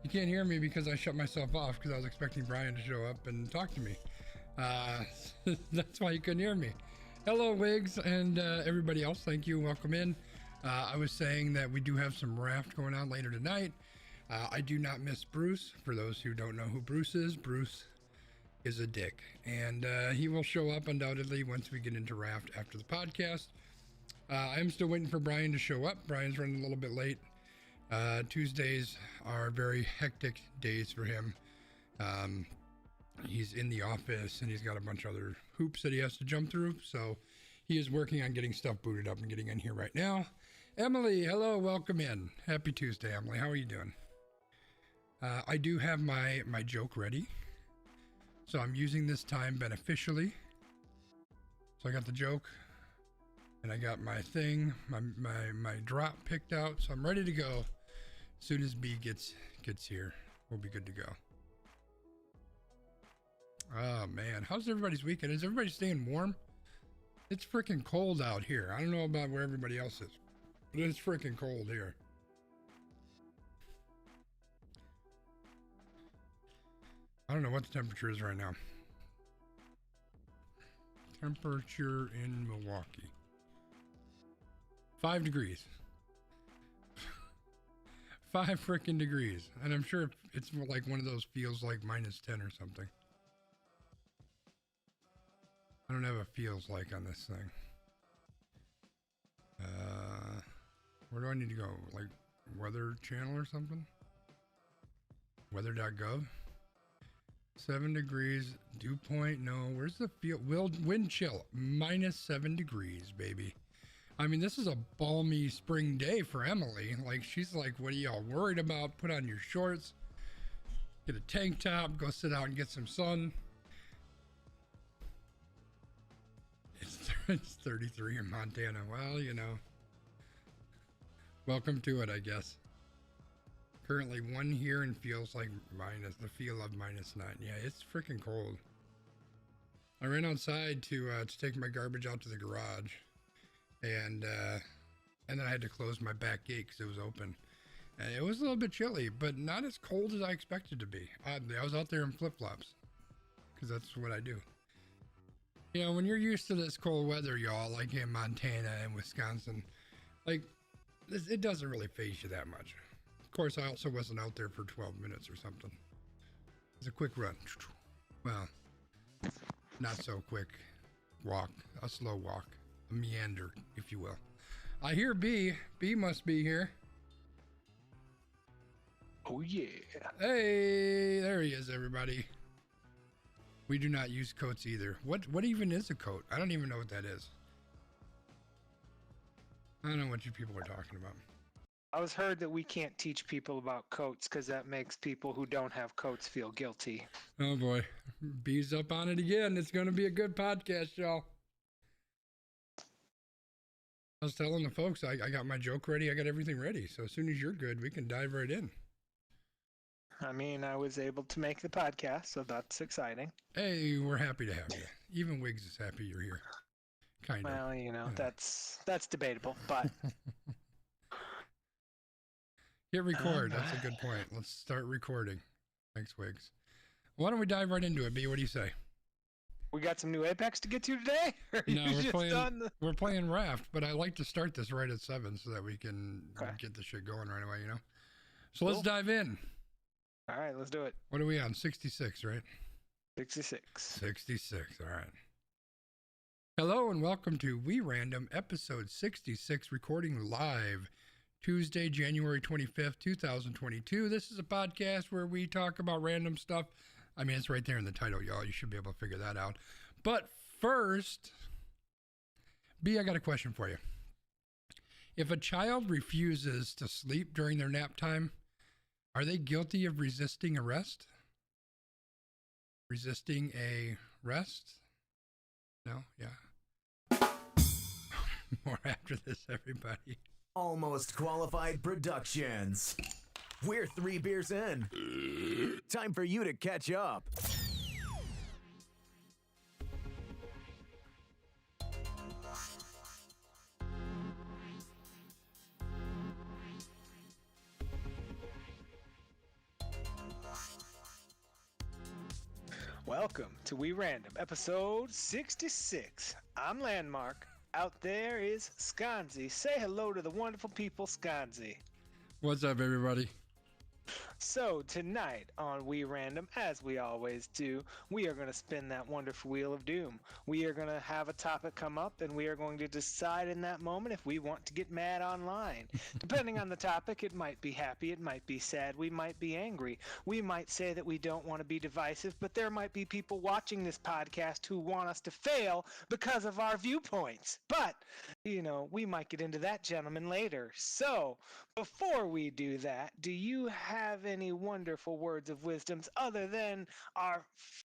You can't hear me because I shut myself off because I was expecting Brian to show up and talk to me. That's why you couldn't hear me. Hello, Wigs, and everybody else. Thank you. Welcome in. I was saying that we do have some raft going on later tonight. I do not miss Bruce. For those who don't know who Bruce is a dick, and he will show up undoubtedly once we get into raft after the podcast. I'm still waiting for Brian to show up. Brian's running a little bit late. Tuesdays are very hectic days for him. He's in the office and he's got a bunch of other hoops that he has to jump through, so he is working on getting stuff booted up and getting in here right now. Emily, hello, welcome in. Happy Tuesday, Emily. How are you doing? I do have my joke ready, so I'm using this time beneficially. So I got the joke and I got my thing, my drop picked out, so I'm ready to go. As soon as B gets here, we'll be good to go. Oh man, how's everybody's weekend? Is everybody staying warm? It's freaking cold out here. I don't know about where everybody else is, but it's freaking cold here. I don't know what the temperature is right now. Temperature in Milwaukee. 5 degrees. 5 freaking degrees. And I'm sure it's like one of those feels like -10 or something. I don't have a feels like on this thing. Where do I need to go? Like Weather Channel or something? Weather.gov? 7 degrees. Dew point? No. Where's the feel? Wind chill. -7 degrees, baby. I mean, this is a balmy spring day for Emily. Like, she's like, what are y'all worried about? Put on your shorts, get a tank top, go sit out and get some sun. It's 33 in Montana. Well, you know, welcome to it, I guess. Currently 1 here and feels like the feel of -9. Yeah, it's freaking cold. I ran outside to take my garbage out to the garage. And then I had to close my back gate because it was open, and it was a little bit chilly, but not as cold as I expected to be. Oddly, I was out there in flip-flops because that's what I do. You know, when you're used to this cold weather, y'all, like in Montana and Wisconsin, like it doesn't really phase you that much. Of course, I also wasn't out there for 12 minutes or something. It's a quick run. Well, not so quick. Walk, a slow walk. A meander, if you will. I hear B. B must be here. Oh yeah. Hey, there he is, everybody. We do not use coats either. What even is a coat? I don't even know what that is. I don't know what you people are talking about. I was heard that we can't teach people about coats because that makes people who don't have coats feel guilty. Oh boy. B's up on it again. It's going to be a good podcast, y'all. I was telling the folks, I got my joke ready. I got everything ready. So as soon as you're good, we can dive right in. I mean, I was able to make the podcast, so that's exciting. Hey, we're happy to have you. Even Wiggs is happy you're here. Kind of. Well, you know, that's debatable, but... Hit record. That's a good point. Let's start recording. Thanks, Wiggs. Why don't we dive right into it, B? What do you say? We got some new Apex to get to today? No, we're playing Raft, but I like to start this right at 7 so that we can get the shit going right away, you know? So Let's dive in. All right, let's do it. What are we on? 66, right? 66. 66, all right. Hello and welcome to We Random, episode 66, recording live Tuesday, January 25th, 2022. This is a podcast where we talk about random stuff. I mean, it's right there in the title, y'all. You should be able to figure that out. But first, B, I got a question for you. If a child refuses to sleep during their nap time, are they guilty of resisting arrest? Resisting a rest? No? Yeah. More after this, everybody. Almost Qualified Productions. We're 3 beers in. Time for you to catch up. Welcome to We Random, episode 66. I'm Landmark. Out there is Skanzi. Say hello to the wonderful people, Skanzi. What's up, everybody? So tonight on We Random, as we always do, we are going to spin that wonderful wheel of doom. We are going to have a topic come up, and we are going to decide in that moment if we want to get mad online. Depending on the topic, it might be happy, it might be sad, we might be angry. We might say that we don't want to be divisive, but there might be people watching this podcast who want us to fail because of our viewpoints. But, you know, we might get into that, gentlemen, later. So, before we do that, do you have any wonderful words of wisdoms other than our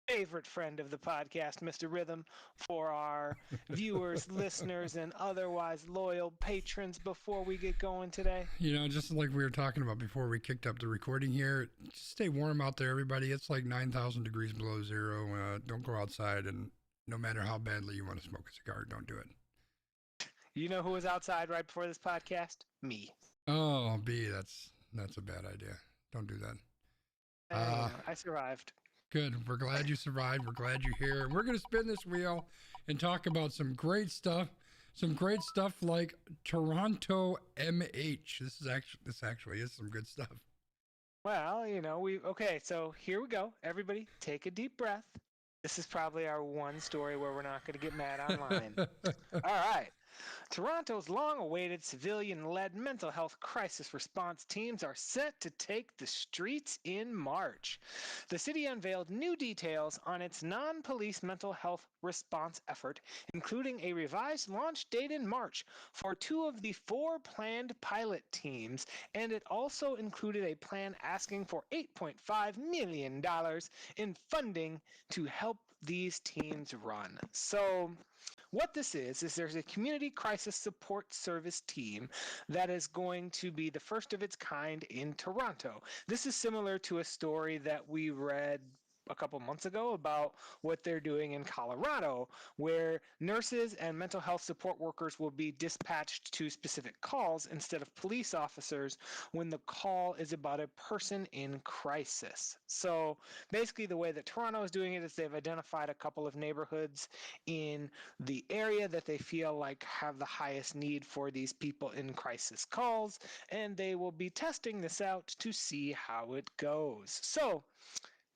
favorite friend of the podcast, Mr. Rhythm, for our viewers, listeners, and otherwise loyal patrons before we get going today? You know, just like we were talking about before we kicked up the recording here, just stay warm out there, everybody. It's like 9,000 degrees below zero. Don't go outside, and no matter how badly you want to smoke a cigar, don't do it. You know who was outside right before this podcast? Me. Oh, B, that's a bad idea. Don't do that. I survived. Good. We're glad you survived. We're glad you're here. And we're going to spin this wheel and talk about some great stuff. Some great stuff like Toronto MH. This actually is some good stuff. Well, you know, okay, so here we go. Everybody, take a deep breath. This is probably our one story where we're not going to get mad online. All right. Toronto's long-awaited civilian-led mental health crisis response teams are set to take the streets in March. The city unveiled new details on its non-police mental health response effort, including a revised launch date in March for 2 of the 4 planned pilot teams, and it also included a plan asking for $8.5 million in funding to help these teams run. So what this is there's a community crisis support service team that is going to be the first of its kind in Toronto. This is similar to a story that we read a couple months ago about what they're doing in Colorado, where nurses and mental health support workers will be dispatched to specific calls instead of police officers when the call is about a person in crisis. So basically the way that Toronto is doing it is they've identified a couple of neighborhoods in the area that they feel like have the highest need for these people in crisis calls, and they will be testing this out to see how it goes. So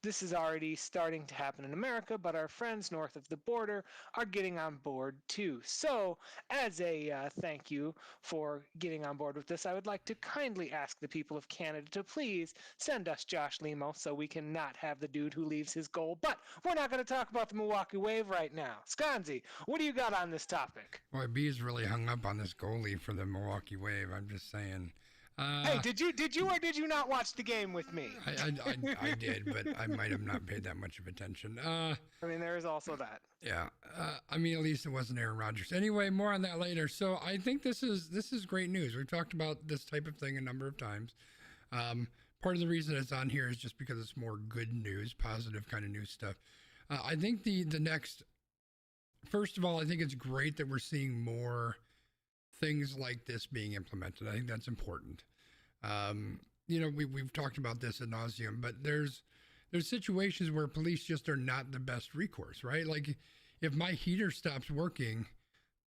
this is already starting to happen in America, but our friends north of the border are getting on board too. So, as a thank you for getting on board with this, I would like to kindly ask the people of Canada to please send us Josh Limo so we can not have the dude who leaves his goal. But we're not going to talk about the Milwaukee Wave right now. Skanzi, what do you got on this topic? Boy, B's really hung up on this goalie for the Milwaukee Wave. I'm just saying. Hey, did you or did you not watch the game with me? I did, but I might have not paid that much of attention. I mean, there is also that. Yeah. I mean, at least it wasn't Aaron Rodgers. Anyway, more on that later. So I think this is great news. We've talked about this type of thing a number of times. Part of the reason it's on here is just because it's more good news, positive kind of news stuff. I think the next, first of all, I think it's great that we're seeing more things like this being implemented. I think that's important. You know, we've talked about this ad nauseum, but there's situations where police just are not the best recourse, right? Like if my heater stops working,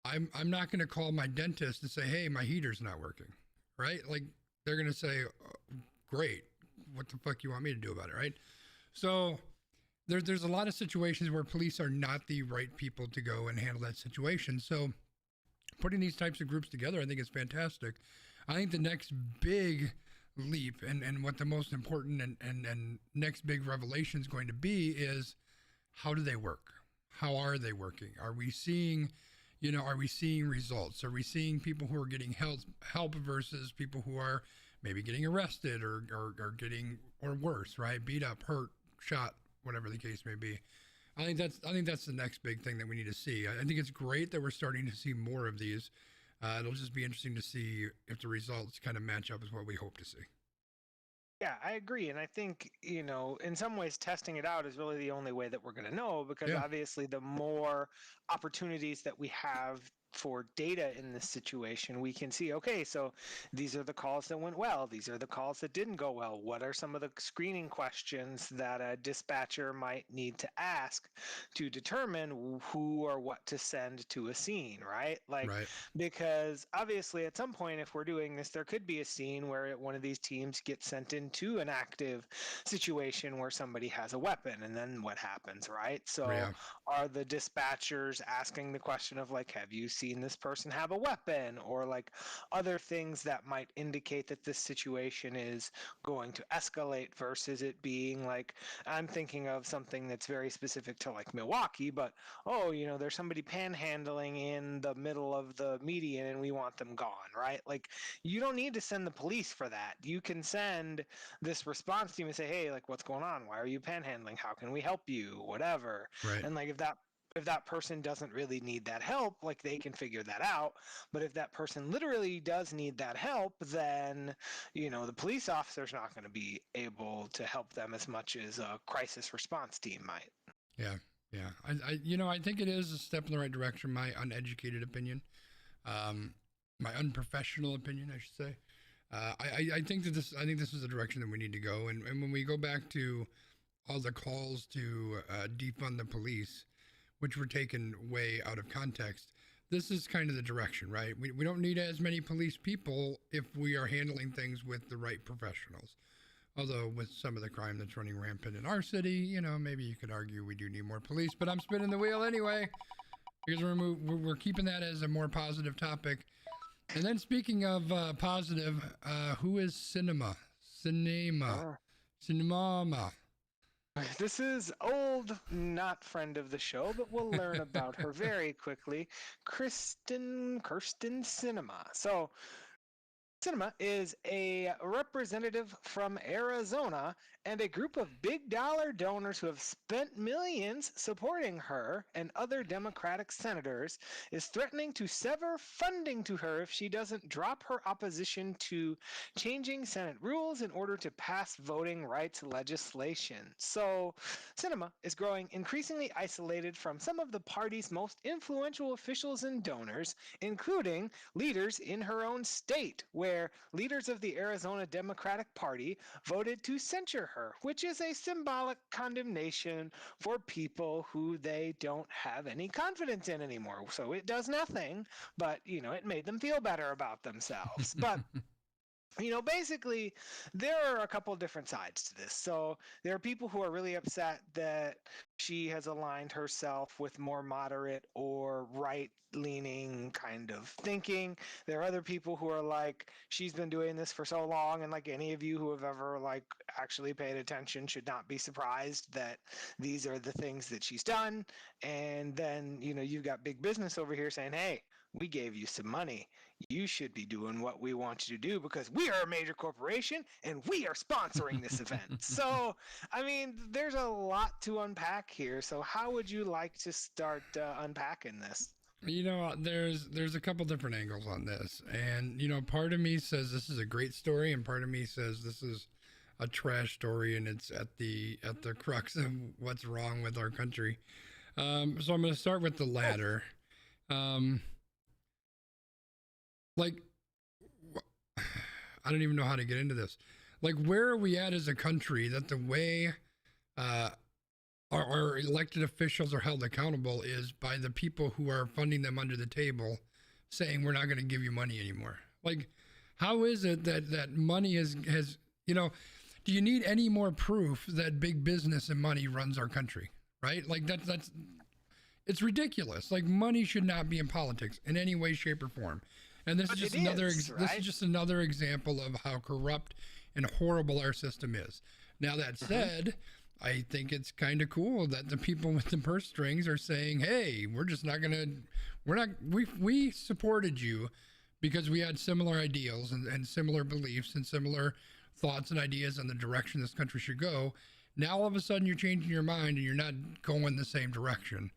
I'm not going to call my dentist and say, hey, my heater's not working, right? Like they're going to say, oh, great, what the fuck you want me to do about it, right? So there's a lot of situations where police are not the right people to go and handle that situation. So putting these types of groups together, I think is fantastic. I think the next big leap and what the most important and next big revelation is going to be is how do they work? How are they working? Are we seeing results? Are we seeing people who are getting help versus people who are maybe getting arrested or getting, or worse, right? Beat up, hurt, shot, whatever the case may be. I think that's the next big thing that we need to see. I think it's great that we're starting to see more of these. It'll just be interesting to see if the results kind of match up with what we hope to see. Yeah, I agree. And I think, you know, in some ways, testing it out is really the only way that we're going to know, because obviously the more opportunities that we have for data in this situation, we can see, okay, so these are the calls that went well. These are the calls that didn't go well. What are some of the screening questions that a dispatcher might need to ask to determine who or what to send to a scene, right? Like, Right. because obviously at some point, if we're doing this, there could be a scene where one of these teams gets sent into an active situation where somebody has a weapon, and then what happens, right? So Yeah. are the dispatchers asking the question of like, have you seen this person have a weapon, or like other things that might indicate that this situation is going to escalate versus it being like, I'm thinking of something that's very specific to like Milwaukee, but oh, there's somebody panhandling in the middle of the median and we want them gone, right? Like, you don't need to send the police for that. You can send this response team and say, hey, like, what's going on? Why are you panhandling? How can we help you? Whatever. Right. And like, if that person doesn't really need that help, like, they can figure that out. But if that person literally does need that help, then the police officer's not going to be able to help them as much as a crisis response team might. Yeah. Yeah. I think it is a step in the right direction. My uneducated opinion, my unprofessional opinion, I should say. I think this is the direction that we need to go. And when we go back to all the calls to defund the police, which were taken way out of context, this is kind of the direction, right? We don't need as many police people if we are handling things with the right professionals. Although with some of the crime that's running rampant in our city, maybe you could argue we do need more police, but I'm spinning the wheel anyway, because we're keeping that as a more positive topic. And then speaking of positive, who is Cinema? This is old, not friend of the show, but we'll learn about her very quickly. Kirsten Cinema. So, Cinema is a representative from Arizona and a group of big dollar donors who have spent millions supporting her and other Democratic senators is threatening to sever funding to her if she doesn't drop her opposition to changing Senate rules in order to pass voting rights legislation. So, Cinema is growing increasingly isolated from some of the party's most influential officials and donors, including leaders in her own state, where leaders of the Arizona Democratic Party voted to censure her, which is a symbolic condemnation for people who they don't have any confidence in anymore. So it does nothing, but, it made them feel better about themselves. But basically, there are a couple of different sides to this. So there are people who are really upset that she has aligned herself with more moderate or right-leaning kind of thinking. There are other people who are like, she's been doing this for so long, and like any of you who have ever like actually paid attention should not be surprised that these are the things that she's done. And then, you've got big business over here saying, hey, we gave you some money. You should be doing what we want you to do because we are a major corporation and we are sponsoring this event. So, I mean, there's a lot to unpack here. So how would you like to start unpacking this? There's a couple different angles on this. And, part of me says this is a great story, and part of me says this is a trash story, and it's at the crux of what's wrong with our country. So I'm going to start with the latter. Like, I don't even know how to get into this. Like, where are we at as a country that the way our elected officials are held accountable is by the people who are funding them under the table saying, we're not going to give you money anymore? Like, how is it that money has, do you need any more proof that big business and money runs our country? Right? Like, that's it's ridiculous. Like, money should not be in politics in any way, shape, or form. And this is just another example of how corrupt and horrible our system is. Now, that said, I think it's kind of cool that the people with the purse strings are saying, hey, we supported you because we had similar ideals and similar beliefs and similar thoughts and ideas on the direction this country should go. Now, all of a sudden, you're changing your mind and you're not going the same direction.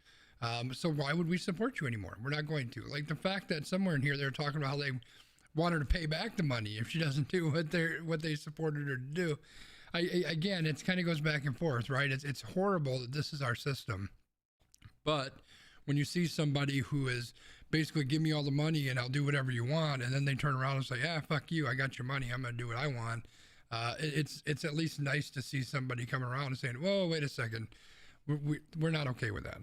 So why would we support you anymore? We're not going to. Like, the fact that somewhere in here they're talking about how they want her to pay back the money if she doesn't do what they supported her to do. Again, it kind of goes back and forth, right? It's horrible that this is our system. But when you see somebody who has basically give me all the money and I'll do whatever you want. And then they turn around and say, yeah, fuck you. I got your money. I'm going to do what I want. It's at least nice to see somebody come around and saying, whoa, wait a second. We're not okay with that.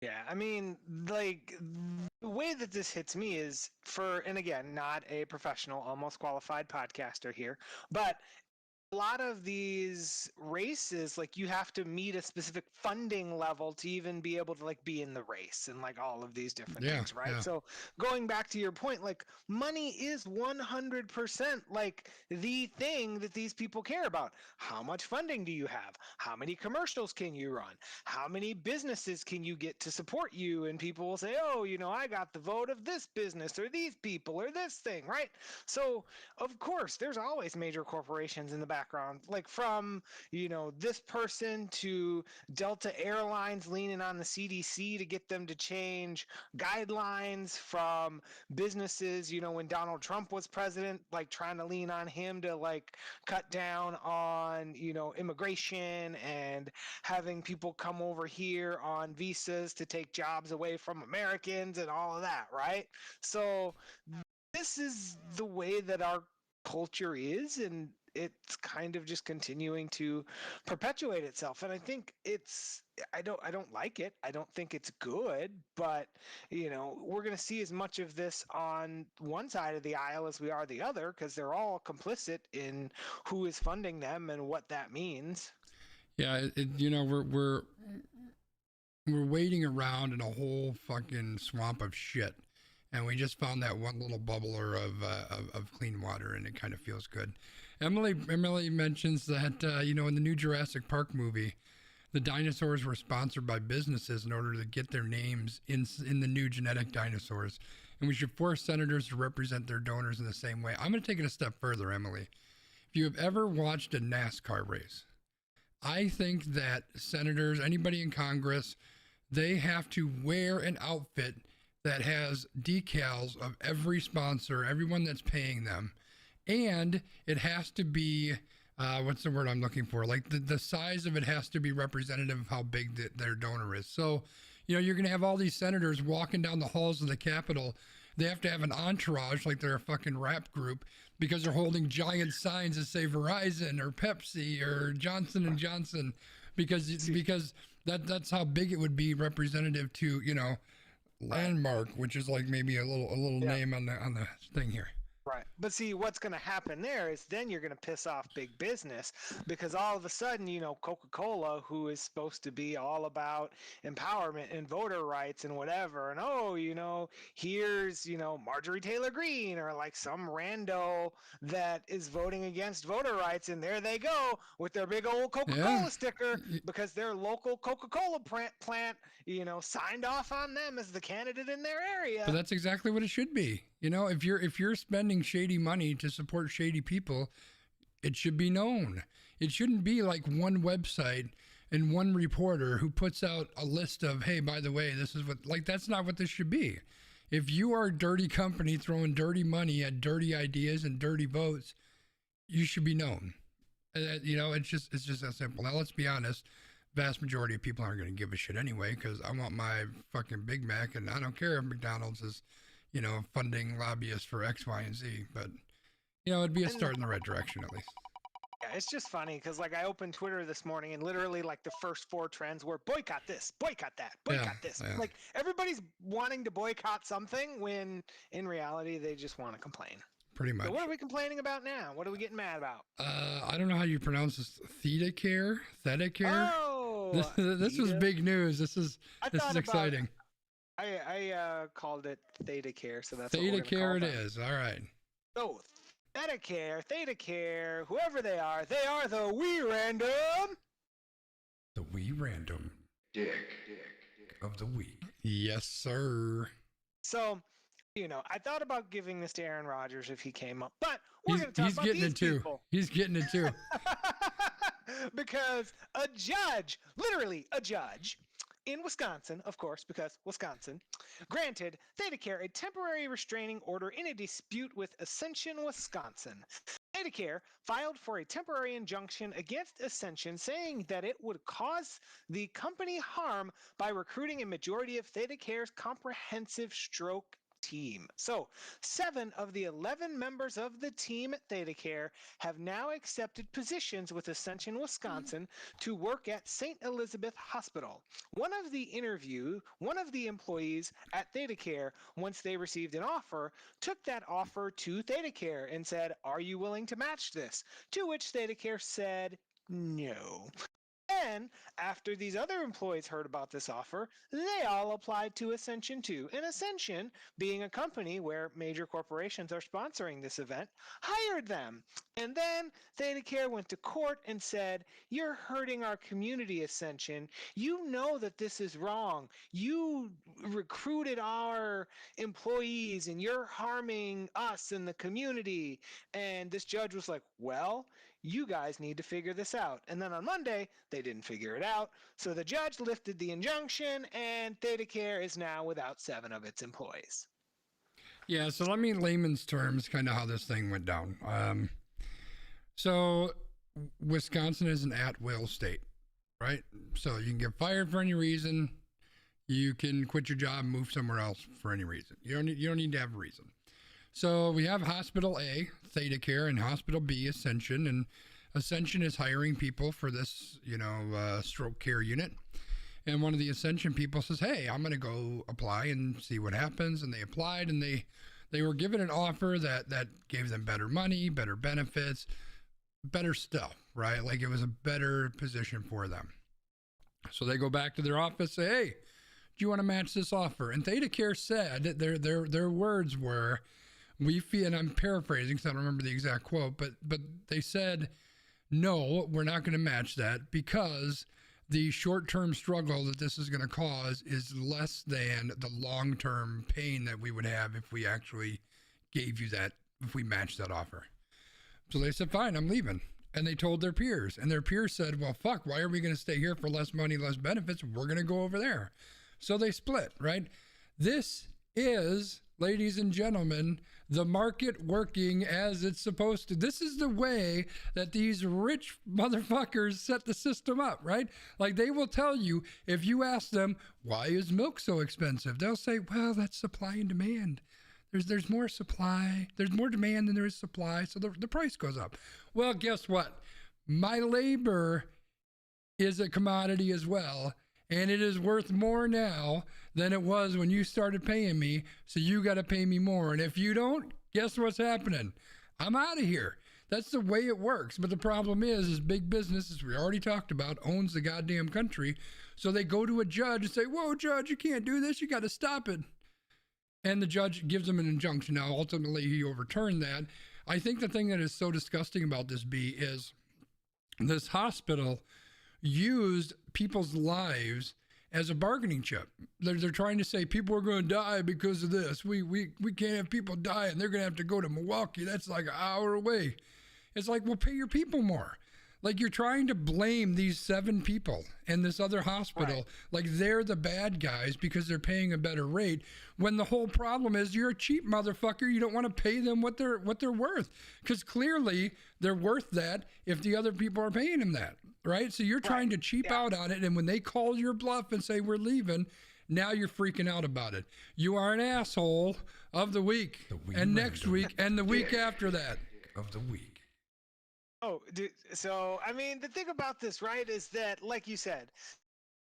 Yeah, I mean, like, the way that this hits me is and again, not a professional, almost qualified podcaster here, but a lot of these races, like, you have to meet a specific funding level to even be able to, like, be in the race and, like, all of these different things, right? Yeah. So going back to your point, like, money is 100% like the thing that these people care about. How much funding do you have? How many commercials can you run? How many businesses can you get to support you? And people will say, oh, I got the vote of this business or these people or this thing, right? So of course, there's always major corporations in the background, like from, this person to Delta Airlines leaning on the CDC to get them to change guidelines, from businesses, when Donald Trump was president, like trying to lean on him to like cut down on, immigration and having people come over here on visas to take jobs away from Americans and all of that, right? So this is the way that our culture is, and it's kind of just continuing to perpetuate itself. And I think I don't like it. I don't think it's good, but we're going to see as much of this on one side of the aisle as we are the other, because they're all complicit in who is funding them and what that means. Yeah, we're wading around in a whole fucking swamp of shit. And we just found that one little bubbler of clean water, and it kind of feels good. Emily mentions that in the new Jurassic Park movie, the dinosaurs were sponsored by businesses in order to get their names in the new genetic dinosaurs, and we should force senators to represent their donors in the same way. I'm going to take it a step further, Emily. If you have ever watched a NASCAR race, I think that senators, anybody in Congress, they have to wear an outfit that has decals of every sponsor, everyone that's paying them. And it has to be, what's the word I'm looking for? Like the size of it has to be representative of how big their donor is. So, you're going to have all these senators walking down the halls of the Capitol. They have to have an entourage like they're a fucking rap group, because they're holding giant signs that say Verizon or Pepsi or Johnson & Johnson, because that's how big it would be representative to, Landmark, which is like maybe a little name on the thing here. Right. But see, what's going to happen there is then you're going to piss off big business, because all of a sudden, Coca-Cola, who is supposed to be all about empowerment and voter rights and whatever, and here's, Marjorie Taylor Greene or like some rando that is voting against voter rights, and there they go with their big old Coca-Cola sticker, because their local Coca-Cola plant, signed off on them as the candidate in their area. But that's exactly what it should be. If you're spending shady money to support shady people, it should be known. It shouldn't be like one website and one reporter who puts out a list of, hey, by the way, this is what, like, that's not what this should be. If you are a dirty company throwing dirty money at dirty ideas and dirty votes, you should be known. It's just that simple. Now, let's be honest. Vast majority of people aren't going to give a shit anyway, because I want my fucking Big Mac, and I don't care if McDonald's is funding lobbyists for X, Y, and Z, but, it'd be a start in the right direction at least. Yeah, it's just funny because, like, I opened Twitter this morning and literally, like, the first 4 trends were boycott this, boycott that, boycott this. Yeah. Like, everybody's wanting to boycott something when, in reality, they just want to complain. Pretty much. So what are we complaining about now? What are we getting mad about? I don't know how you pronounce this. Thedacare? Oh! This was big news. This is exciting. I called it Thedacare, so that's Thedacare it is. All right. So, Thedacare, whoever they are the Wee Random. The Wee Random Dick of the Week. Yes, sir. So, I thought about giving this to Aaron Rodgers if he came up, but we're going to talk about these people. He's getting it too. Because a judge, literally a judge, in Wisconsin, of course, because Wisconsin, granted Thedacare a temporary restraining order in a dispute with Ascension, Wisconsin. ThedaCare filed for a temporary injunction against Ascension, saying that it would cause the company harm by recruiting a majority of ThedaCare's comprehensive stroke team. So, 7 of the 11 members of the team at ThedaCare have now accepted positions with Ascension, Wisconsin to work at St. Elizabeth Hospital. One of the employees at ThedaCare, once they received an offer, took that offer to ThedaCare and said, "Are you willing to match this?" To which ThedaCare said, "No." Then, after these other employees heard about this offer, they all applied to Ascension too. And Ascension, being a company where major corporations are sponsoring this event, hired them. And then ThedaCare went to court and said, "You're hurting our community, Ascension. You know that this is wrong. You recruited our employees and you're harming us and the community." And this judge was like, "Well, you guys need to figure this out." And then on Monday, they didn't figure it out. So the judge lifted the injunction, and ThedaCare is now without 7 of its employees. Yeah, so let me in layman's terms kind of how this thing went down. So Wisconsin is an at-will state, right? So you can get fired for any reason. You can quit your job and move somewhere else for any reason. You don't need to have a reason. So we have Hospital A, ThedaCare, and Hospital B, Ascension, and Ascension is hiring people for this, stroke care unit. And one of the Ascension people says, "Hey, I'm going to go apply and see what happens." And they applied, and they were given an offer that gave them better money, better benefits, better stuff, right? Like it was a better position for them. So they go back to their office, say, "Hey, do you want to match this offer?" And ThedaCare said, their words were, "We feel," and I'm paraphrasing because I don't remember the exact quote, but they said, "No, we're not going to match that because the short-term struggle that this is going to cause is less than the long-term pain that we would have if we actually gave you that, if we matched that offer." So they said, "Fine, I'm leaving." And they told their peers, and their peers said, "Well, fuck, why are we going to stay here for less money, less benefits? We're going to go over there." So they split, right? This is, ladies and gentlemen, the market working as it's supposed to. This is the way that these rich motherfuckers set the system up, right? Like they will tell you, if you ask them, "Why is milk so expensive?" They'll say, "Well, that's supply and demand. There's more supply, there's more demand than there is supply, so the price goes up." Well, guess what? My labor is a commodity as well, and it is worth more now than it was when you started paying me, so you got to pay me more. And if you don't, guess what's happening? I'm out of here. That's the way it works. But the problem is big business, as we already talked about, owns the goddamn country. So they go to a judge and say, "Whoa, judge, you can't do this. You got to stop it." And the judge gives them an injunction. Now, ultimately, he overturned that. I think the thing that is so disgusting about this, B, is this hospital used people's lives as a bargaining chip. They're trying to say people are going to die because of this. We can't have people die, and they're going to have to go to Milwaukee. That's like an hour away. It's like, well, pay your people more. Like you're trying to blame these 7 people and this other hospital, right, like they're the bad guys because they're paying a better rate, when the whole problem is you're a cheap motherfucker. You don't want to pay them what they're worth, because clearly they're worth that if the other people are paying them that, right? So you're trying to cheap out on it, and when they call your bluff and say we're leaving, now you're freaking out about it. You are an asshole of the week, and next week, and the week after that of the week. Oh, dude, so, I mean, the thing about this, right, is that, like you said,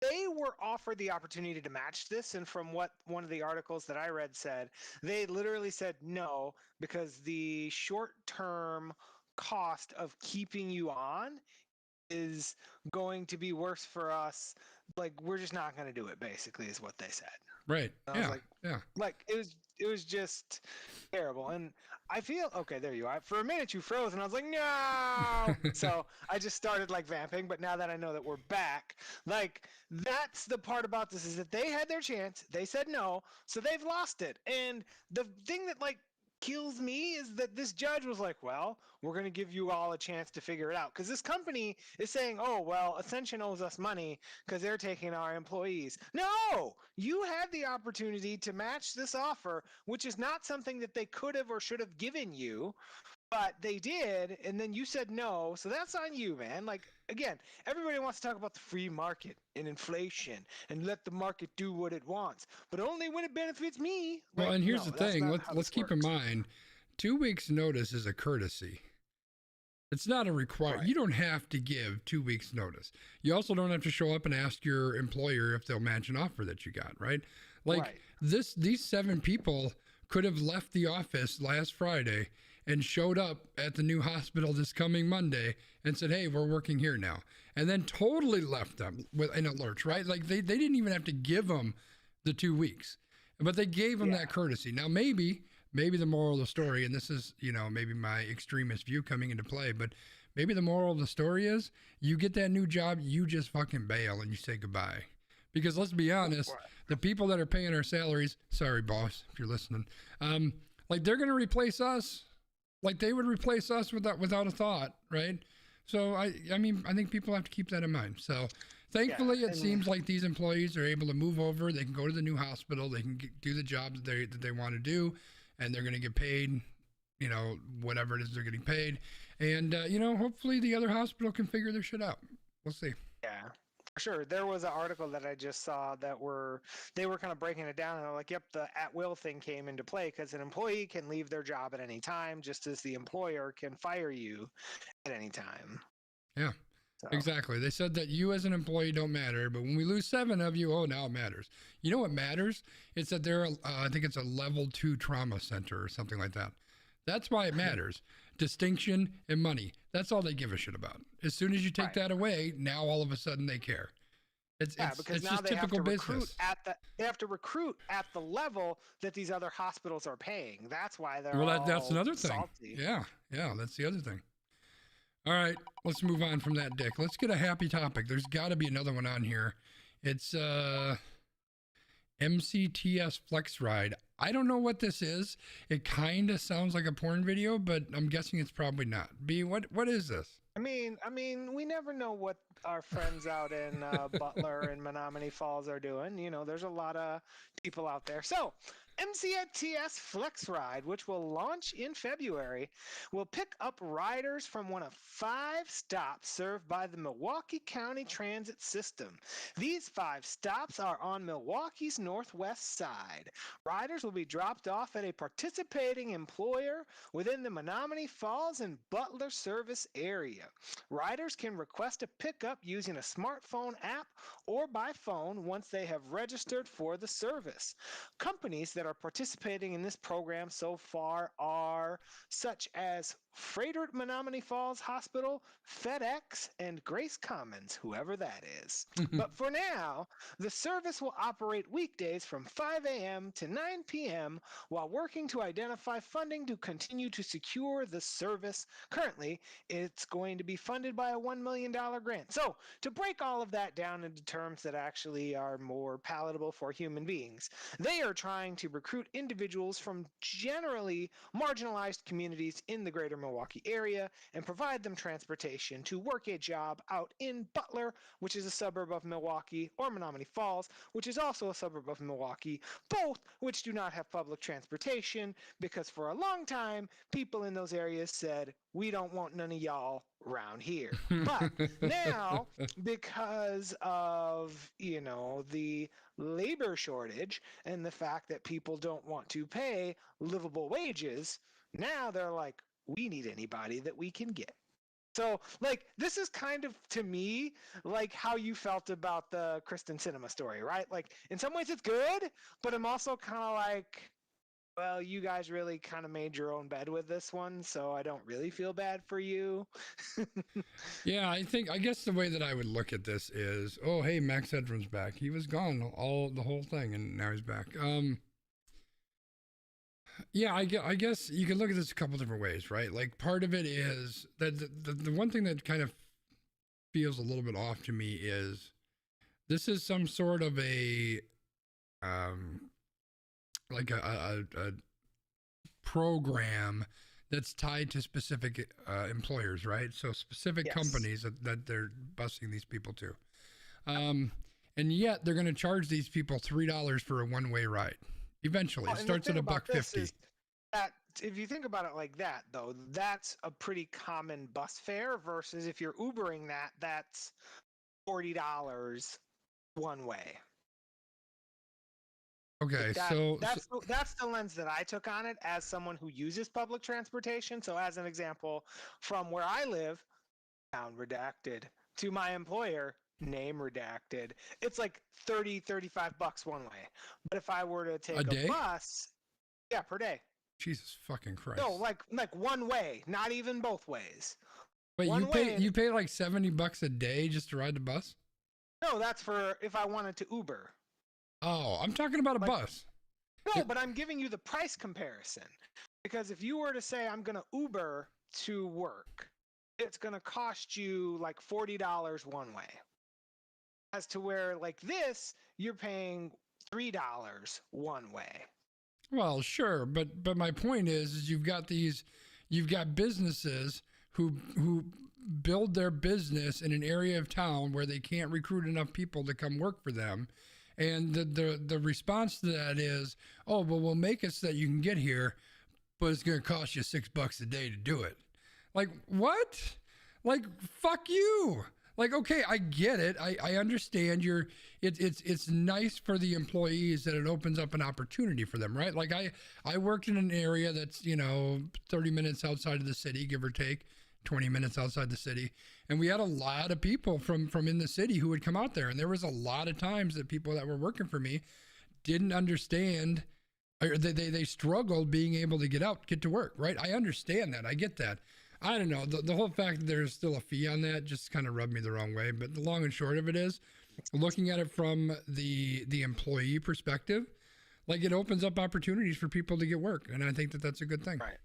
they were offered the opportunity to match this, and from what one of the articles that I read said, they literally said no, because the short-term cost of keeping you on is going to be worse for us. Like, we're just not going to do it, basically, is what they said. Right. Yeah. Yeah. Like, it was just terrible. And I feel, okay, there you are. For a minute you froze and I was like, no. So I just started like vamping, but now that I know that we're back, like that's the part about this, is that they had their chance. They said no. So they've lost it. And the thing that like kills me is that this judge was like, "Well, we're going to give you all a chance to figure it out." Because this company is saying, "Oh, well, Ascension owes us money because they're taking our employees." No! You had the opportunity to match this offer, which is not something that they could have or should have given you. But they did, and then you said no, so that's on you, man. Like, again, everybody wants to talk about the free market and inflation and let the market do what it wants, but only when it benefits me. Well, Like, and here's no, the that's thing. not Let's how let's this keep in works. mind, 2 weeks notice is a courtesy. It's not a require. Right. You don't have to give 2 weeks notice. You also don't have to show up and ask your employer if they'll match an offer that you got, right? Like Right. these 7 people could have left the office last Friday and showed up at the new hospital this coming Monday and said, "Hey, we're working here now," and then totally left them with in a lurch, right? Like they didn't even have to give them the 2 weeks, but they gave them that courtesy. Now maybe the moral of the story, and this is, maybe my extremist view coming into play, but maybe the moral of the story is you get that new job, you just fucking bail and you say goodbye. Because let's be honest, the people that are paying our salaries, sorry, boss, if you're listening, like they're going to replace us. Like they would replace us without a thought, right? So I mean, I think people have to keep that in mind. So thankfully, it seems like these employees are able to move over. They can go to the new hospital. They can do the job that they want to do, and they're going to get paid, whatever it is they're getting paid. And hopefully the other hospital can figure their shit out. We'll see. Yeah. For sure. There was an article that I just saw that they were kind of breaking it down, and they're like, yep, the at will thing came into play because an employee can leave their job at any time, just as the employer can fire you at any time. Yeah. So. Exactly. They said that you as an employee don't matter, but when we lose 7 of you, now it matters. You know what matters? It's that they're, I think it's a level 2 trauma center or something like that. That's why it matters. Distinction and money. That's all they give a shit about. As soon as you take that away, now all of a sudden they care. It's because now just they typical have to business. They have to recruit at the level that these other hospitals are paying. That's why they're that's another thing. Salty. Yeah, that's the other thing. All right, let's move on from that, Dick. Let's get a happy topic. There's got to be another one on here. It's MCTS Flex Ride. I don't know what this is. It kind of sounds like a porn video, but I'm guessing it's probably not. B, what is this? I mean, we never know what our friends out in Butler and Menominee Falls are doing. There's a lot of people out there. So, MCTS Flex Ride, which will launch in February, will pick up riders from one of 5 stops served by the Milwaukee County Transit System. These 5 stops are on Milwaukee's northwest side. Riders will be dropped off at a participating employer within the Menominee Falls and Butler service area. Riders can request a pickup using a smartphone app or by phone once they have registered for the service. Companies that are participating in this program so far are such as Freighter Menominee Falls Hospital, FedEx, and Grace Commons, whoever that is. But for now, the service will operate weekdays from 5 a.m. to 9 p.m. while working to identify funding to continue to secure the service. Currently, it's going to be funded by a $1 million grant. So, to break all of that down into terms that actually are more palatable for human beings, they are trying to recruit individuals from generally marginalized communities in the greater Milwaukee area and provide them transportation to work a job out in Butler, which is a suburb of Milwaukee, or Menominee Falls, which is also a suburb of Milwaukee, both which do not have public transportation because for a long time, people in those areas said, we don't want none of y'all around here. But now, because of, the labor shortage and the fact that people don't want to pay livable wages, now they're like, we need anybody that we can get. So, this is kind of, to me, like how you felt about the Kristen Cinema story, right? Like, in some ways it's good, but I'm also kind of like, well, you guys really kind of made your own bed with this one, so I don't really feel bad for you. Yeah, I guess the way that I would look at this is, oh, hey, Max Headroom's back. He was gone the whole thing, and now he's back. Yeah, I guess you can look at this a couple different ways, right? Like part of it is that the one thing that kind of feels a little bit off to me is this is some sort of a like a program that's tied to specific employers, right? So specific companies that they're busing these people to. And yet they're going to charge these people $3 for a one-way ride. Eventually, it starts at $1.50. if you think about it like that, though, that's a pretty common bus fare versus if you're Ubering that, that's $40 one way. Okay, Like so that's the lens that I took on it as someone who uses public transportation. So as an example, from where I live, town redacted, to my employer, name redacted. It's like 35 bucks one way. But if I were to a take a day? bus, yeah, per day. Jesus fucking Christ. No, like one way, not even both ways. Wait, one way. you pay like $70 a day just to ride the bus? No, that's for if I wanted to Uber. Oh, I'm talking about a bus. No, but I'm giving you the price comparison. Because if you were to say I'm going to Uber to work, it's going to cost you like $40 one way. As to where like this, you're paying $3 one way. Well, sure, but my point is you've got businesses who build their business in an area of town where they can't recruit enough people to come work for them. And the response to that is, oh, well, we'll make it so that you can get here, but it's going to cost you $6 a day to do it. Like, what? Like, fuck you. Like, okay, I get it. I understand it's nice for the employees that it opens up an opportunity for them, right? Like I worked in an area that's, 30 minutes outside of the city, give or take, 20 minutes outside the city. And we had a lot of people from in the city who would come out there. And there was a lot of times that people that were working for me didn't understand, or they struggled being able to get to work, right? I understand that. I get that. I don't know. The whole fact that there's still a fee on that just kind of rubbed me the wrong way. But the long and short of it is, looking at it from the employee perspective, like it opens up opportunities for people to get work. And I think that that's a good thing. Right.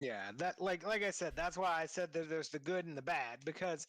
Yeah, that like I said, that's why I said that there's the good and the bad, because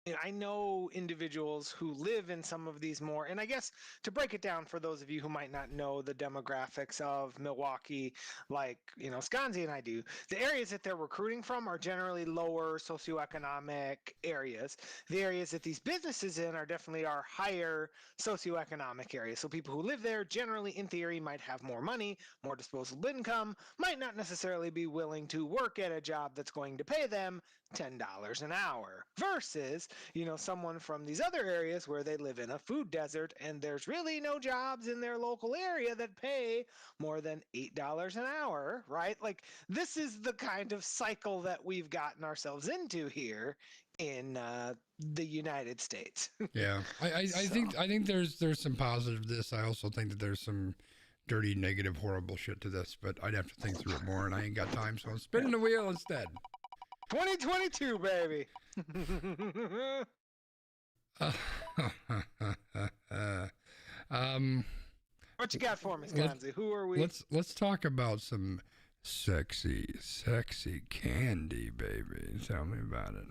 and I know individuals who live in some of these more, and I guess to break it down for those of you who might not know the demographics of Milwaukee, like, Skanzi and I do, the areas that they're recruiting from are generally lower socioeconomic areas. The areas that these businesses in are definitely our higher socioeconomic areas. So people who live there generally, in theory, might have more money, more disposable income, might not necessarily be willing to work at a job that's going to pay them $10 an hour versus, someone from these other areas where they live in a food desert and there's really no jobs in their local area that pay more than $8 an hour, right? Like, this is the kind of cycle that we've gotten ourselves into here in the United States. Yeah, I think there's some positive to this. I also think that there's some dirty, negative, horrible shit to this, but I'd have to think through it more, and I ain't got time, so I'm spinning the wheel instead. 2022, baby. What you got for me, Skanzi? Who are we? Let's talk about some sexy candy, baby. Tell me about it.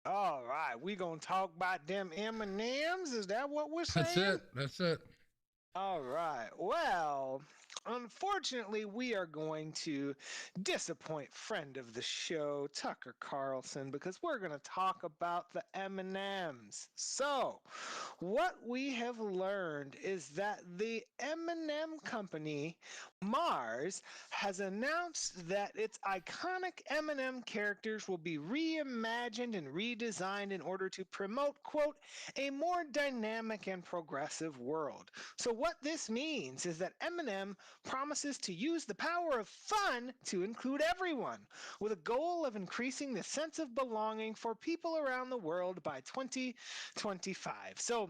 All right, we gonna talk about them M&Ms. Is that what we're saying? That's it. All right. Well, unfortunately, we are going to disappoint friend of the show, Tucker Carlson, because we're going to talk about the M&Ms. So, what we have learned is that the M&M company, Mars, has announced that its iconic M&M characters will be reimagined and redesigned in order to promote, quote, a more dynamic and progressive world. So what this means is that M&M promises to use the power of fun to include everyone, with a goal of increasing the sense of belonging for people around the world by 2025. So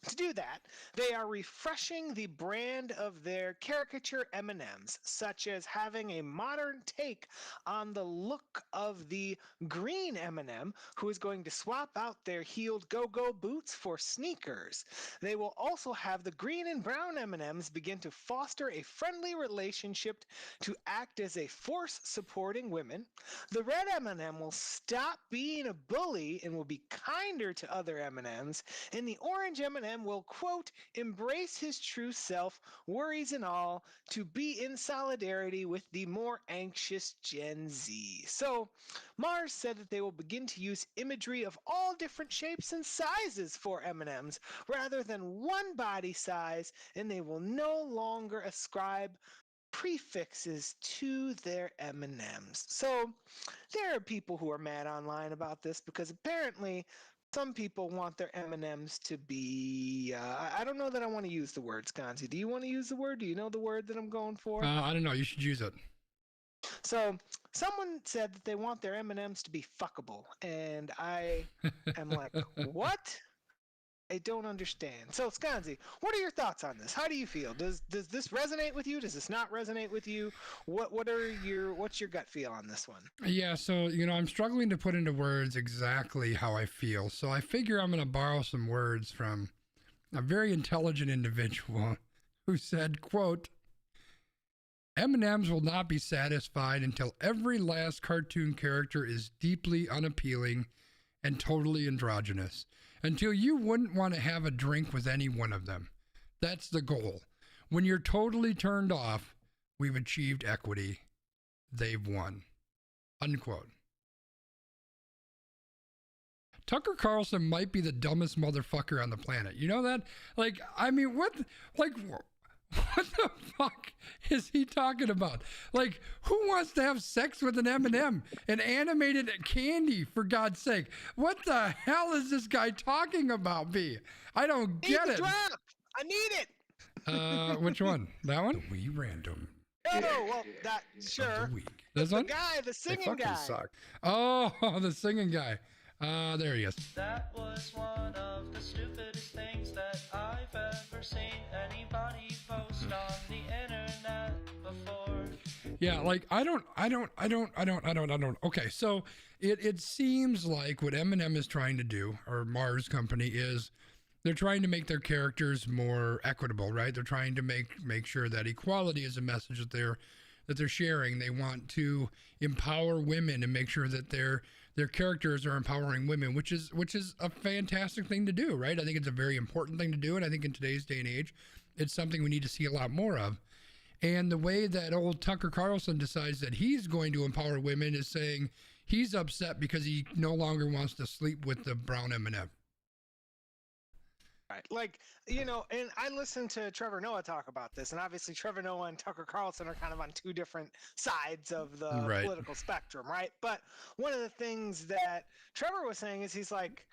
to do that, they are refreshing the brand of their caricature M&Ms, such as having a modern take on the look of the green M&M, who is going to swap out their heeled go-go boots for sneakers. They will also have the green and brown M&Ms begin to foster a friendly relationship to act as a force supporting women. The red M&M will stop being a bully and will be kinder to other M&Ms, and the orange Eminem will, quote, embrace his true self, worries and all, to be in solidarity with the more anxious Gen Z. So, Mars said that they will begin to use imagery of all different shapes and sizes for M&Ms rather than one body size, and they will no longer ascribe prefixes to their M&Ms. So there are people who are mad online about this because apparently some people want their M&Ms to be I don't know that I want to use the word, Sconzi. Do you want to use the word? Do you know the word that I'm going for? I don't know. You should use it. So someone said that they want their M&Ms to be fuckable, and I am like, what? I don't understand. So, Sconzi, what are your thoughts on this? How do you feel? Does this resonate with you? Does this not resonate with you? What's your gut feel on this one? Yeah, so I'm struggling to put into words exactly how I feel. So I figure I'm going to borrow some words from a very intelligent individual who said, quote, M&Ms will not be satisfied until every last cartoon character is deeply unappealing and totally androgynous. Until you wouldn't want to have a drink with any one of them. That's the goal. When you're totally turned off, we've achieved equity. They've won. Unquote. Tucker Carlson might be the dumbest motherfucker on the planet. You know that? What the fuck is he talking about? Like, who wants to have sex with an M&M? An animated candy, for God's sake. What the hell is this guy talking about, B? I don't get it. Drop. I need it. Which one? That one? The Wii Random. Oh, well, that, sure. The week. This one? The singing guy. Suck. Oh, the singing guy. There he is. That was one of the stupidest things that I've ever seen anybody post on the internet before. Yeah, like I don't. Okay, so it seems like what Eminem is trying to do, or Mars Company, is they're trying to make their characters more equitable, right? They're trying to make sure that equality is a message that they're sharing. They want to empower women and make sure that their characters are empowering women, which is a fantastic thing to do, right? I think it's a very important thing to do, and I think in today's day and age, it's something we need to see a lot more of. And the way that old Tucker Carlson decides that he's going to empower women is saying he's upset because he no longer wants to sleep with the brown M&M. Right. Like, and I listened to Trevor Noah talk about this, and obviously Trevor Noah and Tucker Carlson are kind of on two different sides of the political spectrum, right? But one of the things that Trevor was saying is he's like,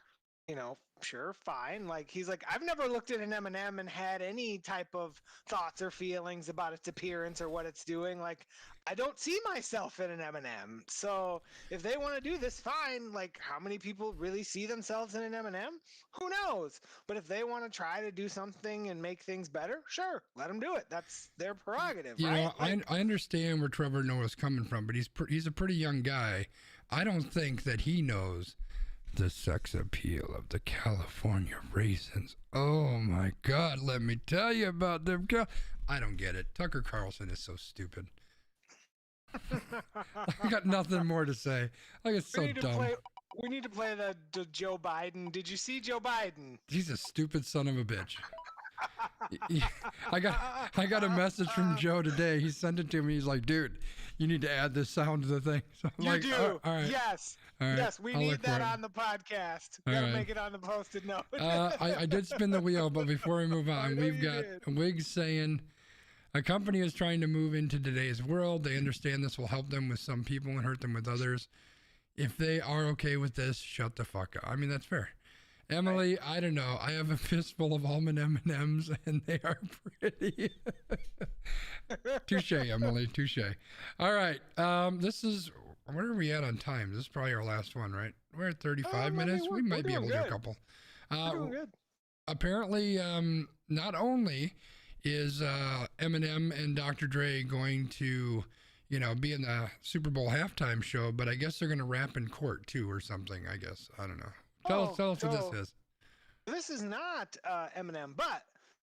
sure, fine. Like, he's like, I've never looked at an M&M and had any type of thoughts or feelings about its appearance or what it's doing. Like, I don't see myself in an M&M. So if they want to do this, fine. Like, how many people really see themselves in an M&M? Who knows? But if they want to try to do something and make things better, sure, let them do it. That's their prerogative, right? I understand where Trevor Noah's coming from, but he's a pretty young guy. I don't think that he knows the sex appeal of the California raisins. Oh my God, let me tell you about them. I don't get it. Tucker Carlson is so stupid. I got nothing more to say. Like, it's so dumb. We need to play the Joe Biden. Did you see Joe Biden? He's a stupid son of a bitch. I got a message from Joe today. He sent it to me. He's like, dude, you need to add this sound to the thing. So I'm like, do. All right. Yes. All right. Yes, we need that on the podcast. We gotta make it on the posted note. I did spin the wheel, but before we move on, we've got Wiggs saying a company is trying to move into today's world. They understand this will help them with some people and hurt them with others. If they are okay with this, shut the fuck up. I mean, that's fair. Emily, I don't know. I have a fistful of almond M&Ms, and they are pretty. Touche, Emily. Touche. All right. This is, where are we at on time? This is probably our last one, right? We're at 35 minutes. We might be able to do a couple. We're doing good. Apparently, not only is Eminem and Dr. Dre going to, be in the Super Bowl halftime show, but I guess they're going to rap in court too or something, I guess. I don't know. Tell us what this is. This is not Eminem, but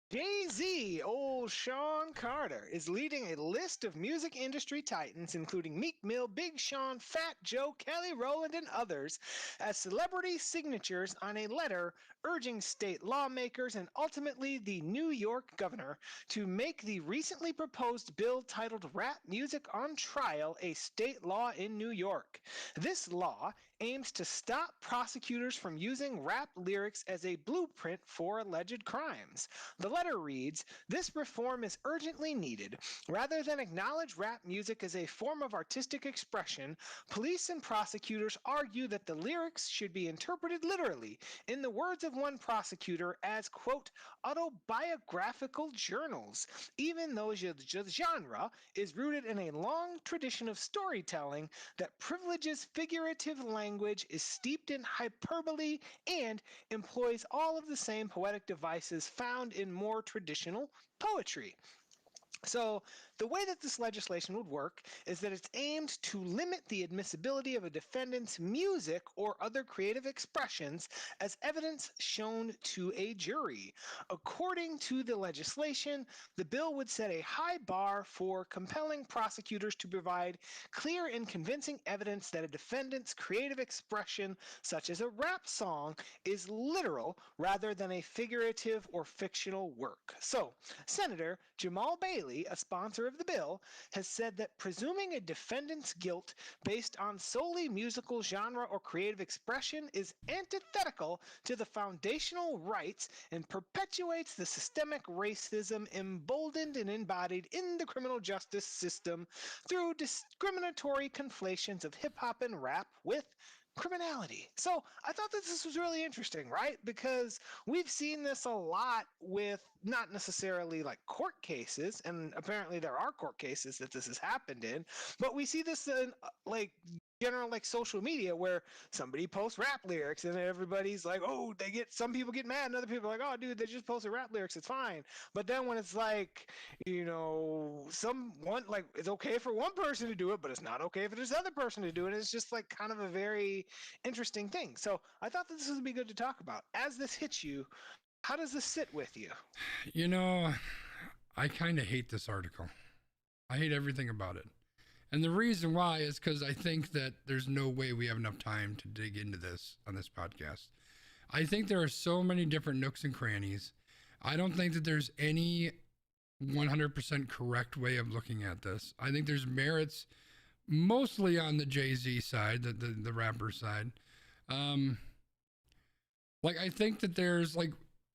Jay-Z, old Sean Carter, is leading a list of music industry titans, including Meek Mill, Big Sean, Fat Joe, Kelly Rowland, and others, as celebrity signatures on a letter urging state lawmakers and ultimately the New York governor to make the recently proposed bill titled Rap Music on Trial a state law in New York. This law aims to stop prosecutors from using rap lyrics as a blueprint for alleged crimes. The letter reads, "This reform is urgently needed. Rather than acknowledge rap music as a form of artistic expression, police and prosecutors argue that the lyrics should be interpreted literally, in the words of one prosecutor, as, quote, autobiographical journals, even though the genre is rooted in a long tradition of storytelling that privileges figurative language, is steeped in hyperbole, and employs all of the same poetic devices found in more traditional poetry." So, the way that this legislation would work is that it's aimed to limit the admissibility of a defendant's music or other creative expressions as evidence shown to a jury. According to the legislation, the bill would set a high bar for compelling prosecutors to provide clear and convincing evidence that a defendant's creative expression, such as a rap song, is literal rather than a figurative or fictional work. So, Senator Jamal Bailey, a sponsor of the bill, has said that presuming a defendant's guilt based on solely musical genre or creative expression is antithetical to the foundational rights and perpetuates the systemic racism emboldened and embodied in the criminal justice system through discriminatory conflations of hip hop and rap with criminality. So I thought that this was really interesting, right? Because we've seen this a lot with not necessarily like court cases, and apparently there are court cases that this has happened in, but we see this in like general like social media where somebody posts rap lyrics and everybody's like, oh, some people get mad and other people are like, oh, dude, they just posted rap lyrics, it's fine. But then when it's like, someone like it's okay for one person to do it, but it's not okay for this other person to do it. It's just like kind of a very interesting thing. So I thought that this would be good to talk about. As this hits you, how does this sit with you? I kind of hate this article. I hate everything about it. And the reason why is because I think that there's no way we have enough time to dig into this on this podcast. I think there are so many different nooks and crannies. I don't think that there's any 100% correct way of looking at this. I think there's merits mostly on the Jay-Z side, the rapper side. I think that there's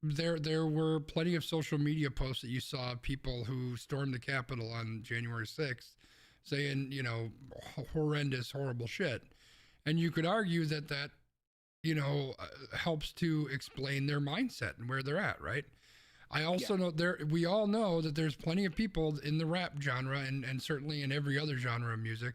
there were plenty of social media posts that you saw people who stormed the Capitol on January 6th saying, horrendous, horrible shit. And you could argue that helps to explain their mindset and where they're at, right? I also know we all know that there's plenty of people in the rap genre and certainly in every other genre of music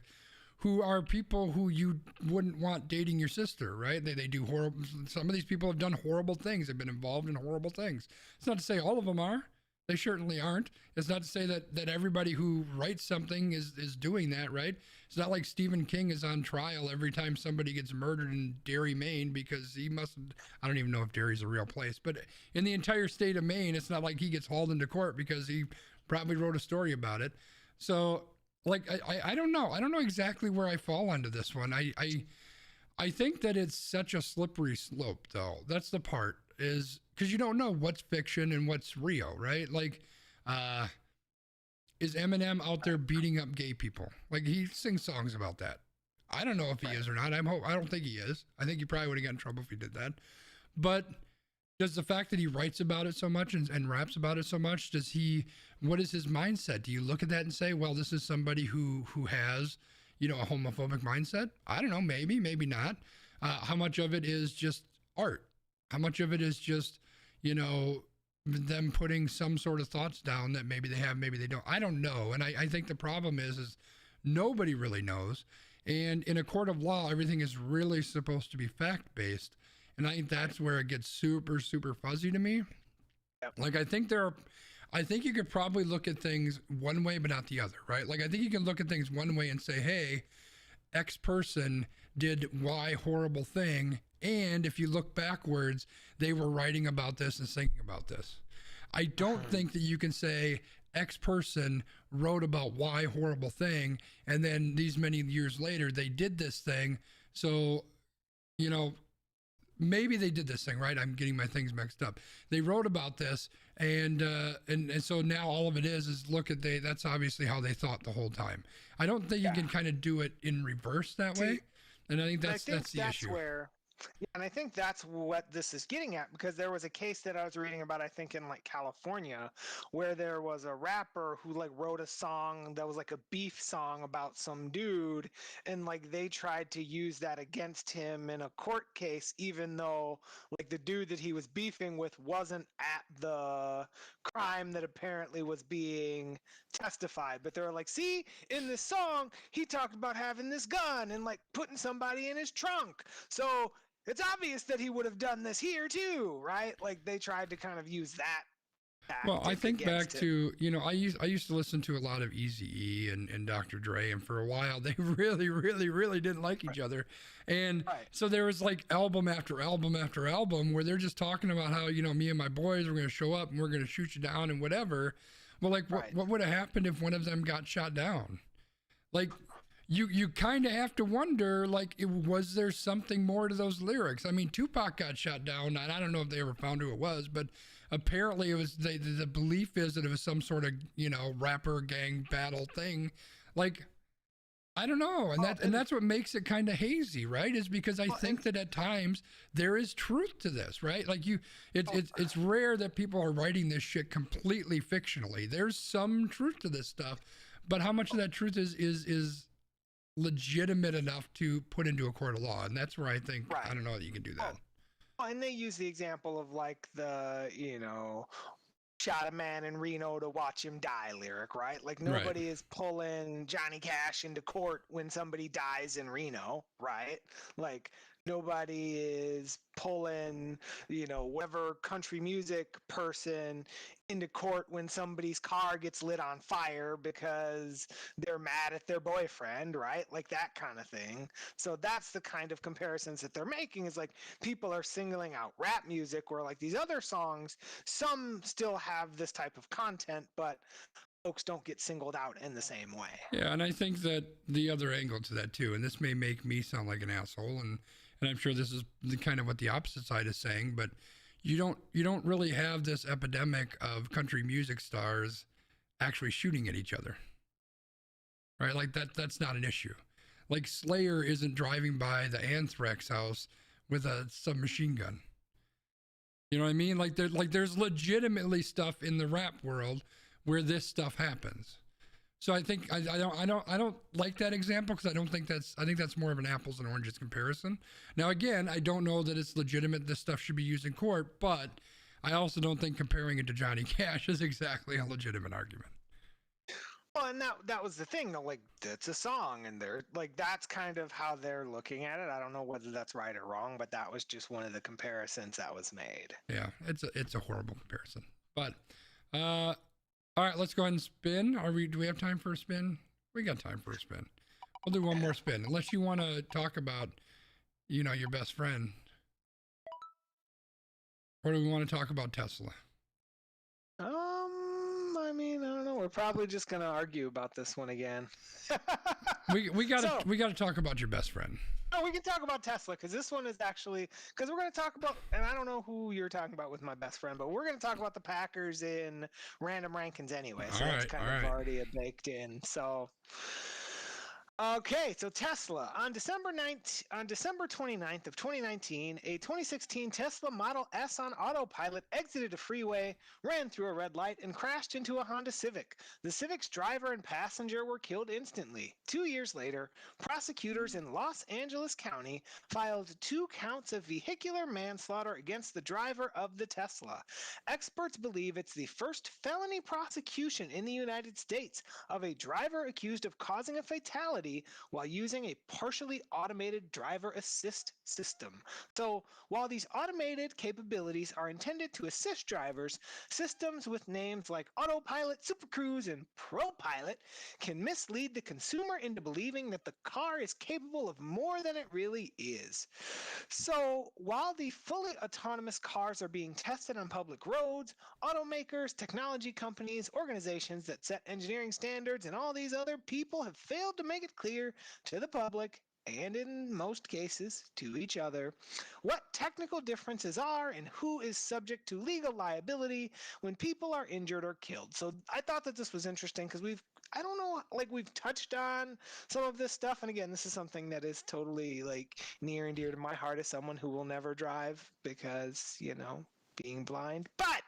who are people who you wouldn't want dating your sister, right? They do horrible, some of these people have done horrible things. They've been involved in horrible things. It's not to say all of them are. They certainly aren't. It's not to say that everybody who writes something is doing that, right? It's not like Stephen King is on trial every time somebody gets murdered in Derry, Maine, because he mustn't, I don't even know if Derry's a real place, but in the entire state of Maine, it's not like he gets hauled into court because he probably wrote a story about it. So, I don't know. I don't know exactly where I fall onto this one. I think that it's such a slippery slope, though. That's the part, is because you don't know what's fiction and what's real, right? Is Eminem out there beating up gay people? He sings songs about that. I don't know if he is or not. I don't think he is. I think he probably would have gotten in trouble if he did that. But does the fact that he writes about it so much and raps about it so much, what is his mindset? Do you look at that and say, well, this is somebody who has, a homophobic mindset? I don't know, maybe not. How much of it is just art? How much of it is just, them putting some sort of thoughts down that maybe they have, maybe they don't? I don't know. And I think the problem is nobody really knows. And in a court of law, everything is really supposed to be fact-based. And I think that's where it gets super, super fuzzy to me. Yep. I think you could probably look at things one way, but not the other, right? I think you can look at things one way and say, hey, X person did Y horrible thing. And if you look backwards, they were writing about this and thinking about this. I don't think that you can say X person wrote about Y horrible thing, and then these many years later they did this thing. So, you know, maybe they did this thing, right? I'm getting my things mixed up. They wrote about this, and so now all of it is look at that's obviously how they thought the whole time. I don't think you can kind of do it in reverse that way, and I think that's the issue. Yeah, and I think that's what this is getting at, because there was a case that I was reading about, I think in like California, where there was a rapper who like wrote a song that was like a beef song about some dude, and like they tried to use that against him in a court case, even though like the dude that he was beefing with wasn't at the crime that apparently was being testified. But they were like, see, in this song, he talked about having this gun and like putting somebody in his trunk. So it's obvious that he would have done this here too, right? Like they tried to kind of use that. Well, I think back to, you know, I used to listen to a lot of Eazy-E and Dr. Dre, and for a while they really didn't like each other. And so there was like album after album after album where they're just talking about how, you know, me and my boys are going to show up and we're going to shoot you down and whatever. Well, like what would have happened if one of them got shot down? Like, you kind of have to wonder, like, was there something more to those lyrics? I mean, Tupac got shot down, and I don't know if they ever found who it was, but apparently it was the belief is that it was some sort of, you know, rapper gang battle thing. Like, I don't know, and that's what makes it kind of hazy, right? Is because I think that at times there is truth to this, right? Like it's rare that people are writing this shit completely fictionally. There's some truth to this stuff, but how much of that truth is legitimate enough to put into a court of law? And that's where I think I don't know that you can do that. And they use the example of like the, you know, shot a man in Reno to watch him die lyric, right? Like nobody is pulling Johnny Cash into court when somebody dies in Reno, right? Like nobody is pulling, you know, whatever country music person into court when somebody's car gets lit on fire because they're mad at their boyfriend, right? Like that kind of thing. So that's the kind of comparisons that they're making, is like people are singling out rap music where like these other songs, some still have this type of content, but folks don't get singled out in the same way. Yeah, and I think that the other angle to that too, and this may make me sound like an asshole, and I'm sure this is the kind of what the opposite side is saying, but you don't really have this epidemic of country music stars actually shooting at each other, right? Like that's not an issue. Like Slayer isn't driving by the Anthrax house with a submachine gun. You know what I mean? Like there's legitimately stuff in the rap world where this stuff happens. So I think I don't like that example, because I think that's more of an apples and oranges comparison. Now again, I don't know that it's legitimate this stuff should be used in court, but I also don't think comparing it to Johnny Cash is exactly a legitimate argument. Well, and that was the thing, though. Like, it's a song, and they're like, that's kind of how they're looking at it. I don't know whether that's right or wrong, but that was just one of the comparisons that was made. Yeah, it's a horrible comparison. But all right, let's go ahead and spin. Do we have time for a spin? We got time for a spin. We'll do one more spin, unless you want to talk about, you know, your best friend. Or do we want to talk about Tesla? I mean, I don't know. We're probably just gonna argue about this one again. we gotta talk about your best friend. No, we can talk about Tesla, because this one is actually, because we're going to talk about, and I don't know who you're talking about with my best friend, but we're going to talk about the Packers in random rankings anyway. So that's kind of already baked in. So, okay, so Tesla on December 29th of 2019, a 2016 Tesla Model S on autopilot exited a freeway, ran through a red light, and crashed into a Honda Civic. The Civic's driver and passenger were killed instantly. 2 years later, prosecutors in Los Angeles County filed 2 counts of vehicular manslaughter against the driver of the Tesla. Experts believe it's the first felony prosecution in the United States of a driver accused of causing a fatality liability while using a partially automated driver assist system. So, while these automated capabilities are intended to assist drivers, systems with names like Autopilot, Super Cruise, and ProPilot can mislead the consumer into believing that the car is capable of more than it really is. So, while the fully autonomous cars are being tested on public roads, automakers, technology companies, organizations that set engineering standards, and all these other people have failed to make it clear to the public, and in most cases to each other, what technical differences are and who is subject to legal liability when people are injured or killed. So I thought that this was interesting because I don't know, like we've touched on some of this stuff. And again, this is something that is totally like near and dear to my heart as someone who will never drive because, being blind. But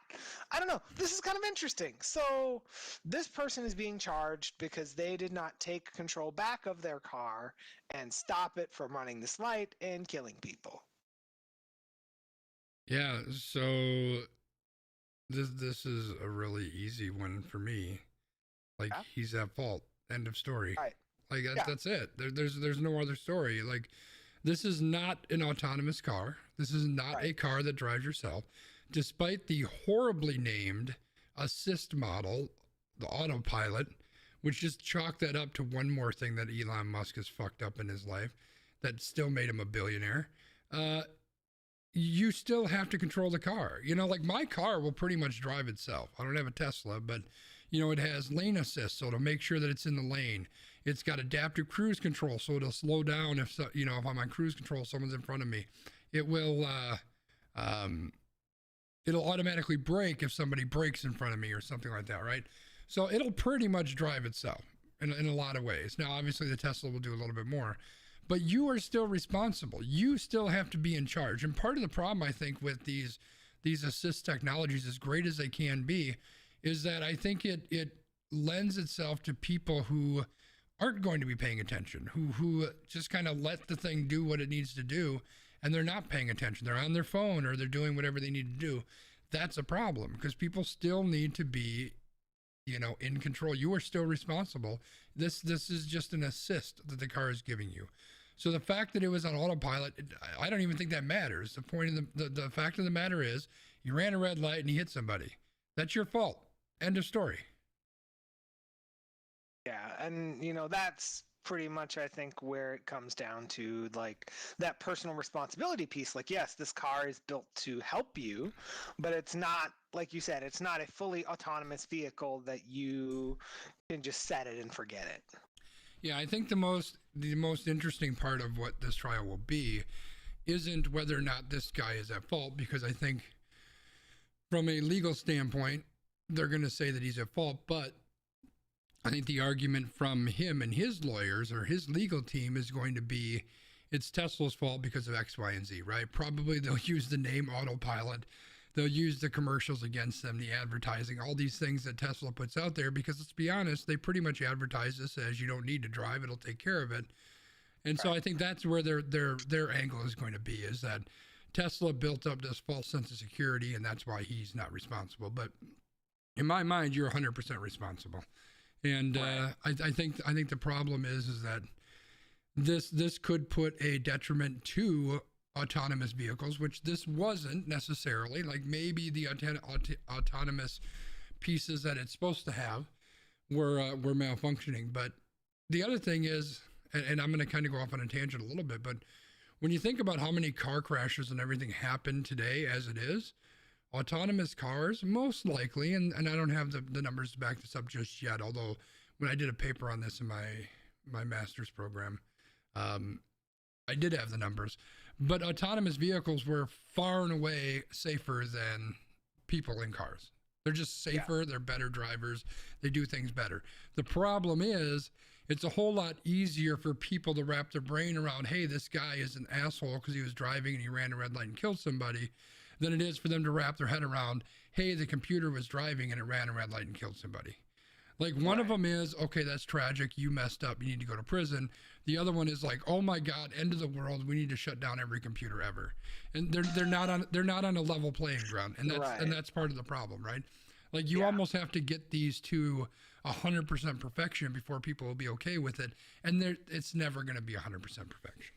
I don't know. This is kind of interesting. So this person is being charged because they did not take control back of their car and stop it from running this light and killing people. Yeah, so this is a really easy one for me. Like, Yeah. he's at fault. End of story. Right. Like Yeah. that's it. There's no other story. Like, this is not an autonomous car. This is not a car that drives yourself. Despite the horribly named assist model, the autopilot, which just chalked that up to one more thing that Elon Musk has fucked up in his life that still made him a billionaire. You still have to control the car. Like my car will pretty much drive itself. I don't have a Tesla, but it has lane assist, so it'll make sure that it's in the lane. It's got adaptive cruise control, so it'll slow down if I'm on cruise control, someone's in front of me. It will it'll automatically brake if somebody brakes in front of me or something like that, right? So it'll pretty much drive itself in a lot of ways. Now, obviously, the Tesla will do a little bit more, but you are still responsible. You still have to be in charge. And part of the problem, I think, with these assist technologies, as great as they can be, is that I think it lends itself to people who aren't going to be paying attention, who just kind of let the thing do what it needs to do, and they're not paying attention. They're on their phone or they're doing whatever they need to do. That's a problem because people still need to be, in control. You are still responsible. This is just an assist that the car is giving you. So the fact that it was on autopilot, I don't even think that matters. The point of the fact of the matter is you ran a red light and you hit somebody. That's your fault. End of story. Yeah, and that's pretty much I think where it comes down to, like, that personal responsibility piece. Like, yes, this car is built to help you, but it's not, like you said, it's not a fully autonomous vehicle that you can just set it and forget it. Yeah, I think the most interesting part of what this trial will be isn't whether or not this guy is at fault, because I think from a legal standpoint, they're going to say that he's at fault, but I think the argument from him and his lawyers or his legal team is going to be it's Tesla's fault because of X, Y, and Z, right? Probably they'll use the name autopilot. They'll use the commercials against them, the advertising, all these things that Tesla puts out there, because let's be honest, they pretty much advertise this as you don't need to drive, it'll take care of it. And so I think that's where their angle is going to be, is that Tesla built up this false sense of security, and that's why he's not responsible. But in my mind, you're 100% responsible. And I think the problem is that this could put a detriment to autonomous vehicles, which this wasn't necessarily. Like, maybe the autonomous pieces that it's supposed to have were malfunctioning. But the other thing is, and I'm going to kind of go off on a tangent a little bit, but when you think about how many car crashes and everything happen today as it is, autonomous cars, most likely, and I don't have the numbers to back this up just yet, although when I did a paper on this in my master's program, I did have the numbers, but autonomous vehicles were far and away safer than people in cars. They're just safer, they're better drivers, they do things better. The problem is, it's a whole lot easier for people to wrap their brain around, hey, this guy is an asshole because he was driving and he ran a red light and killed somebody, than it is for them to wrap their head around, hey, the computer was driving and it ran a red light and killed somebody. Like, one of them is, okay, that's tragic, you messed up, you need to go to prison. The other one is like, oh my God, end of the world, we need to shut down every computer ever. And they're not on a level playing ground, and that's part of the problem, right? Like you Yeah. almost have to get these to 100% perfection before people will be okay with it. And it's never going to be 100% perfection.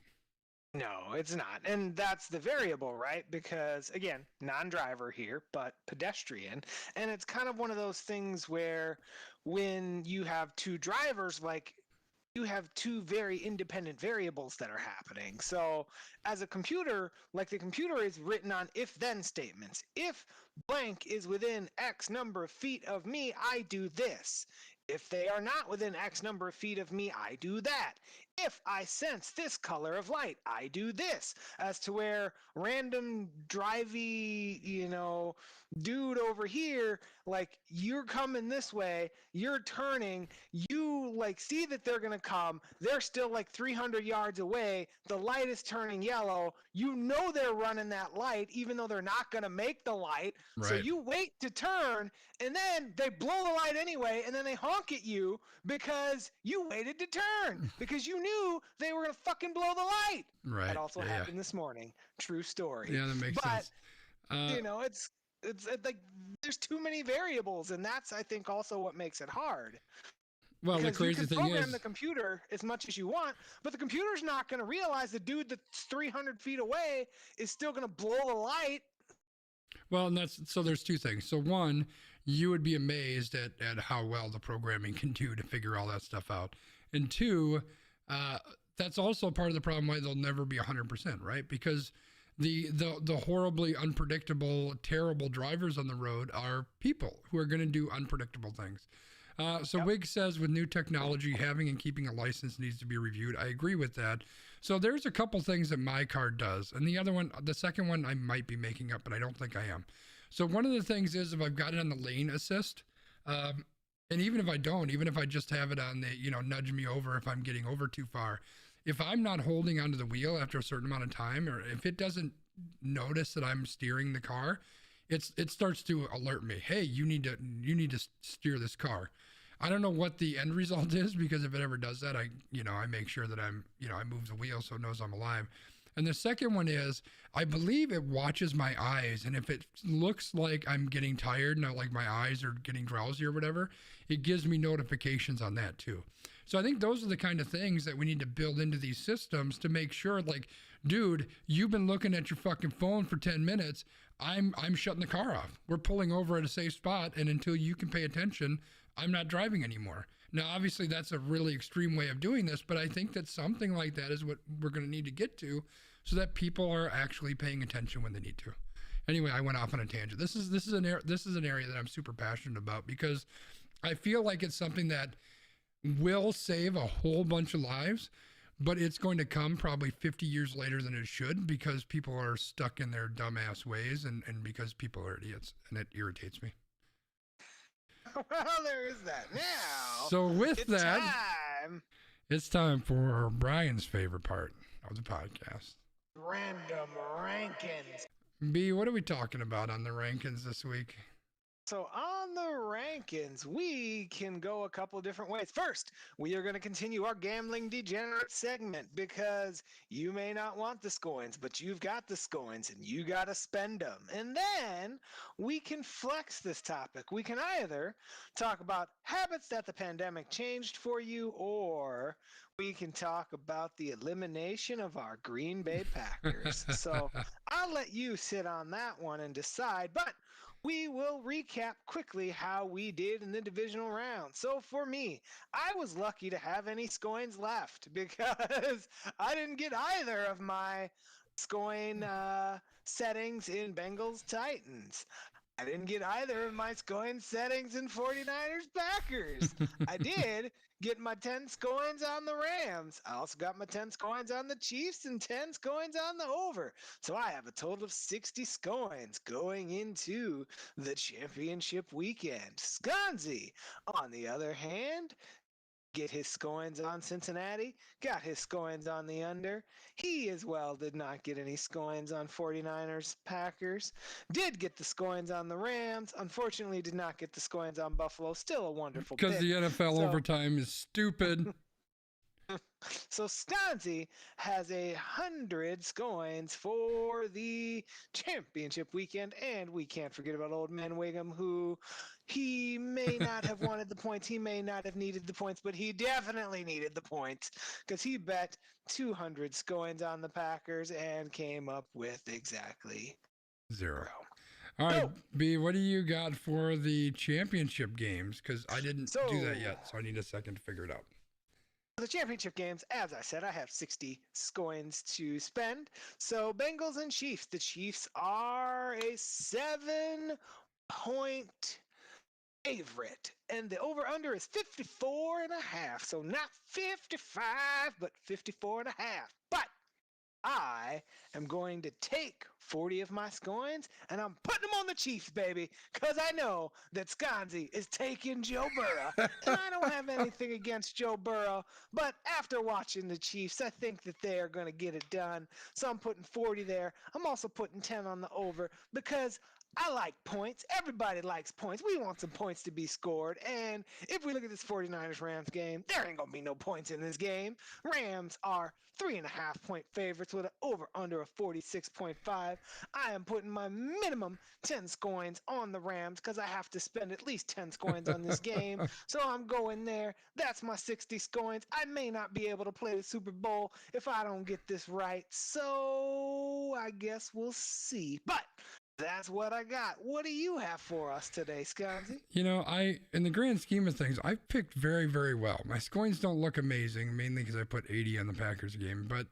No, it's not. And that's the variable, right? Because again, non-driver here, but pedestrian. And it's kind of one of those things where when you have two drivers, like you have two very independent variables that are happening. So as a computer, like the computer is written on if-then statements. If blank is within X number of feet of me, I do this. If they are not within X number of feet of me, I do that. If I sense this color of light, I do this. As to where random drivey, dude over here, like you're coming this way, you're turning, you like see that they're gonna come, they're still like 300 yards away, the light is turning yellow, you know they're running that light even though they're not gonna make the light, so Right. you wait to turn, and then they blow the light anyway, and then they honk at you because you waited to turn because you knew they were gonna fucking blow the light. Right. That also Yeah. happened this morning. True story. Yeah, that makes But sense. it's like there's too many variables, and that's I think also what makes it hard. Well, the Because you crazy can thing program is, the computer as much as you want, but the computer's not going to realize the dude that's 300 feet away is still going to blow the light. well, and there's two things. So one, you would be amazed at how well the programming can do to figure all that stuff out. And two, that's also part of the problem why they'll never be 100%, right? Because the horribly unpredictable, terrible drivers on the road are people who are going to do unpredictable things. So Yep. Wig says with new technology, having and keeping a license needs to be reviewed. I agree with that. So there's a couple things that my car does. And the second one I might be making up, but I don't think I am. So one of the things is if I've got it on the lane assist, and even if I don't, even if I just have it on the, nudge me over if I'm getting over too far, if I'm not holding onto the wheel after a certain amount of time, or if it doesn't notice that I'm steering the car, it starts to alert me. Hey, you need to steer this car. I don't know what the end result is, because if it ever does that, I make sure that I move the wheel so it knows I'm alive. And the second one is, I believe it watches my eyes, and if it looks like I'm getting tired, not like my eyes are getting drowsy or whatever, it gives me notifications on that too. So I think those are the kind of things that we need to build into these systems to make sure, like, dude, you've been looking at your fucking phone for 10 minutes. I'm shutting the car off. We're pulling over at a safe spot, and until you can pay attention, I'm not driving anymore. Now, obviously, that's a really extreme way of doing this, but I think that something like that is what we're going to need to get to, so that people are actually paying attention when they need to. Anyway, I went off on a tangent. This is an area that I'm super passionate about, because I feel like it's something that will save a whole bunch of lives, but it's going to come probably 50 years later than it should, because people are stuck in their dumbass ways, and because people are idiots, and it irritates me. Well, there is that. Now, So with it's that, time. it's time for Brian's favorite part of the podcast. Random rankings. B, what are we talking about on the rankings this week? So on the rankings, we can go a couple different ways. First, we are going to continue our gambling degenerate segment, because you may not want the scoins, but you've got the scoins and you got to spend them. And then we can flex this topic. We can either talk about habits that the pandemic changed for you, or we can talk about the elimination of our Green Bay Packers. So I'll let you sit on that one and decide, but we will recap quickly how we did in the divisional round. So for me, I was lucky to have any scoins left, because I didn't get either of my scoin settings in Bengals Titans. I didn't get either of my scoin settings in 49ers Packers. I did get my 10 scoins on the Rams. I also got my 10 scoins on the Chiefs and 10 scoins on the over. So I have a total of 60 scoins going into the championship weekend. Sconzi, on the other hand, get his scoins on Cincinnati, got his scoins on the under. He as well did not get any scoins on 49ers Packers. Did get the scoins on the Rams. Unfortunately, did not get the scoins on Buffalo. Still a wonderful pick. Because the NFL So- overtime is stupid. So Sconzi has 100 scoins for the championship weekend, and we can't forget about Old Man Wiggum, who he may not have wanted the points, he may not have needed the points, but he definitely needed the points because he bet 200 scoins on the Packers and came up with exactly 0. All right, B, what do you got for the championship games? Because I didn't do that yet, so I need a second to figure it out. The championship games, as I said, I have 60 scoins to spend. So Bengals and Chiefs. The Chiefs are a 7-point favorite, and the over-under is 54.5. So not 55, but 54.5. But I am going to take 40 of my scoins and I'm putting them on the Chiefs, baby, because I know that Sconzi is taking Joe Burrow. And I don't have anything against Joe Burrow, but after watching the Chiefs, I think that they are going to get it done. So I'm putting 40 there. I'm also putting 10 on the over because I like points. Everybody likes points. We want some points to be scored. And if we look at this 49ers-Rams game, there ain't going to be no points in this game. Rams are 3.5-point favorites with an over-under of 46.5. I am putting my minimum 10 scoins on the Rams because I have to spend at least 10 scoins on this game. So I'm going there. That's my 60 scoins. I may not be able to play the Super Bowl if I don't get this right. So I guess we'll see. But that's what I got. What do you have for us today, Sconzi? You know, in the grand scheme of things, I've picked very, very well. My scoins don't look amazing, mainly because I put 80 on the Packers game, but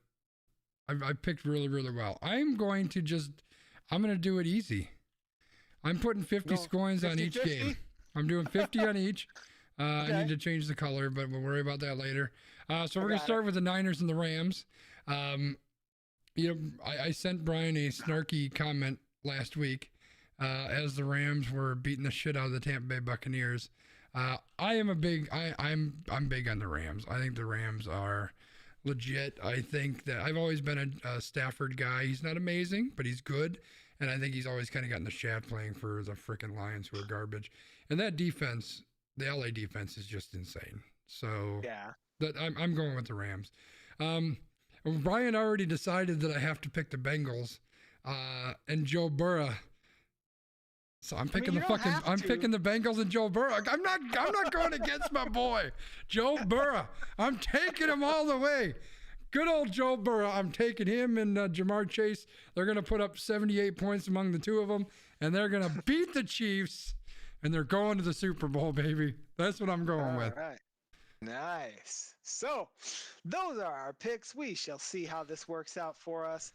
I picked really, really well. I'm going to do it easy. I'm putting 50 scoins on each game. I'm doing 50 on each. Okay. I need to change the color, but we'll worry about that later. So we're going to start with the Niners and the Rams. I sent Brian a snarky comment last week as the Rams were beating the shit out of the Tampa Bay Buccaneers. I'm big on the Rams. I think the Rams are legit. I think that I've always been a Stafford guy. He's not amazing, but he's good. And I think he's always kind of gotten the shaft playing for the freaking Lions, who are garbage. And that defense, the LA defense, is just insane. So yeah, I'm going with the Rams. Brian already decided that I have to pick the Bengals and Joe Burrow. So I'm picking picking the Bengals and Joe Burrow. I'm not going against my boy, Joe Burrow. I'm taking him all the way. Good old Joe Burrow. I'm taking him and Jamar Chase. They're going to put up 78 points among the two of them, and they're going to beat the Chiefs, and they're going to the Super Bowl, baby. That's what I'm going with. All right. Nice. So those are our picks. We shall see how this works out for us.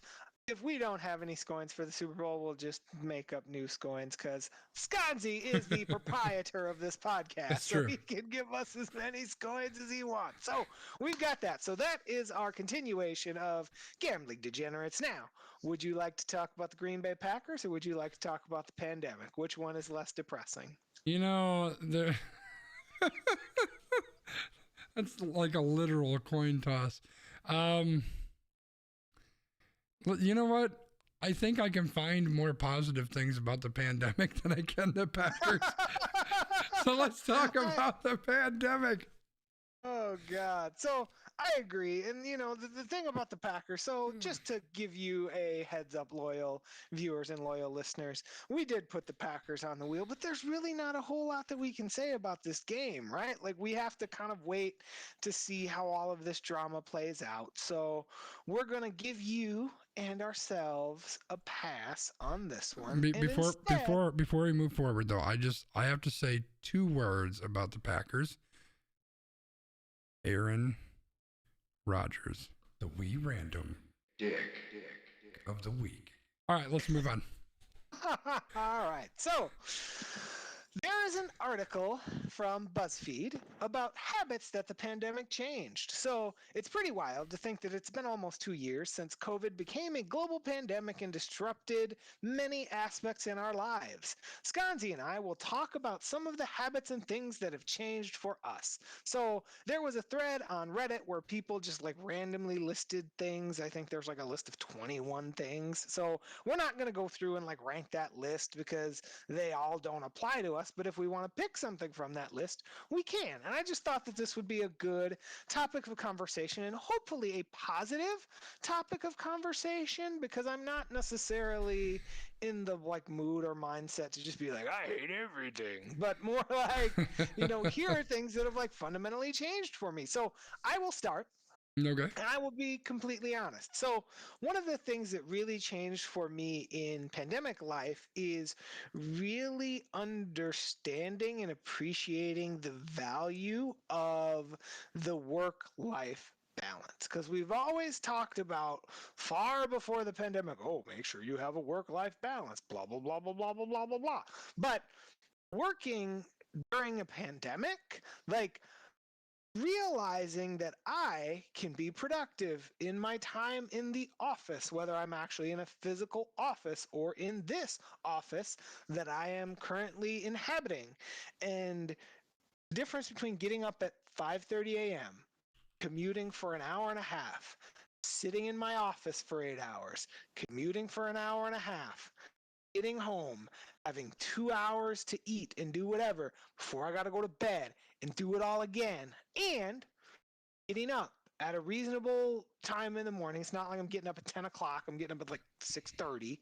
If we don't have any scoins for the Super Bowl, we'll just make up new scoins because Sconzi is the proprietor of this podcast. That's so true. He can give us as many scoins as he wants. So we've got that. So that is our continuation of Gambling Degenerates. Now, would you like to talk about the Green Bay Packers or would you like to talk about the pandemic? Which one is less depressing? You know, that's like a literal coin toss. You know what? I think I can find more positive things about the pandemic than I can the Packers. So let's talk about the pandemic. Oh, God. So I agree. And, the thing about the Packers, so just to give you a heads up, loyal viewers and loyal listeners, we did put the Packers on the wheel, but there's really not a whole lot that we can say about this game, right? Like, we have to kind of wait to see how all of this drama plays out. So we're going to give you and ourselves a pass on this one. Before we move forward, though, I have to say 2 words about the Packers. Aaron Rodgers, the wee random dick of the week. All right, let's move on. All right. So there is an article from BuzzFeed about habits that the pandemic changed. So it's pretty wild to think that it's been almost 2 years since COVID became a global pandemic and disrupted many aspects in our lives. Sconzi and I will talk about some of the habits and things that have changed for us. So there was a thread on Reddit where people just like randomly listed things. I think there's like a list of 21 things. So we're not going to go through and like rank that list because they all don't apply to us. But if we want to pick something from that that list, we can. And I just thought that this would be a good topic of conversation and hopefully a positive topic of conversation, because I'm not necessarily in the like mood or mindset to just be like, I hate everything, but more like, here are things that have like fundamentally changed for me. So I will start. Okay. And I will be completely honest. So, one of the things that really changed for me in pandemic life is really understanding and appreciating the value of the work life balance. Because we've always talked about far before the pandemic, oh, make sure you have a work life balance, blah, blah, blah, blah, blah, blah, blah, blah, blah. But working during a pandemic, like, realizing that I can be productive in my time in the office, whether I'm actually in a physical office or in this office that I am currently inhabiting. And the difference between getting up at 5:30 a.m., commuting for an hour and a half, sitting in my office for 8 hours, commuting for an hour and a half, getting home, having 2 hours to eat and do whatever before I got to go to bed and do it all again, and getting up at a reasonable time in the morning. It's not like I'm getting up at 10 o'clock. I'm getting up at like 6:30,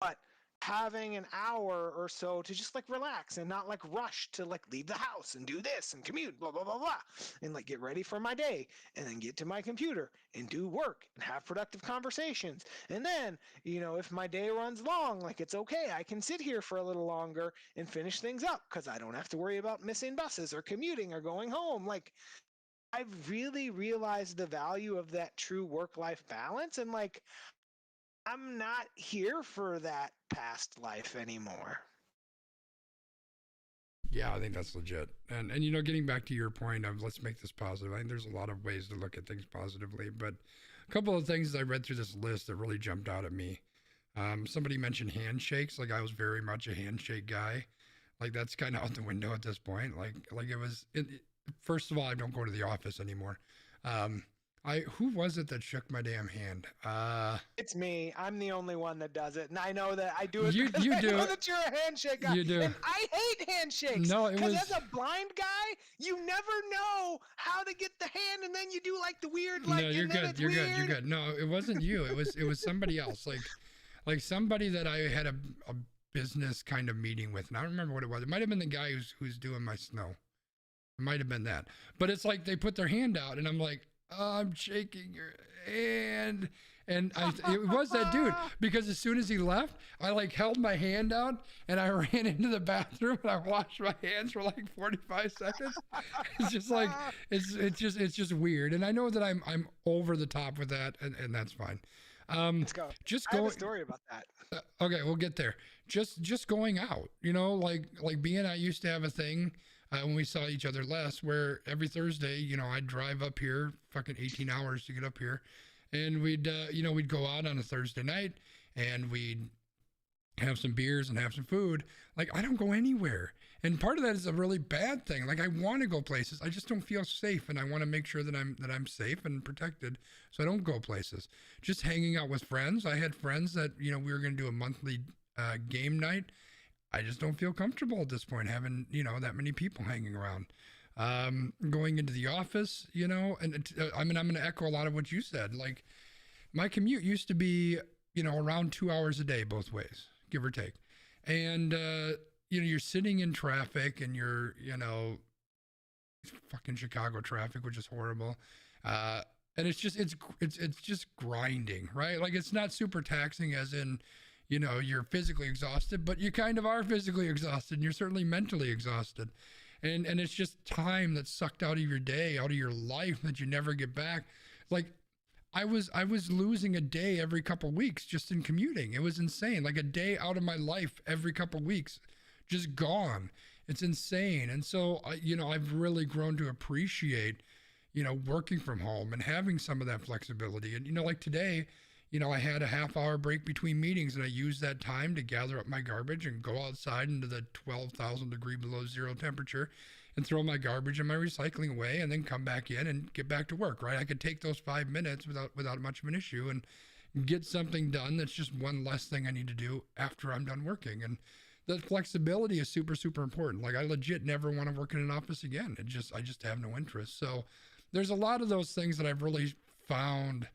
but having an hour or so to just like relax and not like rush to like leave the house and do this and commute, blah, blah, blah, blah, and like get ready for my day and then get to my computer and do work and have productive conversations. And then, if my day runs long, like it's okay. I can sit here for a little longer and finish things up because I don't have to worry about missing buses or commuting or going home. Like, I've really realized the value of that true work-life balance, and like, I'm not here for that past life anymore. Yeah, I think that's legit. And getting back to your point of let's make this positive, I think there's a lot of ways to look at things positively, but a couple of things I read through this list that really jumped out at me. Somebody mentioned handshakes. Like, I was very much a handshake guy. Like, that's kind of out the window at this point. Like it was, first of all, I don't go to the office anymore. Who was it that shook my damn hand? It's me. I'm the only one that does it, and I know that I do it You because do I know it. that you're a handshake guy. You do. And I hate handshakes. No, it because was- as a blind guy, you never know how to get the hand, and then you do like the weird, like, No, you're and then good. it's You're weird. good. You're good. No, it wasn't you. It was somebody else. Like somebody that I had a business kind of meeting with, and I don't remember what it was. It might have been the guy who's doing my snow. It might have been that. But it's like they put their hand out, and I'm like, oh, I'm shaking your hand. And it was that dude, because as soon as he left, I like held my hand out and I ran into the bathroom and I washed my hands for like 45 seconds. It's just like, it's just weird. And I know that I'm over the top with that, and that's fine. Let's go. I have a story about that. Okay, we'll get there. Just going out, like B and I used to have a thing when we saw each other less, where every Thursday, I'd drive up here, fucking 18 hours to get up here, and we'd go out on a Thursday night, and we'd have some beers and have some food. Like, I don't go anywhere, and part of that is a really bad thing. Like, I want to go places, I just don't feel safe, and I want to make sure that I'm safe and protected, so I don't go places. Just hanging out with friends. I had friends that we were going to do a monthly game night. I just don't feel comfortable at this point having that many people hanging around. Going into the office, and I'm going to echo a lot of what you said. Like, my commute used to be around 2 hours a day both ways, give or take, and you're sitting in traffic, and you're fucking Chicago traffic, which is horrible, and it's just grinding, right? Like, it's not super taxing as in you're physically exhausted, but you kind of are physically exhausted, and you're certainly mentally exhausted. And it's just time that's sucked out of your day, out of your life, that you never get back. Like, I was losing a day every couple weeks just in commuting. It was insane. Like, a day out of my life every couple weeks, just gone. It's insane. And so, I've really grown to appreciate, working from home and having some of that flexibility. And, like today, I had a half-hour break between meetings, and I used that time to gather up my garbage and go outside into the 12,000 degree below zero temperature and throw my garbage and my recycling away, and then come back in and get back to work, right? I could take those 5 minutes without much of an issue and get something done that's just one less thing I need to do after I'm done working. And the flexibility is super, super important. Like I legit never want to work in an office again. I just have no interest. So there's a lot of those things that I've really found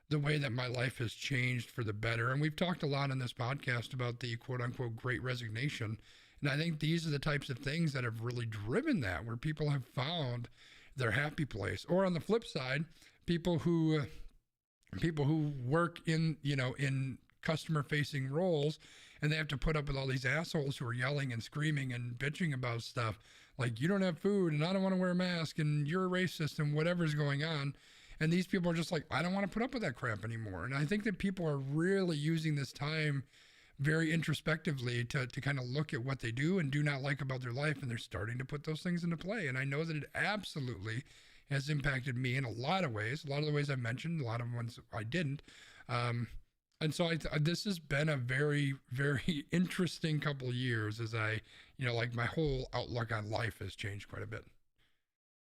the way that my life has changed for the better. And we've talked a lot on this podcast about the quote unquote great resignation. And I think these are the types of things that have really driven that, where people have found their happy place. Or on the flip side, people who work in, in customer facing roles, and they have to put up with all these assholes who are yelling and screaming and bitching about stuff like, you don't have food and I don't want to wear a mask and you're a racist and whatever's going on. And these people are just like, I don't want to put up with that crap anymore. And I think that people are really using this time very introspectively to kind of look at what they do and do not like about their life, and they're starting to put those things into play. And I know that it absolutely has impacted me in a lot of ways. A lot of the ways I mentioned, a lot of ones I didn't. And so this has been a very, very interesting couple of years as like my whole outlook on life has changed quite a bit.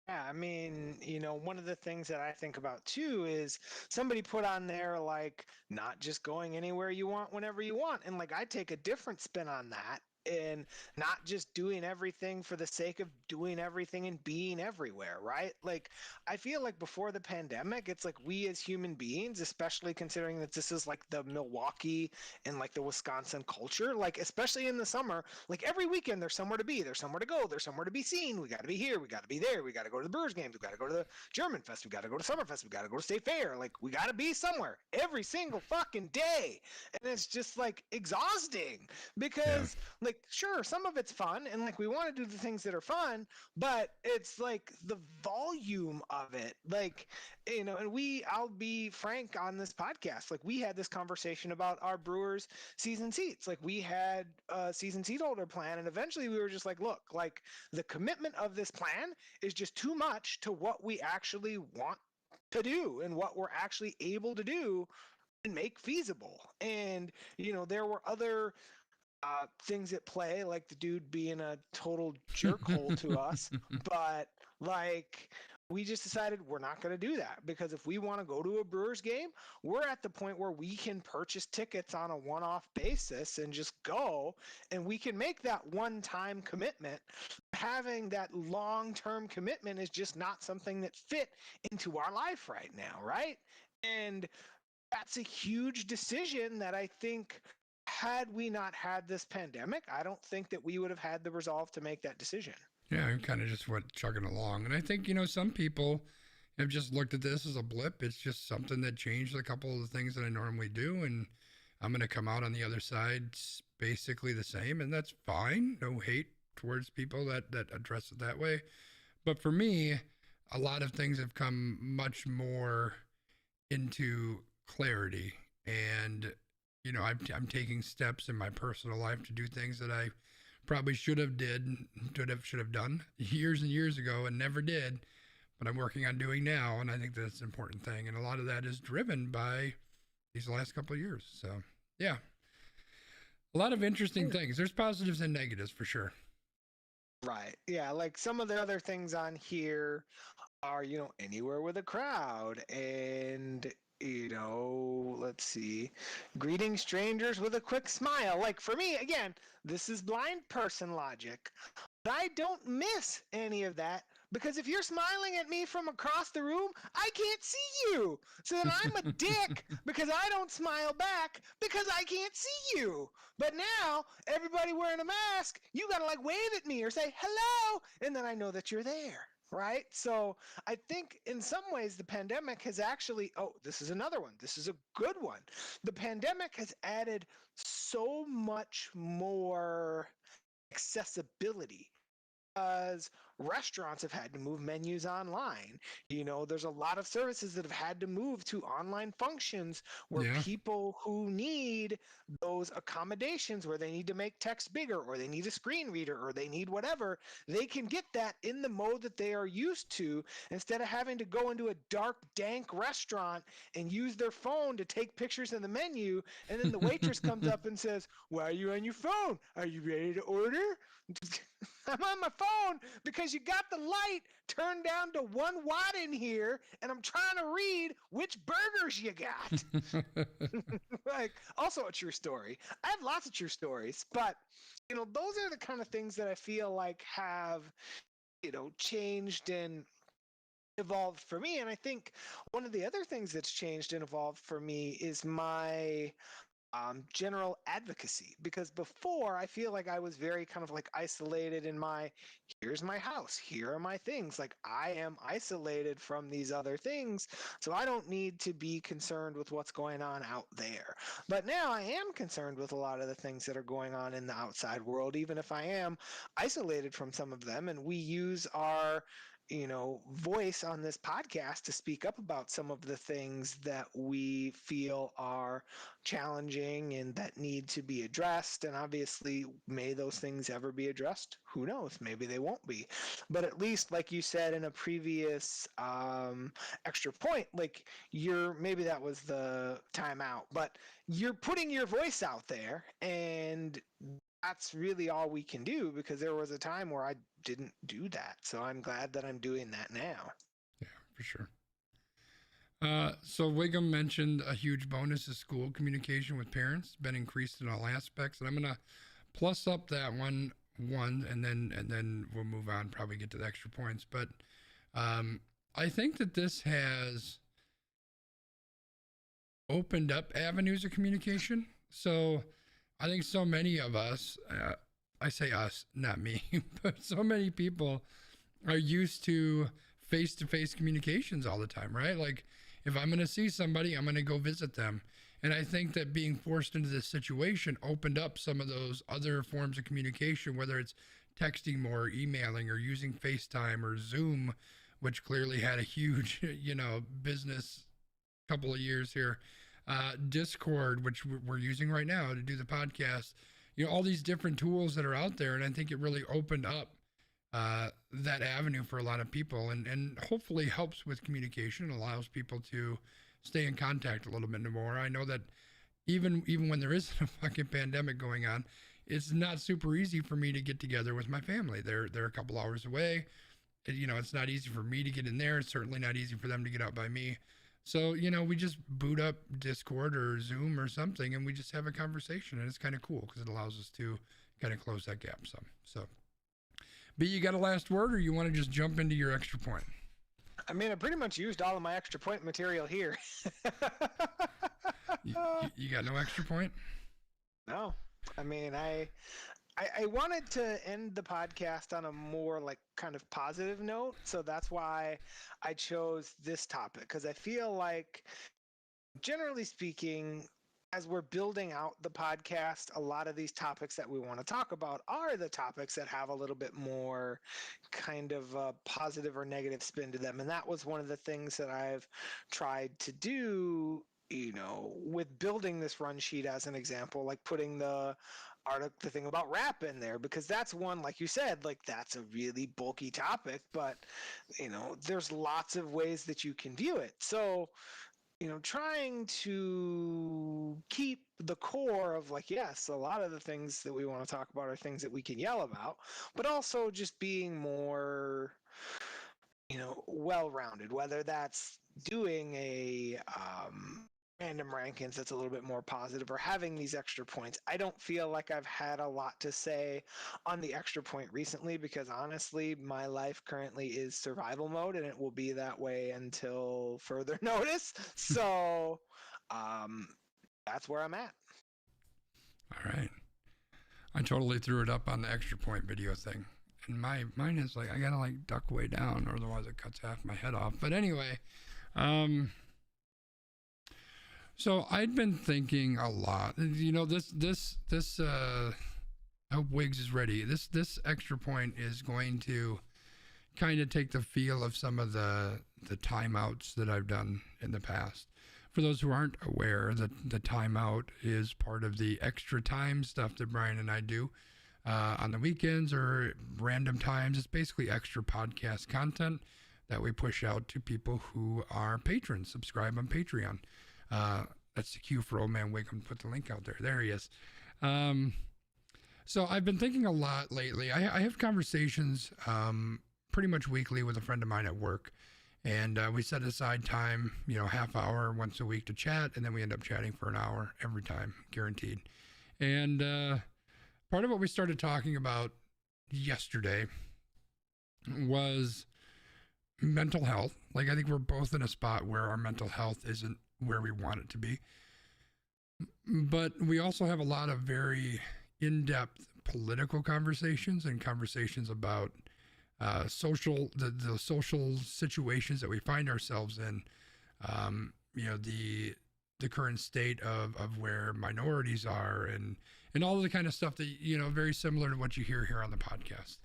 Yeah, I mean, one of the things that I think about too is somebody put on there like not just going anywhere you want whenever you want. And like I take a different spin on that, and not just doing everything for the sake of doing everything and being everywhere, right? Like I feel like before the pandemic, it's like we as human beings, especially considering that this is like the Milwaukee and like the Wisconsin culture, like especially in the summer, like every weekend there's somewhere to be, there's somewhere to go, there's somewhere to be seen. We got to be here, we got to be there, we got to go to the Brewers games, we got to go to the German Fest, we got to go to Summerfest, we got to go to State Fair. Like we got to be somewhere every single fucking day. And it's just like exhausting because like, sure, some of it's fun and like we want to do the things that are fun, but it's like the volume of it, like, and I'll be frank on this podcast, like we had this conversation about our Brewers season seats. Like we had a season seat holder plan, and eventually we were just like, look, like the commitment of this plan is just too much to what we actually want to do and what we're actually able to do and make feasible. And there were other things at play, like the dude being a total jerkhole to us, but like we just decided we're not going to do that, because if we want to go to a Brewers game, we're at the point where we can purchase tickets on a one-off basis and just go, and we can make that one-time commitment. Having that long-term commitment is just not something that fit into our life right now, right? And that's a huge decision that I think, had we not had this pandemic, I don't think that we would have had the resolve to make that decision. Yeah, I kind of just went chugging along. And I think, some people have just looked at this as a blip. It's just something that changed a couple of the things that I normally do. And I'm going to come out on the other side basically the same. And that's fine. No hate towards people that address it that way. But for me, a lot of things have come much more into clarity. And I'm taking steps in my personal life to do things that I probably should have done years and years ago and never did, but I'm working on doing now. And I think that's an important thing. And a lot of that is driven by these last couple of years. So yeah, a lot of interesting things. There's positives and negatives for sure. Right. Yeah. Like some of the other things on here are, anywhere with a crowd, and let's see, greeting strangers with a quick smile. Like for me, again, this is blind person logic, but I don't miss any of that, because if you're smiling at me from across the room, I can't see you. So then I'm a dick because I don't smile back because I can't see you. But now, everybody wearing a mask, you gotta like wave at me or say hello, and then I know that you're there. Right? So I think in some ways the pandemic has actually, this is another one. This is a good one. The pandemic has added so much more accessibility, because restaurants have had to move menus online. There's a lot of services that have had to move to online functions where people who need those accommodations, where they need to make text bigger, or they need a screen reader, or they need whatever, they can get that in the mode that they are used to, instead of having to go into a dark, dank restaurant and use their phone to take pictures of the menu. And then the waitress comes up and says, "Why are you on your phone? Are you ready to order?" I'm on my phone because guys, you got the light turned down to 1 watt in here, and I'm trying to read which burgers you got. Like, also a true story. I have lots of true stories, but those are the kind of things that I feel like have changed and evolved for me. And I think one of the other things that's changed and evolved for me is my general advocacy, because before I feel like I was very kind of like isolated in here's my house, here are my things, like I am isolated from these other things, so I don't need to be concerned with what's going on out there. But now I am concerned with a lot of the things that are going on in the outside world, even if I am isolated from some of them, and we use our voice on this podcast to speak up about some of the things that we feel are challenging and that need to be addressed. And obviously, may those things ever be addressed? Who knows? Maybe they won't be. But at least, like you said in a previous extra point, like maybe that was the timeout, but you're putting your voice out there, and that's really all we can do, because there was a time where I didn't do that. So I'm glad that I'm doing that now. Yeah, for sure. So Wiggum mentioned a huge bonus is school communication with parents, been increased in all aspects. And I'm going to plus up that one, and then we'll move on, probably get to the extra points. But I think that this has opened up avenues of communication. So I think so many of us, I say us, not me, but so many people are used to face-to-face communications all the time, right? Like, if I'm going to see somebody, I'm going to go visit them. And I think that being forced into this situation opened up some of those other forms of communication, whether it's texting more, emailing, or using FaceTime or Zoom, which clearly had a huge, business couple of years here. Discord, which we're using right now to do the podcast, all these different tools that are out there. And I think it really opened up that avenue for a lot of people, and hopefully helps with communication, allows people to stay in contact a little bit more. I know that even when there isn't a fucking pandemic going on, it's not super easy for me to get together with my family. They're a couple hours away. It's not easy for me to get in there. It's certainly not easy for them to get out by me. So, we just boot up Discord or Zoom or something, and we just have a conversation, and it's kind of cool because it allows us to kind of close that gap some. So, B, you got a last word, or you want to just jump into your extra point? I mean, I pretty much used all of my extra point material here. you got no extra point? No. I mean, I wanted to end the podcast on a more like kind of positive note. So that's why I chose this topic, because I feel like, generally speaking, as we're building out the podcast, a lot of these topics that we want to talk about are the topics that have a little bit more kind of a positive or negative spin to them. And that was one of the things that I've tried to do, with building this run sheet as an example, like putting the thing about rap in there, because that's one, like you said, like that's a really bulky topic, but there's lots of ways that you can view it. So trying to keep the core of like, yes, a lot of the things that we want to talk about are things that we can yell about, but also just being more, well-rounded, whether that's doing a random rankings that's a little bit more positive or having these extra points. I don't feel like I've had a lot to say on the extra point recently, because honestly, my life currently is survival mode, and it will be that way until further notice. So that's where I'm at. All right. I totally threw it up on the extra point video thing. And mine is like, I gotta like duck way down, or otherwise it cuts half my head off. But anyway, so I'd been thinking a lot, this I hope Wiggs is ready. This extra point is going to kind of take the feel of some of the timeouts that I've done in the past. For those who aren't aware, the timeout is part of the extra time stuff that Brian and I do on the weekends or random times. It's basically extra podcast content that we push out to people who are patrons, subscribe on Patreon. That's the cue for old man Wiggum. Put the link out there. There he is. So I've been thinking a lot lately. I have conversations pretty much weekly with a friend of mine at work. And we set aside time, half hour once a week to chat, and then we end up chatting for an hour every time, guaranteed. And part of what we started talking about yesterday was mental health. Like, I think we're both in a spot where our mental health isn't where we want it to be. But we also have a lot of very in-depth political conversations and conversations about the social situations that we find ourselves in, the current state of where minorities are and all of the kind of stuff that, very similar to what you hear here on the podcast.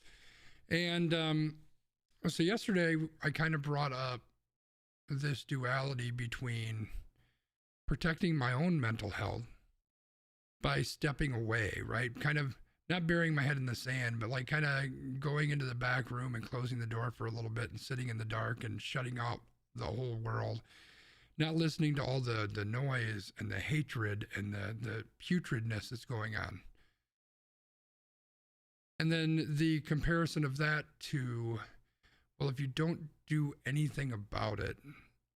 And so yesterday I kind of brought up this duality between protecting my own mental health by stepping away, right? Kind of not burying my head in the sand, but like kind of going into the back room and closing the door for a little bit and sitting in the dark and shutting out the whole world, not listening to all the noise and the hatred and the putridness that's going on. And then the comparison of that to, well, if you don't do anything about it,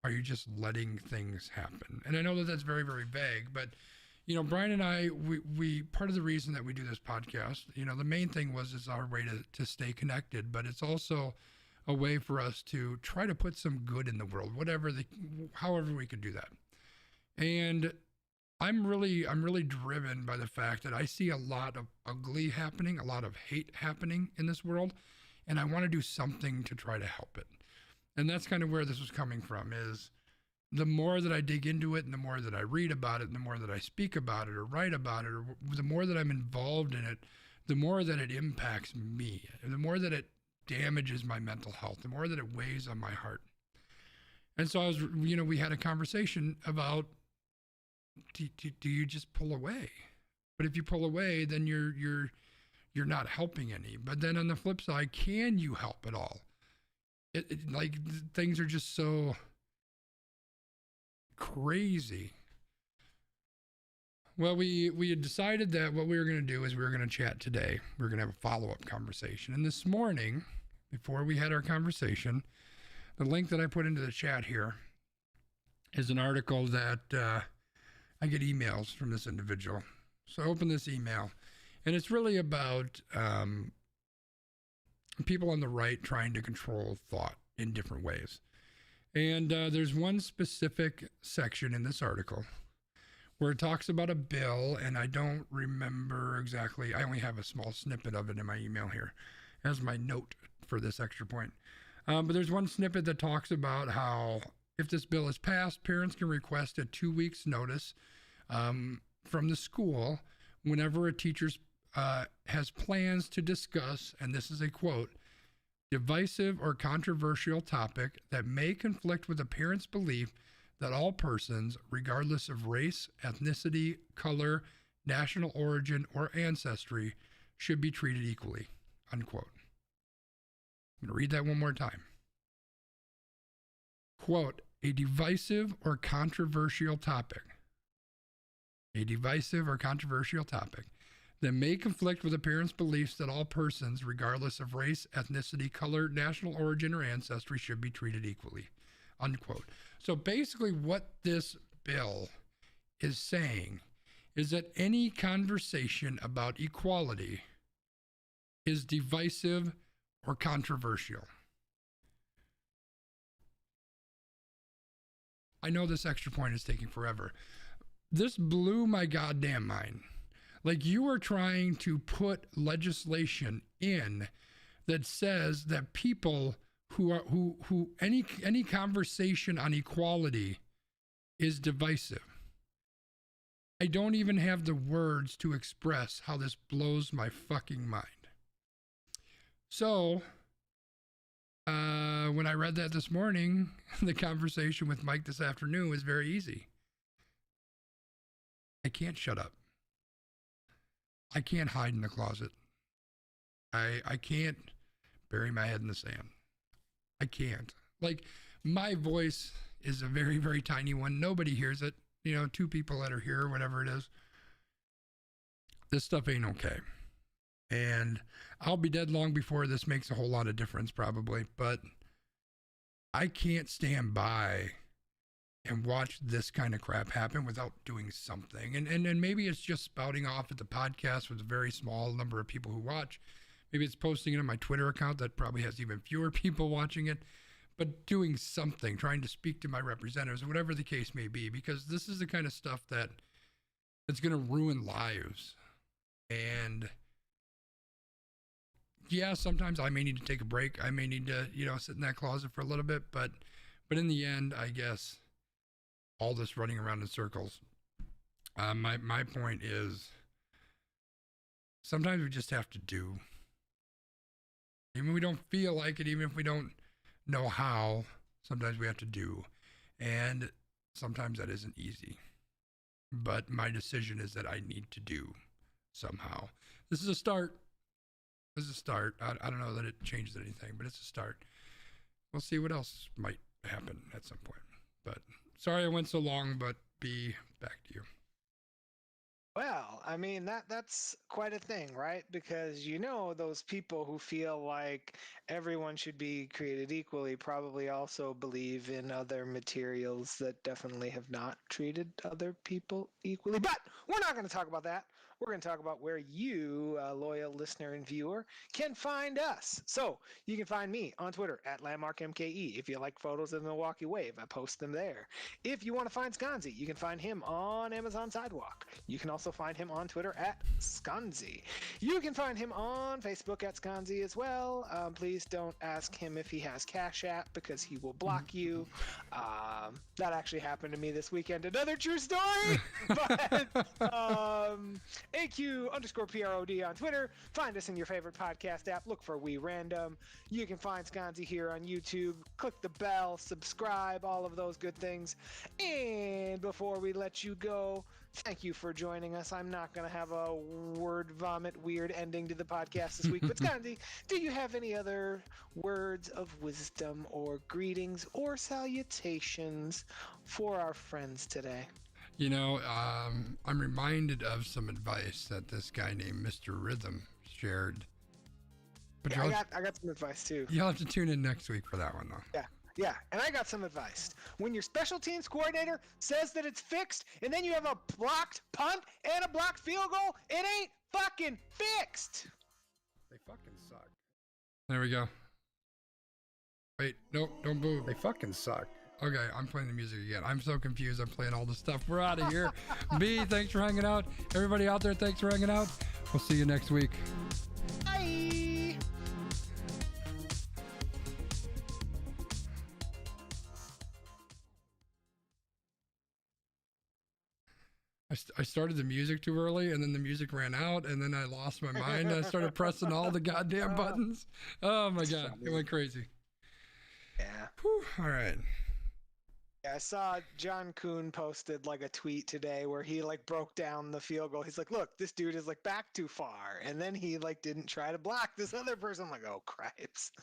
are you just letting things happen? And I know that that's very, very vague, but Brian and I, we part of the reason that we do this podcast, the main thing is our way to stay connected, but it's also a way for us to try to put some good in the world, however we could do that. And I'm really driven by the fact that I see a lot of ugly happening, a lot of hate happening in this world, and I want to do something to try to help it. And that's kind of where this was coming from, is the more that I dig into it and the more that I read about it and the more that I speak about it or write about it, or the more that I'm involved in it, the more that it impacts me and the more that it damages my mental health, the more that it weighs on my heart. And so we had a conversation about, do you just pull away? But if you pull away, then you're not helping any. But then on the flip side, can you help at all? Like, things are just so crazy. Well, we had decided that what we were going to do is we were going to chat today. We were going to have a follow-up conversation. And this morning, before we had our conversation, the link that I put into the chat here is an article that I get emails from this individual. So I open this email, and it's really about people on the right trying to control thought in different ways. And there's one specific section in this article where it talks about a bill, and I don't remember exactly. I only have a small snippet of it in my email here as my note for this extra point. But there's one snippet that talks about how if this bill is passed, parents can request a 2 weeks notice from the school whenever a teacher has plans to discuss, and this is a quote, divisive or controversial topic that may conflict with a parent's belief that all persons, regardless of race, ethnicity, color, national origin, or ancestry, should be treated equally, unquote. I'm going to read that one more time. Quote, a divisive or controversial topic. A divisive or controversial topic that may conflict with a parent's beliefs that all persons, regardless of race, ethnicity, color, national origin, or ancestry, should be treated equally, unquote. So basically what this bill is saying is that any conversation about equality is divisive or controversial. I know this extra point is taking forever. This blew my goddamn mind. Like, you are trying to put legislation in that says that people who any conversation on equality is divisive. I don't even have the words to express how this blows my fucking mind. So, when I read that this morning, the conversation with Mike this afternoon was very easy. I can't shut up. I can't hide in the closet. I can't bury my head in the sand. I can't. Like, my voice is a very, very tiny one. Nobody hears it. 2 people that are here, whatever it is. This stuff ain't okay. And I'll be dead long before this makes a whole lot of difference, probably. But I can't stand by and watch this kind of crap happen without doing something. And maybe it's just spouting off at the podcast with a very small number of people who watch. Maybe it's posting it on my Twitter account that probably has even fewer people watching it. But doing something, trying to speak to my representatives, whatever the case may be, because this is the kind of stuff that's going to ruin lives. And yeah, sometimes I may need to take a break. I may need to, sit in that closet for a little bit. But in the end, I guess all this running around in circles. My point is, sometimes we just have to do. Even if we don't feel like it, even if we don't know how, sometimes we have to do. And sometimes that isn't easy. But my decision is that I need to do somehow. This is a start. I don't know that it changes anything, but it's a start. We'll see what else might happen at some point. But sorry I went so long, but back to you. Well, I mean, that's quite a thing, right? Because those people who feel like everyone should be created equally probably also believe in other materials that definitely have not treated other people equally. But we're not going to talk about that. We're going to talk about where you, loyal listener and viewer, can find us. So you can find me on Twitter at LandmarkMKE. If you like photos of the Milwaukee Wave, I post them there. If you want to find Skanzi, you can find him on Amazon Sidewalk. You can also find him on Twitter at Skanzi. You can find him on Facebook at Skanzi as well. Please don't ask him if he has Cash App because he will block you. That actually happened to me this weekend. Another true story. But AQ_PROD on Twitter. Find us in your favorite podcast app. Look for We Random. You can find Skanzi here on YouTube. Click the bell, subscribe, all of those good things. And before we let you go, thank you for joining us. I'm not going to have a word vomit weird ending to the podcast this week. But Skanzi, do you have any other words of wisdom or greetings or salutations for our friends today? I'm reminded of some advice that this guy named Mr. Rhythm shared. But Yeah, I got some advice too. You'll have to tune in next week for that one, though. Yeah, and I got some advice. When your special teams coordinator says that it's fixed, and then you have a blocked punt and a blocked field goal, it ain't fucking fixed. They fucking suck. There we go. Wait, nope, don't boo. They fucking suck. Okay, I'm playing the music again. I'm so confused. I'm playing all this stuff. We're out of here. B, thanks for hanging out. Everybody out there, thanks for hanging out. We'll see you next week. Bye. I started the music too early, and then the music ran out, and then I lost my mind. And I started pressing all the goddamn buttons. Oh my God, it went crazy. Yeah. Whew, all right. Yeah, I saw John Kuhn posted like a tweet today where he like broke down the field goal. He's like, look, this dude is like back too far. And then he like didn't try to block this other person. I'm like, oh, cripes.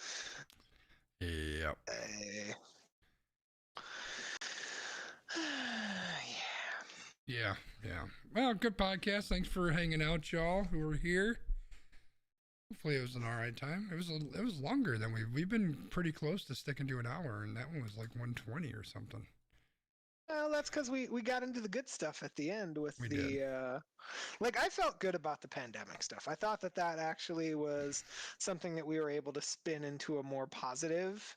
Yep. Yeah. Well, good podcast. Thanks for hanging out, y'all who were here. Hopefully it was an all right time. It was longer than we've been pretty close to sticking to an hour, and that one was like 120 or something. Well, that's because we got into the good stuff at the end with like I felt good about the pandemic stuff. I thought that actually was something that we were able to spin into a more positive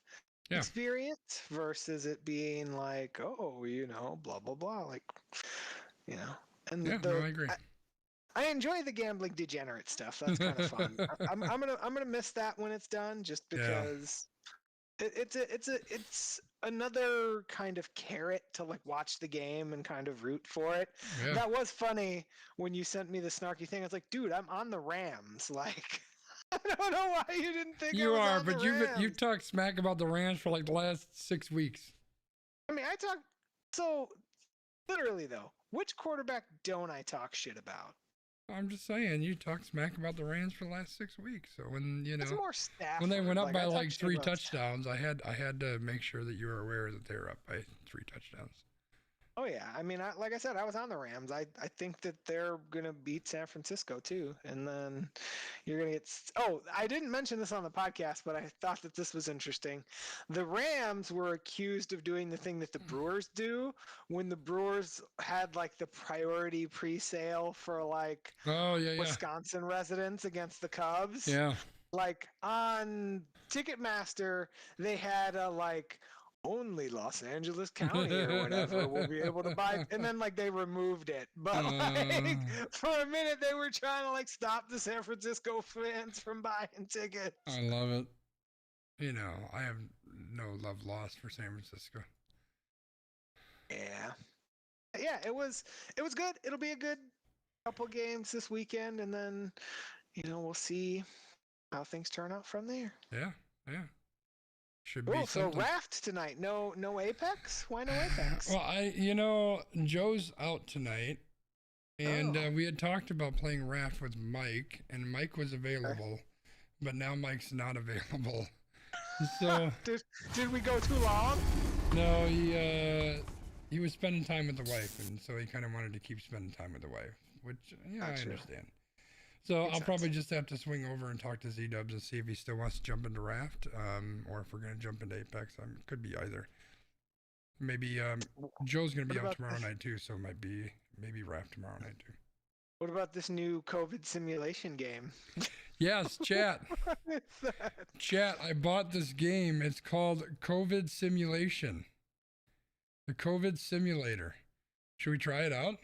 experience versus it being like, oh, blah blah blah, like, And I agree. I enjoy the gambling degenerate stuff. That's kind of fun. I'm gonna miss that when it's done, just because it's another kind of carrot to like watch the game and kind of root for it. Yeah. That was funny when you sent me the snarky thing. I was like, dude, I'm on the Rams. Like, I don't know why you didn't think you are, but you've talked smack about the Rams for like the last 6 weeks. I mean, so literally though, which quarterback don't I talk shit about? I'm just saying, you talked smack about the Rams for the last 6 weeks. So when it's more Stafford. when they went up by like 3 touchdowns, I had to make sure that you were aware that they were up by 3 touchdowns. Oh yeah, I mean, like I said, I was on the Rams. I think that they're gonna beat San Francisco too, and then you're gonna get. Oh, I didn't mention this on the podcast, but I thought that this was interesting. The Rams were accused of doing the thing that the Brewers do when the Brewers had like the priority pre-sale for like Oh yeah, yeah, Wisconsin residents against the Cubs. yeah. Like on Ticketmaster, they had a like only Los Angeles County or whatever will be able to buy, and then like they removed it. But like for a minute, they were trying to like stop the San Francisco fans from buying tickets. I love it. You know, I have no love lost for San Francisco. Yeah, yeah, it was good. It'll be a good couple games this weekend, and then we'll see how things turn out from there. Yeah, yeah. Should Oh, be so something. Raft tonight. No Apex? Why no Apex? Well, Joe's out tonight, and we had talked about playing Raft with Mike, and Mike was available, but now Mike's not available. So did we go too long? no, he was spending time with the wife, and so he kind of wanted to keep spending time with the wife, which I understand. So I'll probably just have to swing over and talk to Z-Dubs and see if he still wants to jump into Raft, or if we're going to jump into Apex. Could be either. Maybe Joe's going to be out tomorrow night too, so it might be maybe Raft tomorrow night too. What about this new COVID simulation game? Yes, chat. What is that? Chat, I bought this game. It's called COVID Simulation. The COVID Simulator. Should we try it out?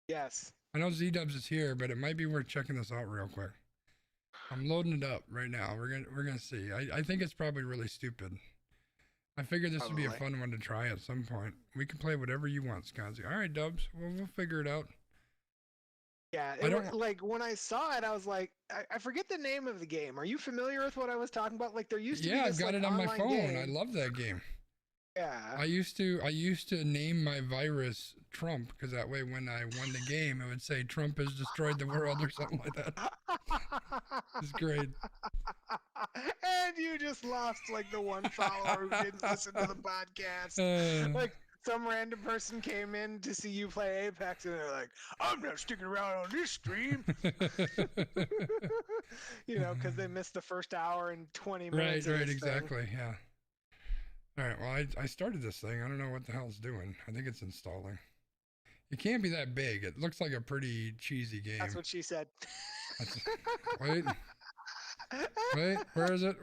Yes. I know Z-Dubs is here, but it might be worth checking this out real quick. I'm loading it up right now. We're gonna see. I think it's probably really stupid. I figured this would be a fun one to try at some point. We can play whatever you want, Sconzi. All right, Dubs. We'll figure it out. Yeah, like when I saw it, I was like, I forget the name of the game. Are you familiar with what I was talking about? Like there used to be this, I've got it on my phone. game. I love that game. Yeah. I used to name my virus Trump, because that way when I won the game, it would say Trump has destroyed the world or something like that. It's great. And you just lost like the one follower who didn't listen to the podcast. Like some random person came in to see you play Apex, and they're like, "I'm not sticking around on this stream," because they missed the first hour and 20 minutes. Right, exactly, yeah. All right, well, I started this thing. I don't know what the hell it's doing. I think it's installing. It can't be that big. It looks like a pretty cheesy game. That's what she said. Wait, where is it?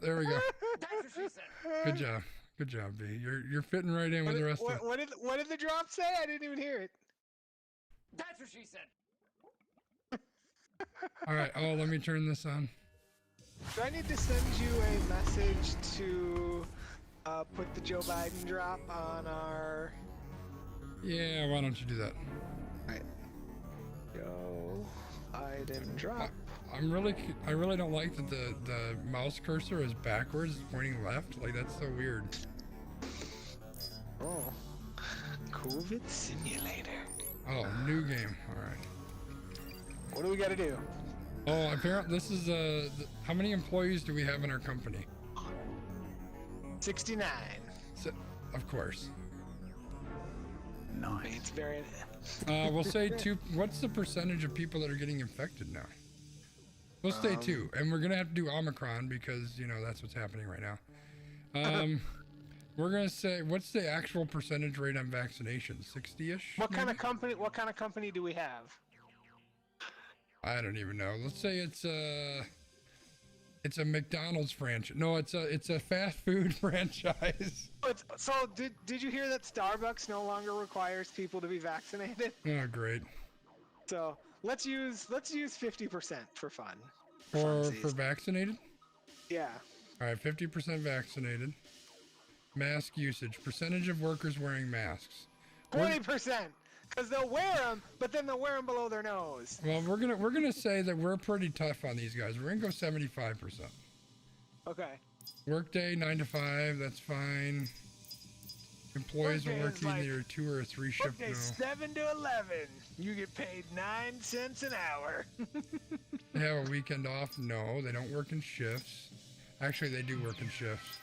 There we go. That's what she said. Good job, B. You're fitting right in with the rest of it. What did the drop say? I didn't even hear it. That's what she said. All right. Oh, let me turn this on. Do I need to send you a message to put the Joe Biden drop on our... Yeah, why don't you do that? All right. Joe Biden drop. I really don't like that the mouse cursor is backwards, pointing left. Like, that's so weird. Oh. COVID Simulator. Oh, new game. All right. What do we got to do? Oh, apparently this is how many employees do we have in our company? 69. So, of course. Nice. It's very... We'll say 2. What's the percentage of people that are getting infected now? We'll say 2, and we're gonna have to do Omicron because that's what's happening right now. We're gonna say, what's the actual percentage rate on vaccination? 60-ish? What kind of company do we have? I don't even know. Let's say it's a McDonald's franchise. No, it's a fast food franchise. So did you hear that Starbucks no longer requires people to be vaccinated? Oh, great. So let's use 50% for fun. For vaccinated? Yeah. All right, 50% vaccinated. Mask usage. Percentage of workers wearing masks. 20%. Because they'll wear them, but then they'll wear them below their nose. Well, we're gonna say that we're pretty tough on these guys. We're gonna go 75%. Okay. Workday 9 to 5. That's fine. Employees will work either 2 or 3 shift. Workday 7 to 11. You get paid 9 cents an hour. They have a weekend off? No, they don't work in shifts. Actually, they do work in shifts.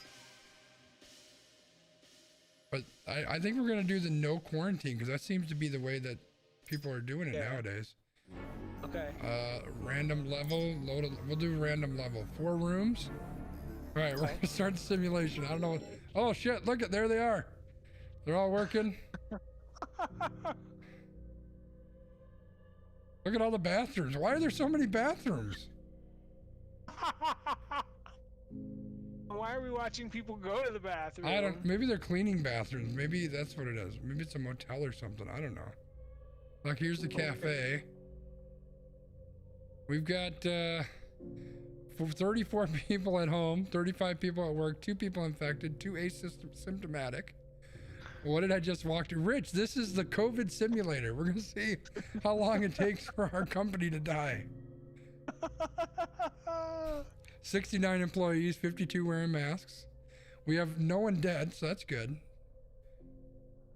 But I think we're gonna do the no quarantine because that seems to be the way that people are doing it nowadays. Okay. Random level, we'll do random level. 4 rooms. All right, we're gonna start the simulation. I don't know. Oh shit! Look at there they are. They're all working. Look at all the bathrooms. Why are there so many bathrooms? Why are we watching people go to the bathroom? I don't. Maybe they're cleaning bathrooms. Maybe that's what it is. Maybe it's a motel or something. I don't know. Like here's the cafe. We've got 34 people at home, 35 people at work, 2 people infected, 2 asymptomatic. What did I just walk to? Rich, this is the COVID simulator. We're gonna see how long it takes for our company to die. 69 employees, 52 wearing masks. We have no one dead, so that's good.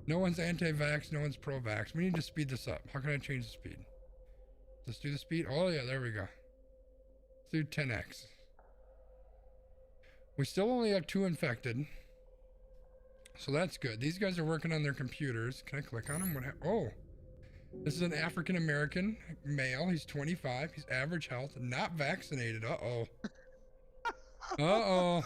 No one's anti-vax, no one's pro-vax. We need to speed this up. How can I change the speed? Let's do the speed. Oh yeah, there we go. Let's do 10x. We still only have 2 infected. So that's good. These guys are working on their computers. Can I click on them? Oh, this is an African-American male. He's 25. He's average health, not vaccinated. Uh-oh. Uh-oh.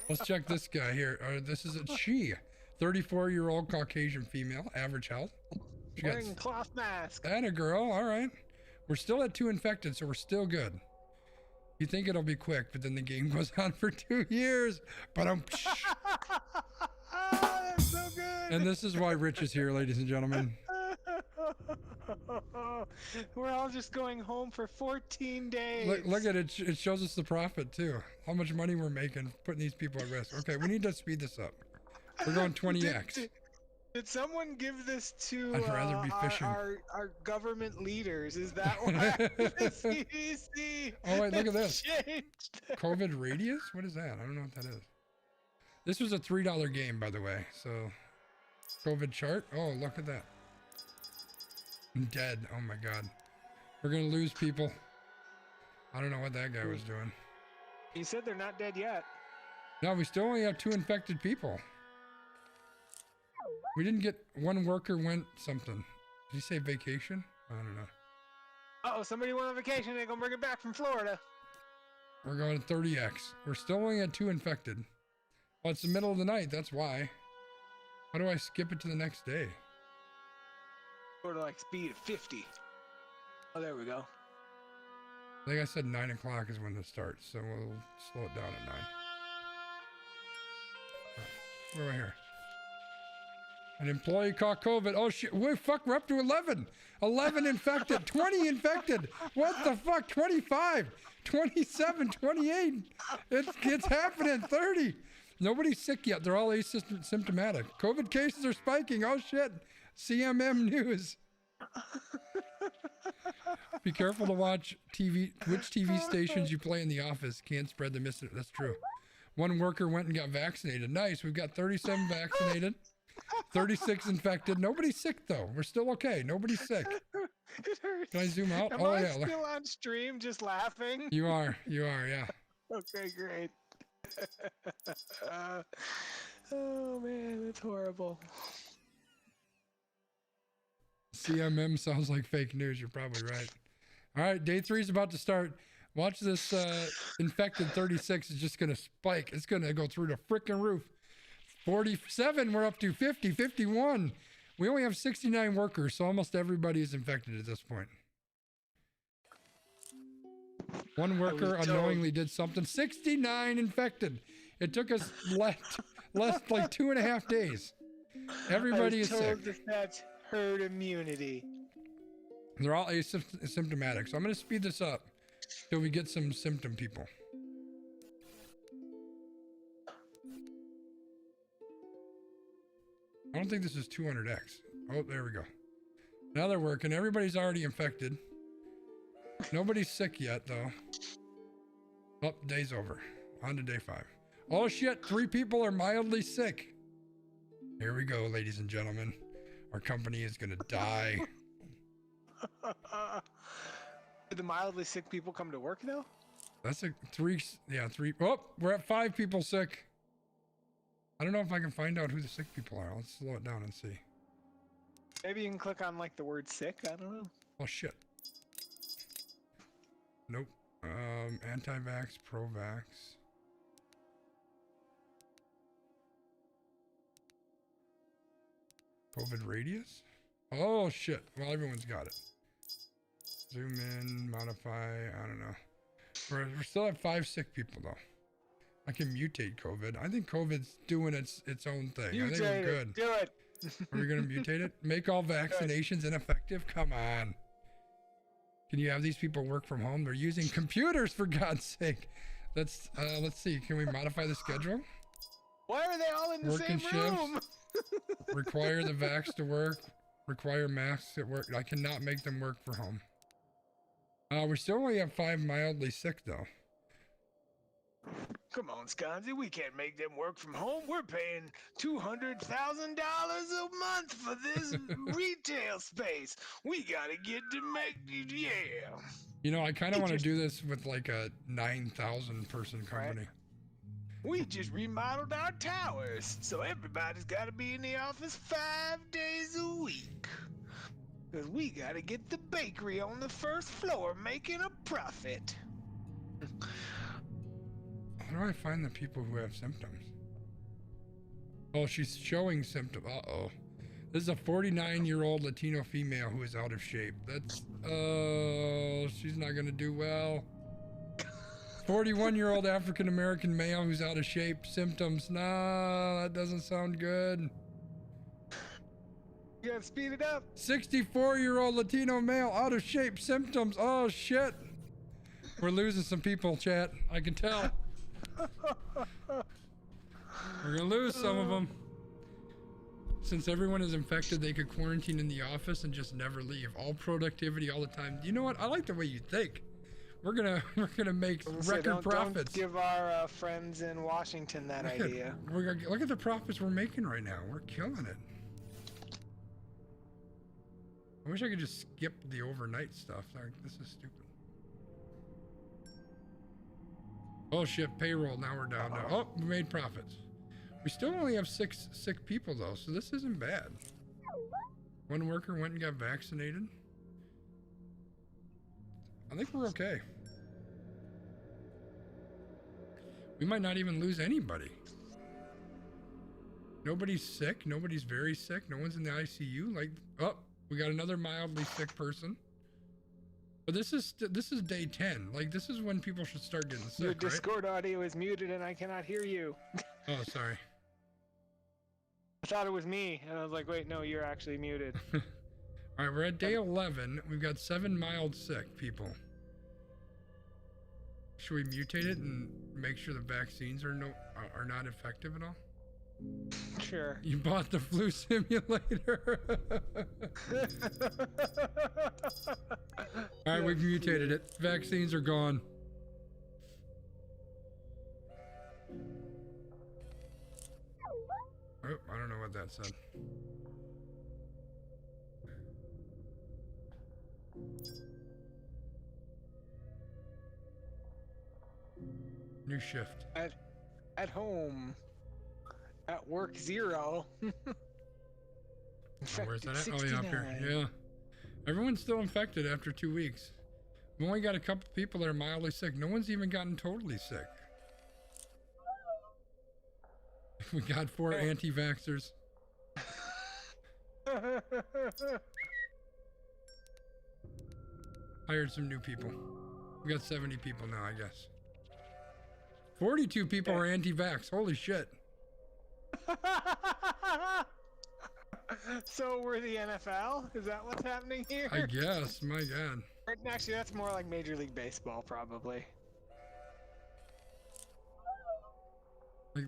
Let's check this guy here. This is a she. 34-year-old Caucasian female, average health. Wearing a cloth mask. And a girl. All right. We're still at 2 infected, so we're still good. You think it'll be quick, but then the game goes on for 2 years. But That's so good. And this is why Rich is here, ladies and gentlemen. We're all just going home for 14 days. Look at it. It shows us the profit too. How much money we're making putting these people at risk. Okay, we need to speed this up. We're going 20x. Did someone give this to I'd rather be fishing. Our government leaders? Is that why the CDC? Oh wait, look at this. Changed? COVID radius? What is that? I don't know what that is. This was a $3 game, by the way. So, COVID chart. Oh, look at that. I'm dead. Oh my God. We're gonna lose people. I don't know what that guy was doing. You said they're not dead yet. No, we still only have 2 infected people. We didn't get 1 worker went something. Did he say vacation? I don't know. Uh-oh, somebody went on vacation. They're gonna bring it back from Florida. We're going 30x. We're still only at 2 infected. Well, it's the middle of the night. That's why. How do I skip it to the next day? Go to like speed of 50. Oh, there we go. I think I said 9 o'clock is when it starts, so we'll slow it down at 9. Oh, where am I here? An employee caught COVID. Oh shit, wait, fuck, we're up to 11. 11 infected, 20 infected. What the fuck, 25, 27, 28. It's happening, 30. Nobody's sick yet. They're all asymptomatic. COVID cases are spiking. Oh shit, CMM news. Be careful to watch which TV stations you play in the office. Can't spread the mist. That's true. 1 worker went and got vaccinated. Nice, we've got 37 vaccinated. 36 infected. Nobody's sick though. We're still okay. Nobody's sick. It hurts. Can I zoom out? Am I still on stream just laughing? You are, yeah. Okay, great. Oh man, it's horrible. CMM sounds like fake news. You're probably right. All right, day 3 is about to start. Watch this infected 36 is just going to spike. It's going to go through the freaking roof. 47, we're up to 50, 51. We only have 69 workers, so almost everybody is infected at this point. 1 worker unknowingly did something. 69 infected. It took us less like 2.5 days. Everybody is sick. That's herd immunity. They're all asymptomatic, so I'm going to speed this up till we get some symptom people. I don't think this is 200x. Oh, there we go. Now they're working. Everybody's already infected. Nobody's sick yet, though. Oh, day's over. On to day 5. Oh, shit. 3 people are mildly sick. Here we go, ladies and gentlemen. Our company is going to die. Did the mildly sick people come to work, though? That's a 3. Yeah, 3. Oh, we're at 5 people sick. I don't know if I can find out who the sick people are. Let's slow it down and see. Maybe you can click on like the word sick. I don't know. Oh shit. Nope. Anti-vax, pro-vax. COVID radius? Oh shit. Well, everyone's got it. Zoom in, modify, I don't know. We're still at 5 sick people though. I can mutate COVID. I think COVID's doing its own thing. I think we're good. Do it. Are we gonna mutate it? Make all vaccinations ineffective? Come on. Can you have these people work from home? They're using computers for God's sake. Let's see. Can we modify the schedule? Why are they all in the Working same room? Require the vax to work. Require masks at work. I cannot make them work for home. We still only have 5 mildly sick though. Come on, Sconzy, we can't make them work from home. We're paying $200,000 a month for this retail space. We gotta get to make, yeah. You know, I kind of want to do this with like a 9,000 person company. Right. We just remodeled our towers, so everybody's gotta be in the office 5 days a week. Because we gotta get the bakery on the first floor making a profit. How do I find the people who have symptoms? Oh, she's showing symptoms. Uh-oh. This is a 49-year-old Latino female who is out of shape. That's, oh, she's not gonna do well. 41-year-old African-American male who's out of shape. Symptoms. Nah, that doesn't sound good. You gotta speed it up. 64-year-old Latino male out of shape. Symptoms. Oh, shit. We're losing some people, chat. I can tell. We're gonna lose some of them. Since everyone is infected, they could quarantine in the office and just never leave. All productivity all the time. You know what? I like the way you think. We're gonna make record profits. Don't give our friends in Washington that idea. Look at the profits we're making right now. We're killing it. I wish I could just skip the overnight stuff. Like, this is stupid. Oh shit, payroll. Now we're down. Now. Oh, we made profits. We still only have 6 sick people though, so this isn't bad. One worker went and got vaccinated. I think we're okay. We might not even lose anybody. Nobody's sick. Nobody's very sick. No one's in the ICU. Like, oh, we got another mildly sick person. But this is day 10. Like, this is when people should start getting sick, Your Discord audio is muted and I cannot hear you. Oh, sorry. I thought it was me, and I was like, wait, no, you're actually muted. All right, we're at day 11. We've got 7 mild sick people. Should we mutate it and make sure the vaccines are not effective at all? Sure. You bought the flu simulator. All right, we've mutated it. Vaccines are gone. Oh, I don't know what that said. New shift. At home. At work 0. Where's that at? Oh yeah, up here. Yeah. Everyone's still infected after 2 weeks. We've only got a couple people that are mildly sick. No one's even gotten totally sick. We got 4 anti-vaxxers. Hired some new people. We got 70 people now, I guess. 42 people are anti-vax. Holy shit. So we're the NFL? Is that what's happening here? I guess. My God. Actually, that's more like Major League Baseball, probably. Like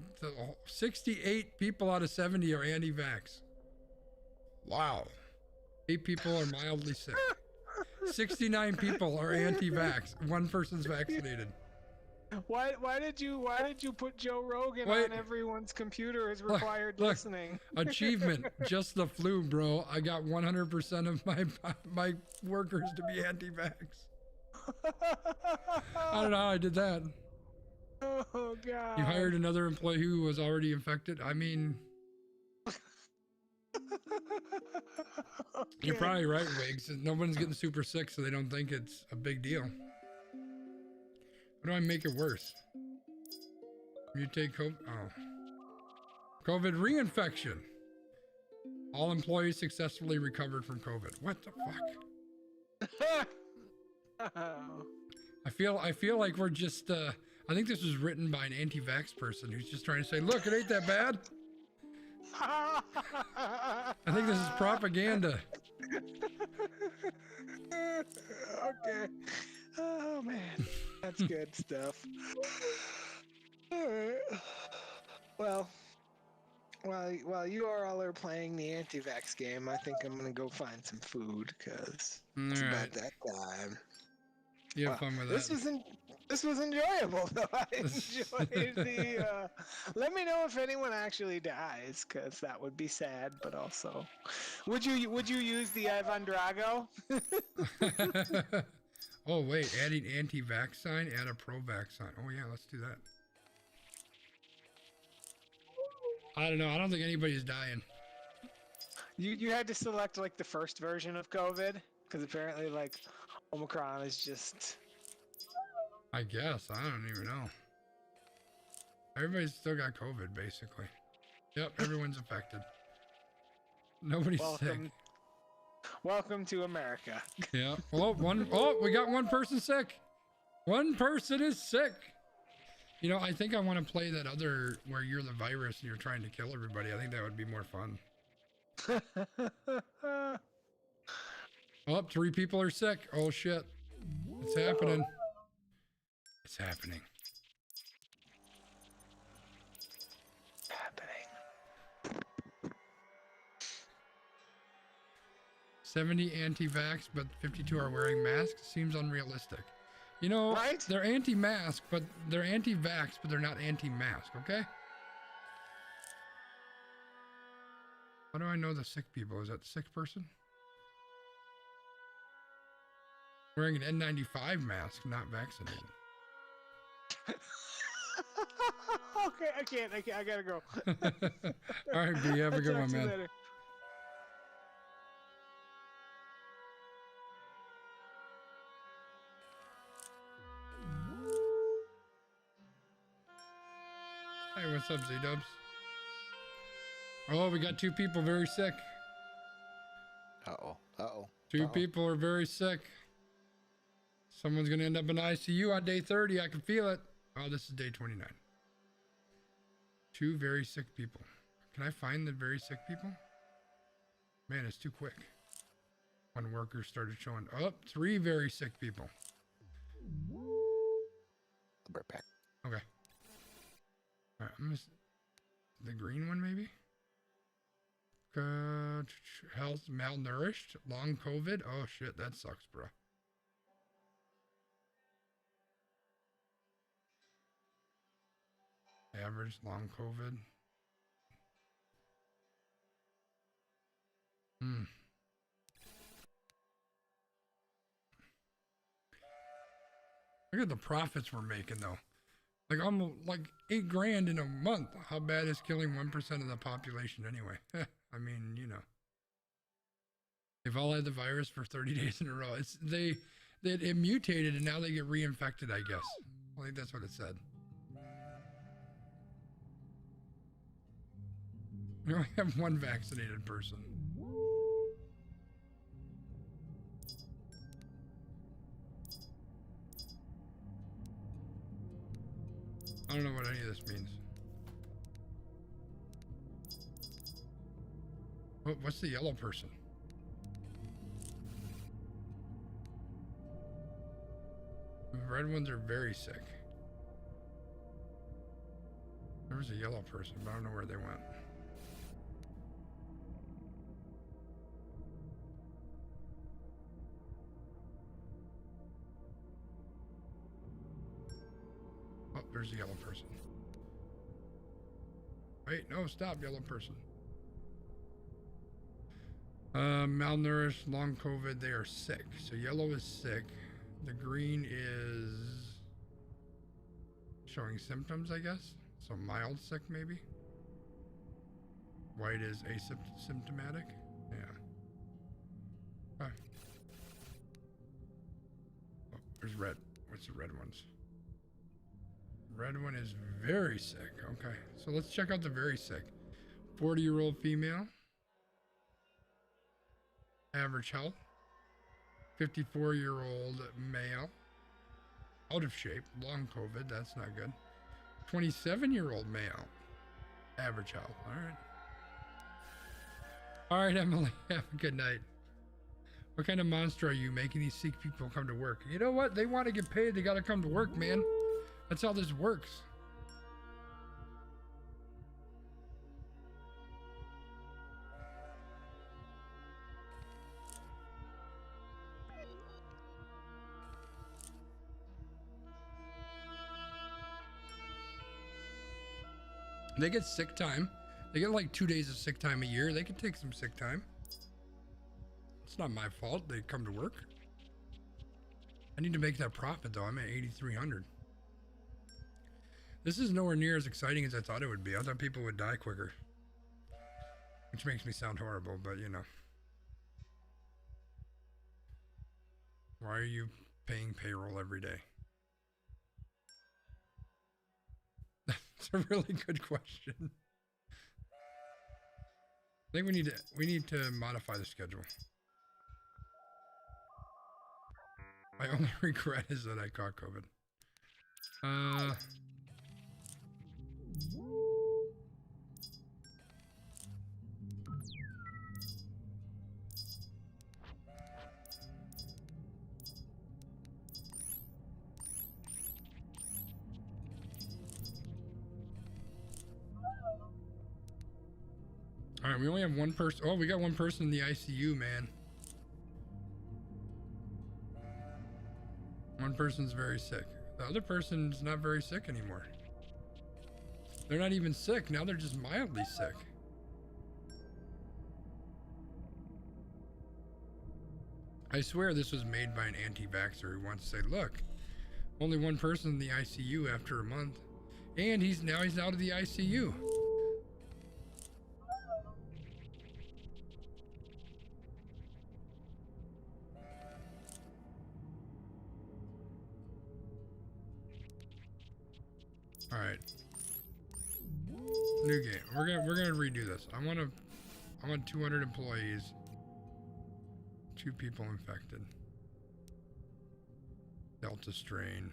68 people out of 70 are anti-vax. Wow. 8 people are mildly sick. 69 people are anti-vax. 1 person's vaccinated. Why did you put Joe Rogan on everyone's computer as required listening? Achievement, just the flu, bro. I got 100% of my workers to be anti-vax. I don't know how I did that. Oh God. You hired another employee who was already infected. I mean, you're Okay. probably right, Wiggs. No one's getting super sick, so they don't think it's a big deal. How do I make it worse? Mutate COVID. Oh. COVID reinfection. All employees successfully recovered from COVID. What the fuck? I feel like we're just I think this was written by an anti-vax person who's just trying to say, look, it ain't that bad. I think this is propaganda. Okay. Oh man, that's good stuff. All right. Well, while you all are playing the anti-vax game, I think I'm gonna go find some food because it's All about right. that time. You have Wow, fun with this that. this was enjoyable though. I enjoyed the. Let me know if anyone actually dies, because that would be sad. But also, would you use the Ivan Drago? Oh wait, adding anti-vax sign, add a pro-vax sign. Oh yeah, let's do that. I don't know. I don't think anybody's dying. You had to select like the first version of COVID, because apparently like Omicron is just. I guess. I don't even know. Everybody's still got COVID, basically. Yep, everyone's affected. Nobody's sick. Welcome to America. Yeah. Oh, we got one person sick. One person is sick. You know, I think I want to play that other where you're the virus and you're trying to kill everybody. I think that would be more fun. Oh, 3 people are sick. Oh shit. It's happening. It's happening. 70 anti-vax, but 52 are wearing masks. Seems unrealistic. You know, right? They're anti-mask, but they're anti-vax, but they're not anti-mask, okay? How do I know the sick people? Is that the sick person? Wearing an N95 mask, not vaccinated. Okay, I can't. I gotta go. All right, B, have a good one, man. Later. Hey, what's up, Z-Dubs? Oh, we got 2 people very sick. Uh-oh. Uh-oh. 2 people are very sick. Someone's going to end up in ICU on day 30. I can feel it. Oh, this is day 29. 2 very sick people. Can I find the very sick people? Man, it's too quick. One worker started showing up. 3 very sick people. I'll be right back. Okay. All right, I'm just the green one maybe. Health malnourished, long COVID. Oh shit, that sucks, bro. Average long COVID. Look at the profits we're making though. Like almost like $8,000 in a month. How bad is killing 1% of the population anyway? I mean, you know. They've all had the virus for 30 days in a row. It mutated and now they get reinfected, I guess. I think that's what it said. We only have 1 vaccinated person. I don't know what any of this means. What's the yellow person? The red ones are very sick. There was a yellow person, but I don't know where they went. Oh, there's a yellow person. Wait, no, stop, yellow person. Malnourished, long COVID, they are sick. So yellow is sick. The green is showing symptoms, I guess. So mild sick, maybe. White is asymptomatic. Yeah. Huh. Oh, there's red. What's the red ones? Red one is very sick. Okay, so let's check out the very sick. 40-year-old female. Average health. 54-year-old male. Out of shape. Long COVID. That's not good. 27-year-old male. Average health. All right. All right, Emily. Have a good night. What kind of monster are you making these sick people come to work? You know what? They want to get paid. They got to come to work, man. That's how this works. They get sick time. They get like 2 days of sick time a year. They can take some sick time. It's not my fault they come to work. I need to make that profit though. I'm at 8,300. This is nowhere near as exciting as I thought it would be. I thought people would die quicker. Which makes me sound horrible, but you know. Why are you paying payroll every day? That's a really good question. I think we need to modify the schedule. My only regret is that I caught COVID. All right, we only have one person. Oh, we got one person in the ICU, man. One person's very sick. The other person's not very sick anymore. They're not even sick. Now they're just mildly sick. I swear this was made by an anti-vaxxer who wants to say, look, only one person in the ICU after a month. And he's out of the ICU. All right. New game. We're gonna redo this. I want 200 employees. 2 people infected. Delta strain.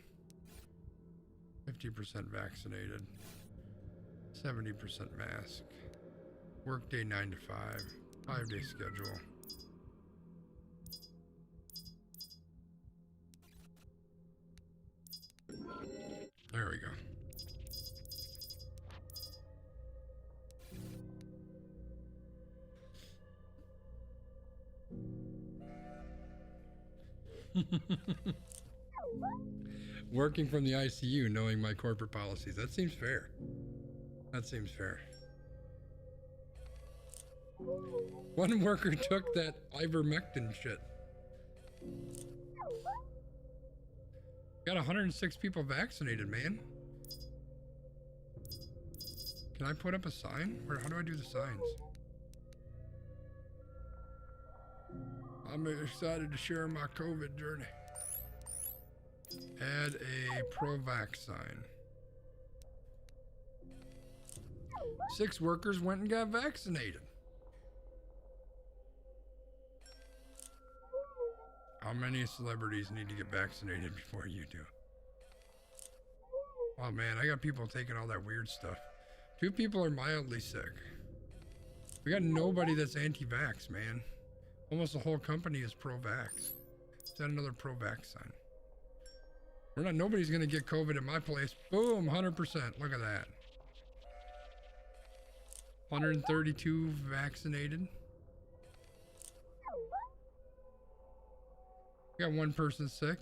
50% vaccinated. 70% mask. Workday 9 to 5. 5-day schedule. There we go. Working from the ICU, knowing my corporate policies. That seems fair. That seems fair. One worker took that ivermectin shit. Got 106 people vaccinated, man. Can I put up a sign? Or how do I do the signs? I'm excited to share my COVID journey. Add a pro-vax sign. 6 workers went and got vaccinated. How many celebrities need to get vaccinated before you do? Oh man, I got people taking all that weird stuff. 2 people are mildly sick. We got nobody that's anti-vax, man. Almost the whole company is pro-vax. Is that another pro-vax sign? Nobody's gonna get COVID in my place. Boom, 100%. Look at that. 132 vaccinated. We got 1 person sick.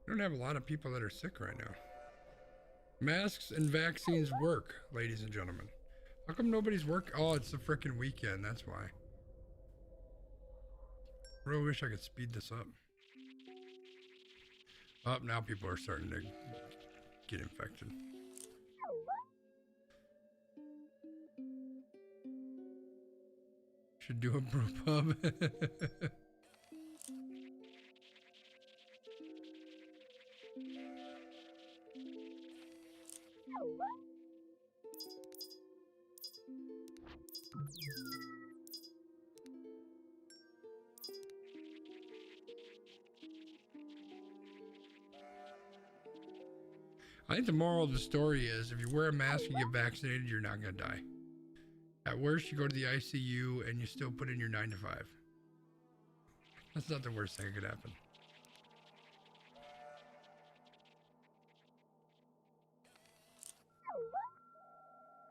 We don't have a lot of people that are sick right now. Masks and vaccines work, ladies and gentlemen. How come nobody's work? Oh, it's the frickin' weekend. That's why. I really wish I could speed this up. Oh, now people are starting to get infected. Should do a brew pub. I think the moral of the story is if you wear a mask and get vaccinated, you're not going to die. At worst, you go to the ICU and you still put in your 9 to 5. That's not the worst thing that could happen.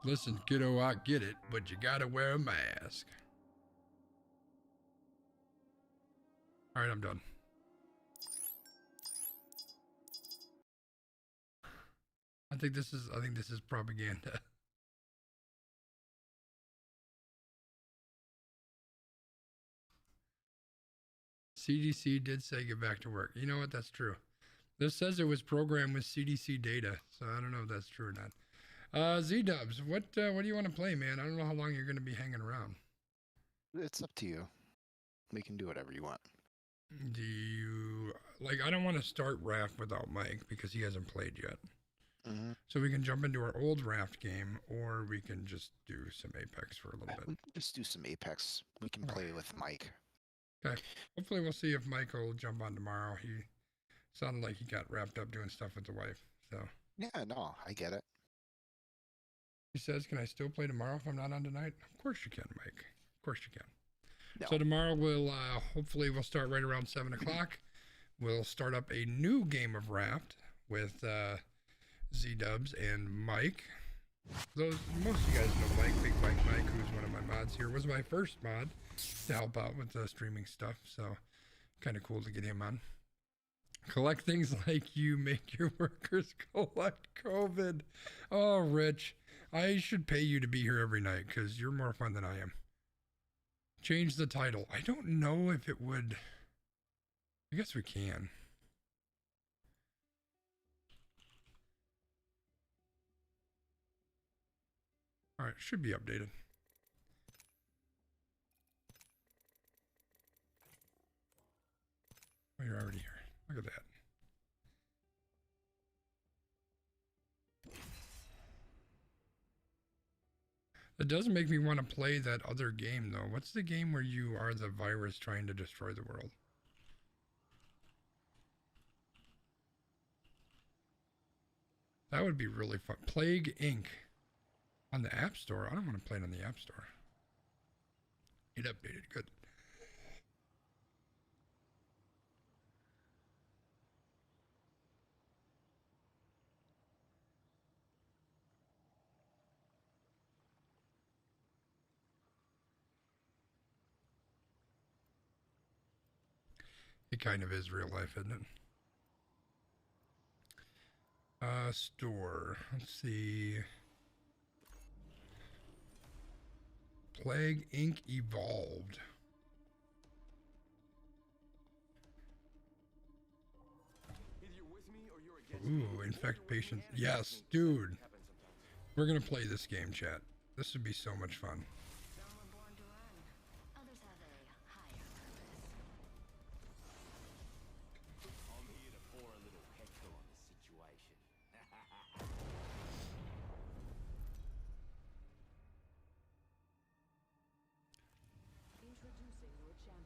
Listen, kiddo, I get it, but you gotta wear a mask. All right, I'm done. I think this is propaganda. CDC did say get back to work. You know what? That's true. This says it was programmed with CDC data, so I don't know if that's true or not. Z-Dubs, what do you want to play, man? I don't know how long you're going to be hanging around. It's up to you. We can do whatever you want. Do you like? I don't want to start Raft without Mike because he hasn't played yet. Mm-hmm. So we can jump into our old Raft game, or we can just do some Apex for a little bit. Just do some Apex. We can play with Mike. Okay. Hopefully we'll see if Mike will jump on tomorrow. He sounded like he got wrapped up doing stuff with the wife. So Yeah, no, I get it. he says, "Can I still play tomorrow if I'm not on tonight?" Of course you can, Mike. Of course you can. No. So tomorrow we'll hopefully we'll start right around 7 o'clock. We'll start up a new game of Raft with Z-Dubs and Mike. Most of you guys know Mike, Big Mike, who's one of my mods here, was my first mod to help out with the streaming stuff. So kind of cool to get him on. Collect things like you make your workers collect COVID. Oh, Rich, I should pay you to be here every night because you're more fun than I am. Change the title. I don't know if it would. I guess we can. All right, should be updated. Oh, you're already here. Look at that. It does make me want to play that other game, though. What's the game where you are the virus trying to destroy the world? That would be really fun. Plague Inc. On the App Store? I don't want to play it on the App Store. It updated. Good. It kind of is real life, isn't it? Store. Let's see. Plague Inc. Evolved. Ooh, infect patients. Yes, dude. We're gonna play this game, chat. This would be so much fun.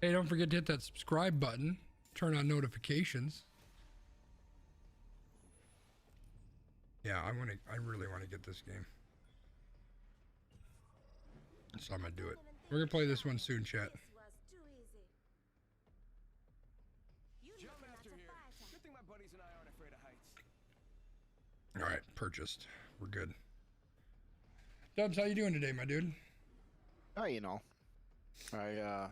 Hey, don't forget to hit that subscribe button. Turn on notifications. Yeah, I really want to get this game. So I'm gonna do it. We're gonna play this one soon, chat. All right, purchased. We're good. Dubs, how you doing today, my dude? Oh, you know, I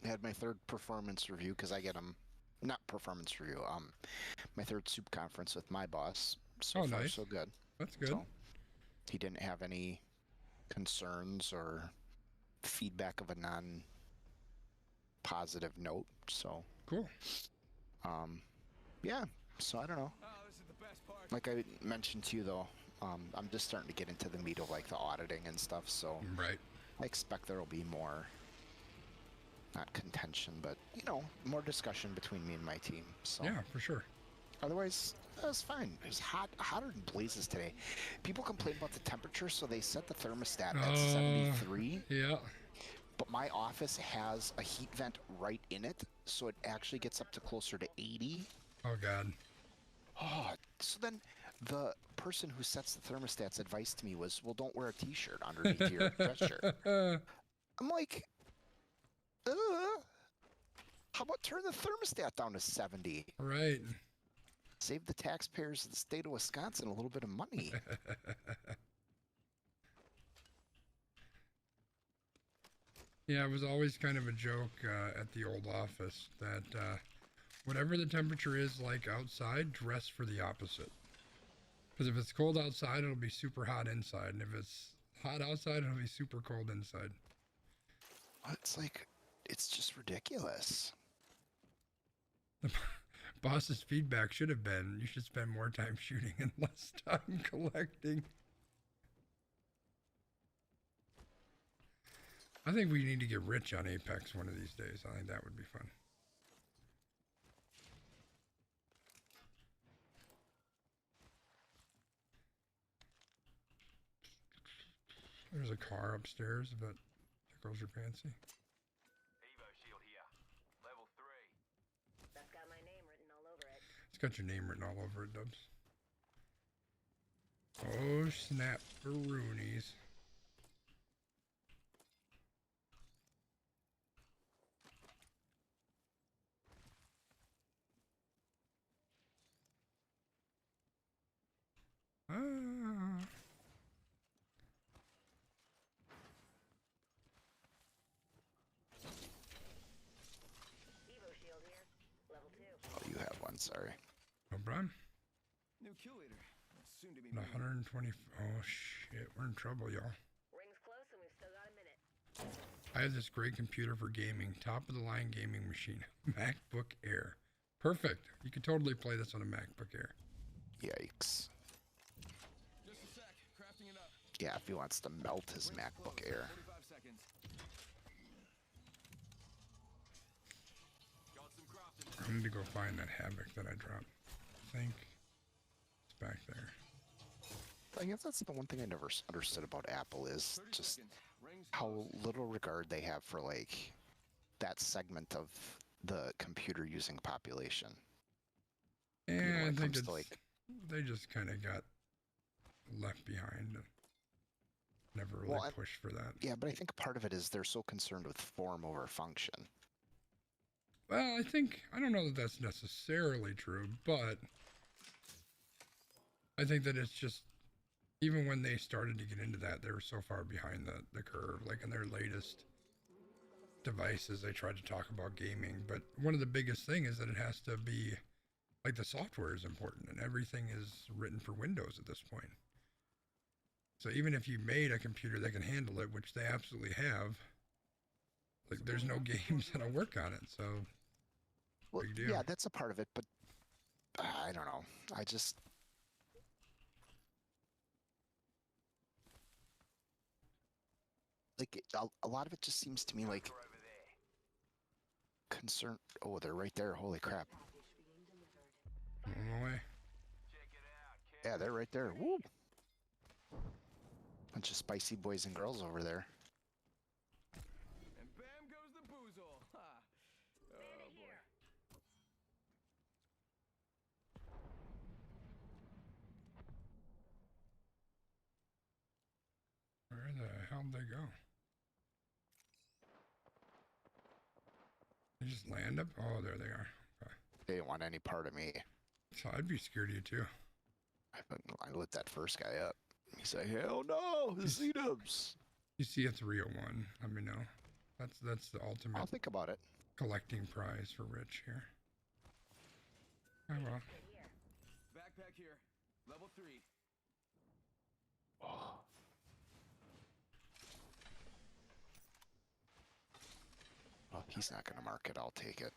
had my third performance review because I get them not performance review. My third soup conference with my boss. So Oh, far, nice. so good. That's good. So he didn't have any concerns or feedback of a non-positive note. So Cool. yeah. So I don't know. Like I mentioned to you though, I'm just starting to get into the meat of like the auditing and stuff. So Right. I expect there will be more, not contention, but you know, more discussion between me and my team. So Yeah, for sure. otherwise, it was fine. It was hotter than blazes today. People complain about the temperature, so they set the thermostat at 73. Yeah. But my office has a heat vent right in it, so it actually gets up to closer to 80. Oh, God. Oh, so then the person who sets the thermostat's advice to me was, well, don't wear a t-shirt underneath your dress shirt. I'm like, how about turn the thermostat down to 70? Right. Save the taxpayers of the state of Wisconsin a little bit of money. Yeah, it was always kind of a joke at the old office that whatever the temperature is like outside, dress for the opposite. Because if it's cold outside, it'll be super hot inside. And if it's hot outside, it'll be super cold inside. It's like, it's just ridiculous. The boss's feedback should have been, you should spend more time shooting and less time collecting. I think we need to get rich on Apex one of these days. I think that would be fun. There's a car upstairs if that tickles your fancy. Evo shield here. Level 3. That's got my name written all over it. It's got your name written all over it, Dubs. Oh, snap for Roonies. Ah. Evo shield here. Level 2. Oh, you have one, sorry. No problem. New kill leader. Soon to be 120. Oh, shit. We're in trouble, y'all. Ring's close and we've still got a minute. I have this great computer for gaming. Top of the line gaming machine. MacBook Air. Perfect. You could totally play this on a MacBook Air. Yikes. Just a sec. Crafting it up. Yeah, if he wants to melt his MacBook Air. 45 seconds. Got some crafting. I need to go find that Havoc that I dropped. I think it's back there. I guess that's the one thing I never understood about Apple is 30 just seconds. Rings how close. little regard they have for like that segment of the computer using population. Yeah, when I it think comes it's, to, like- they just kind of got left behind. Never really Well, pushed for that. Yeah, but I think part of it is they're so concerned with form over function. Well, I don't know that that's necessarily true, but I think that it's just, even when they started to get into that, they were so far behind the curve. Like in their latest devices, they tried to talk about gaming, but one of the biggest thing is that it has to be, like the software is important, and everything is written for Windows at this point. So even if you made a computer that can handle it, which they absolutely have, like there's no games that'll work on it, so Well, big deal. yeah, that's a part of it, but I don't know. I just like a lot of it just seems to me like concern. Oh, they're right there. Holy crap! On the way. Yeah, they're right there. Woo! Bunch of spicy boys and girls over there. And bam goes the boozle. Ha. Oh, boy. Where the hell did they go? They just land up? Oh, there they are. Okay. They didn't want any part of me. So I'd be scared of you too. I lit that first guy up. He's like, hell no, the C-dubs. You see a 301, let me know. That's the ultimate I'll think about it. collecting prize for Rich here. Oh well. Backpack here. Level 3. Oh. Well, he's not going to mark it. I'll take it.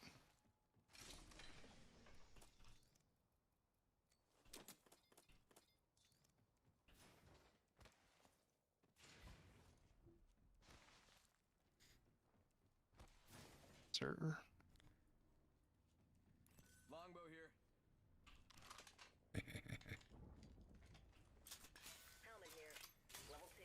Sir. Longbow here. Helmet here. Level 2.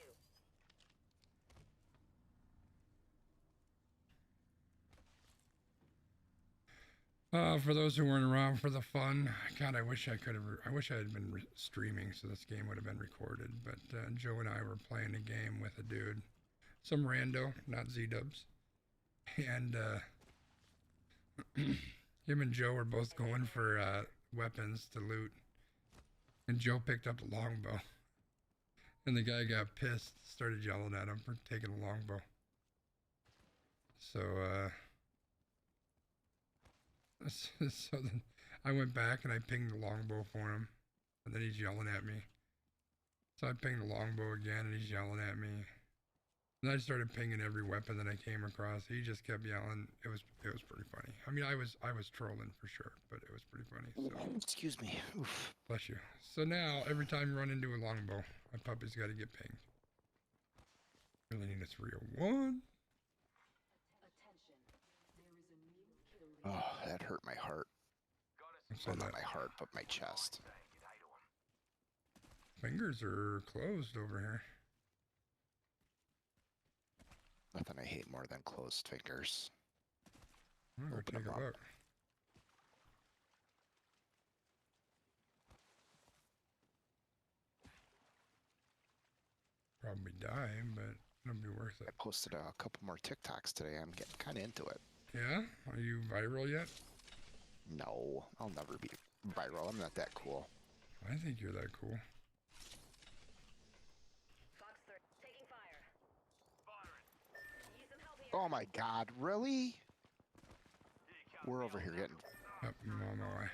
For those who weren't around for the fun, God, I wish I could have. I wish I had been streaming, so this game would have been recorded. But Joe and I were playing a game with a dude, some rando, not Z-Dubs, and him and Joe were both going for weapons to loot, and Joe picked up a longbow, and the guy got pissed, started yelling at him for taking a longbow. So so then I went back and I pinged the longbow for him, and then he's yelling at me. So I pinged the longbow again, and he's yelling at me. And I started pinging every weapon that I came across. He just kept yelling. It was pretty funny. I mean, I was trolling for sure, but it was pretty funny. So Excuse me. Oof. bless you. So now every time you run into a longbow, my puppy's got to get pinged. Really need a 301. Oh, that hurt my heart. So Well, not that my heart, but my chest. fingers are closed over here. Nothing I hate more than closed fingers. I'm gonna Open take 'em a up. look. Probably die, but it'll be worth I it. posted a couple more TikToks today. I'm getting kind of into it. Yeah? Are you viral yet? No, I'll never be viral. I'm not that cool. I think you're that cool. Fox 3. Taking fire. Use some help here. Oh my god, really? We're over here getting Yep, I'm on my way.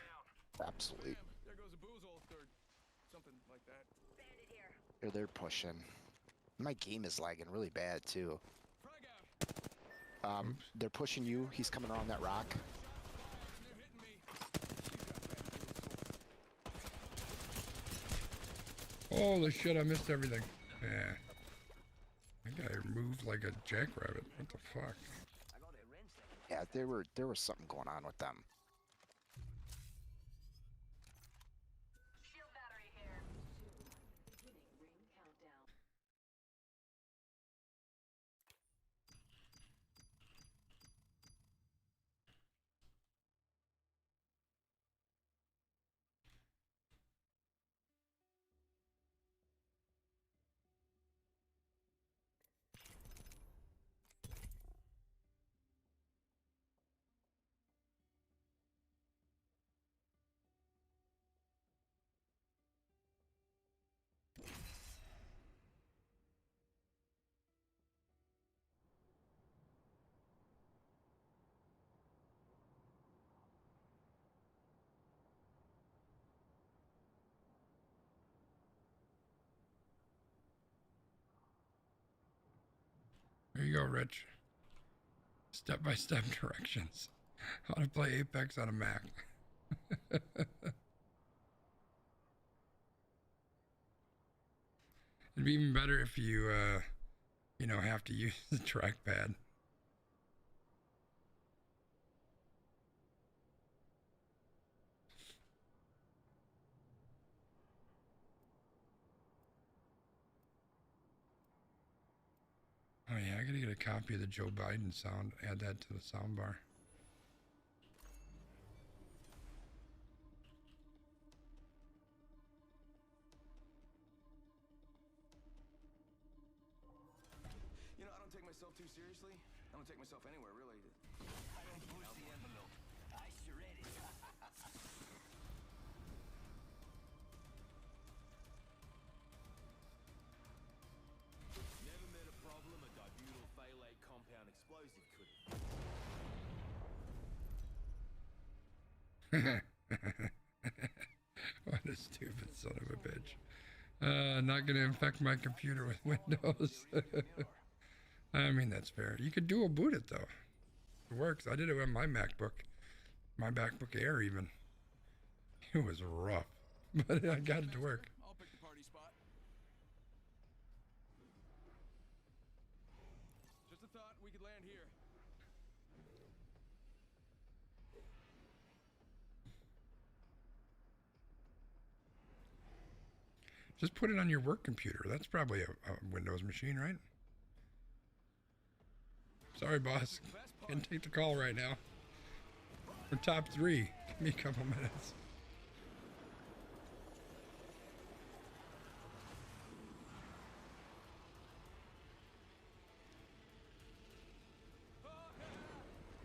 absolutely. There goes a boozle or something like that. Bandit here. They're pushing. My game is lagging really bad too. Frag out. Oops. They're pushing you. He's coming around that rock. They're hitting me. Holy shit, I missed everything. Yeah. That guy moved like a jackrabbit. What the fuck? Yeah, there was something going on with them. Shield battery here. There you go, Rich. Step-by-step directions. How to play Apex on a Mac. It'd be even better if you, have to use the trackpad. Oh yeah, I gotta get a copy of the Joe Biden sound, add that to the sound bar. You know, I don't take myself too seriously. I don't take myself anywhere, really. I don't push the envelope. I shred it. Never met a problem a dibutyl phthalate compound explosive couldn't. What a stupid son of a bitch. Not gonna infect my computer with Windows. I mean, that's fair. You could dual boot it though. It works. I did it with my MacBook Air even. It was rough, but I got it to work. I'll pick the party spot. Just a thought, we could land here. Just put it on your work computer. That's probably a Windows machine, right? Sorry, boss. Can't take the call right now. We're top 3. Give me a couple minutes.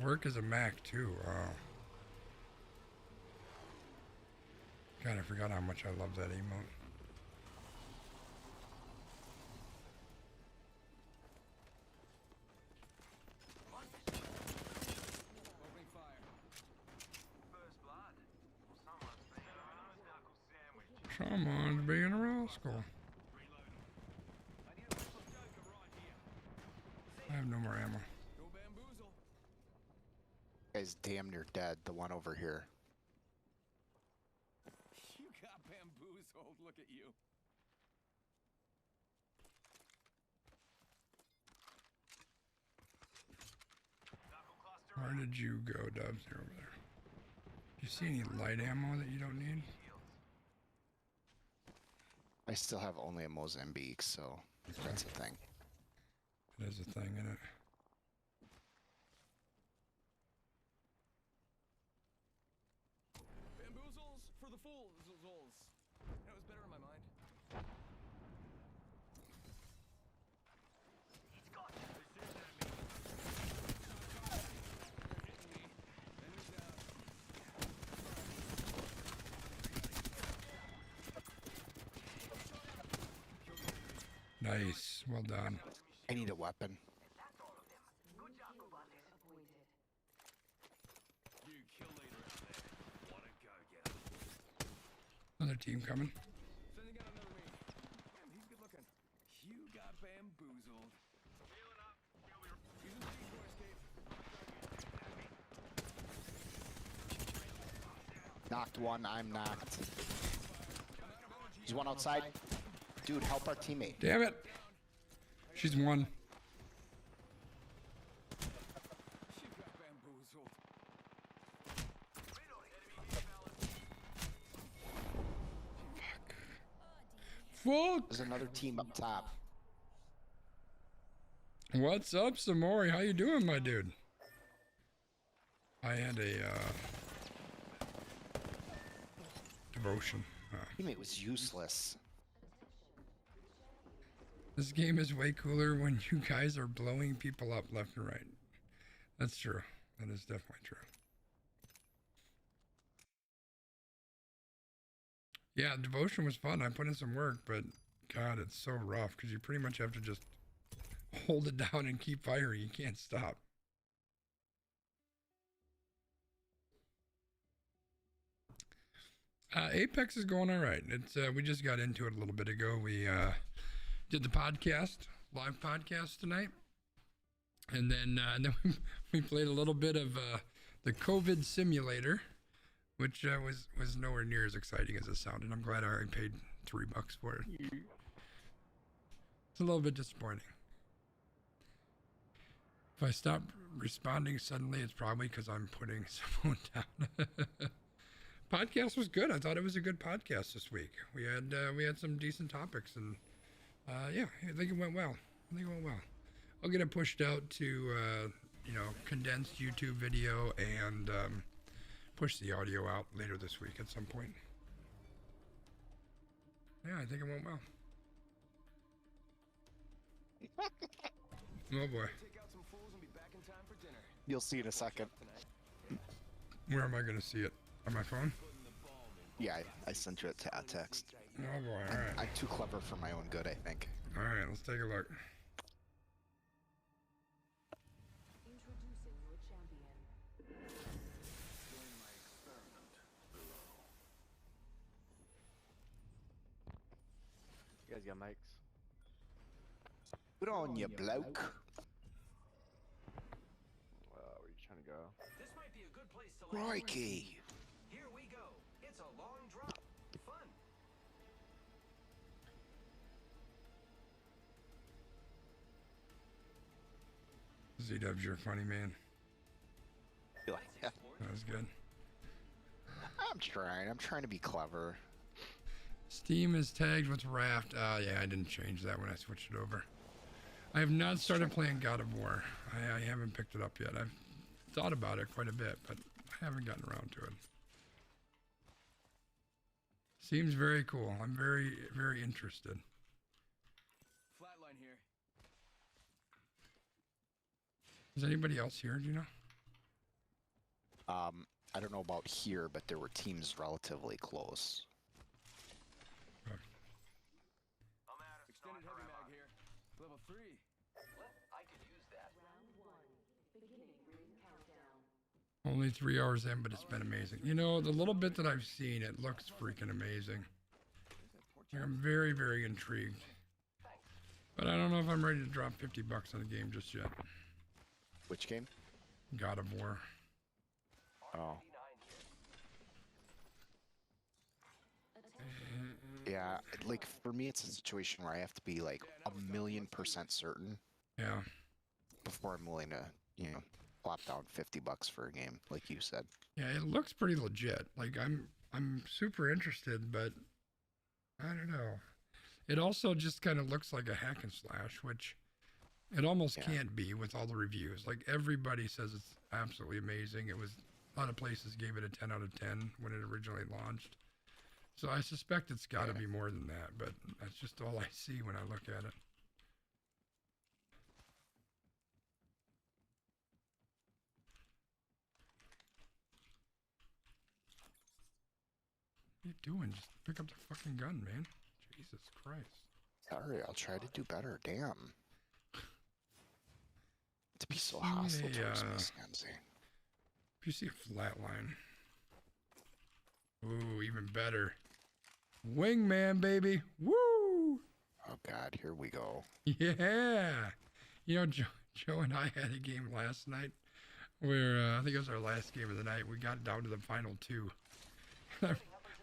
Work is a Mac too. Wow. God, I forgot how much I love that emote. Opening fire. First blood. Someone's been a knuckle sandwich. Come on, being a rascal. I have no more ammo. Go bamboozle. Guy's damn near dead. The one over here. You got bamboozled. Look at you. Where did you go, Dubs? You're over there. Do you see any light ammo that you don't need? I still have only a Mozambique, so that's a thing. There's a thing in it. Bamboozles for the fools. That was better in my mind. Nice. Well done. I need a weapon. You kill later out there. Wanna go get him. Another team coming. Sending out another me. Damn, he's good looking. You got bamboozled. Healing up. Using the decoy escape. Knocked one. I'm knocked. There's one outside. Dude, help our teammate. Damn it. She's one. You got bamboozled. Fuck. There's another team up top. What's up, Samori? How you doing, my dude? I had a devotion. Teammate was useless. This game is way cooler when you guys are blowing people up left and right. That's true. That is definitely true. Yeah, devotion was fun. I put in some work, but God, it's so rough because you pretty much have to just hold it down and keep firing. You can't stop. Apex is going all right. It's we just got into it a little bit ago. We did the podcast, live podcast tonight, and then we played a little bit of the COVID simulator, which was nowhere near as exciting as it sounded. I'm glad I already paid $3 for it. It's a little bit disappointing. If I stop responding suddenly, it's probably because I'm putting someone down. Podcast was good. I thought it was a good podcast this week. We had some decent topics, and yeah, I think it went well. I'll get it pushed out to condensed YouTube video and push the audio out later this week at some point. Yeah, I think it went well. Oh boy. Take out some fools and be back in time for dinner. You'll see in a second. Where am I going to see it? On my phone? Yeah, I sent you a text. Oh boy, alright. I'm too clever for my own good, I think. Alright, let's take a look. Introducing your champion. Join my experiment below. You guys got mics? Put on you bloke. Where you trying to go? This might be a good place to land. Crikey. Here we go. It's a long drop. Fun. Z-Dubs, you're a funny man. You like that? That was good. I'm trying. I'm trying to be clever. Steam is tagged with Raft. Yeah, I didn't change that when I switched it over. I have not started playing God of War. I haven't picked it up yet. I've thought about it quite a bit, but I haven't gotten around to it. Seems very cool. I'm very, very interested. Flatline here. Is anybody else here? Do you know? I don't know about here, but there were teams relatively close. Extended heavy mag here. Level 3. I could use that. Only 3 hours in, but it's been amazing. You know, the little bit that I've seen, it looks freaking amazing. I'm very, very intrigued. But I don't know if I'm ready to drop $50 on the game just yet. Which game? God of War. Oh. Yeah, like for me, it's a situation where I have to be like 1,000,000% certain Yeah. before I'm willing to, you know, plop down $50 for a game, like you said. Yeah, it looks pretty legit. Like I'm super interested, but I don't know. It also just kind of looks like a hack and slash, which it almost can't be with all the reviews. Like everybody says it's absolutely amazing. It was a lot of places gave it a 10 out of 10 when it originally launched. So I suspect it's got to be more than that, but that's just all I see when I look at it. What are you doing? Just pick up the fucking gun, man. Jesus Christ. Sorry, I'll try to do better. Damn. To be so hostile towards me, Scansy. If you see a flat line. Ooh, even better. Wingman, baby. Woo! Oh, God, here we go. Yeah. You know, Joe and I had a game last night where I think it was our last game of the night. We got down to the final 2.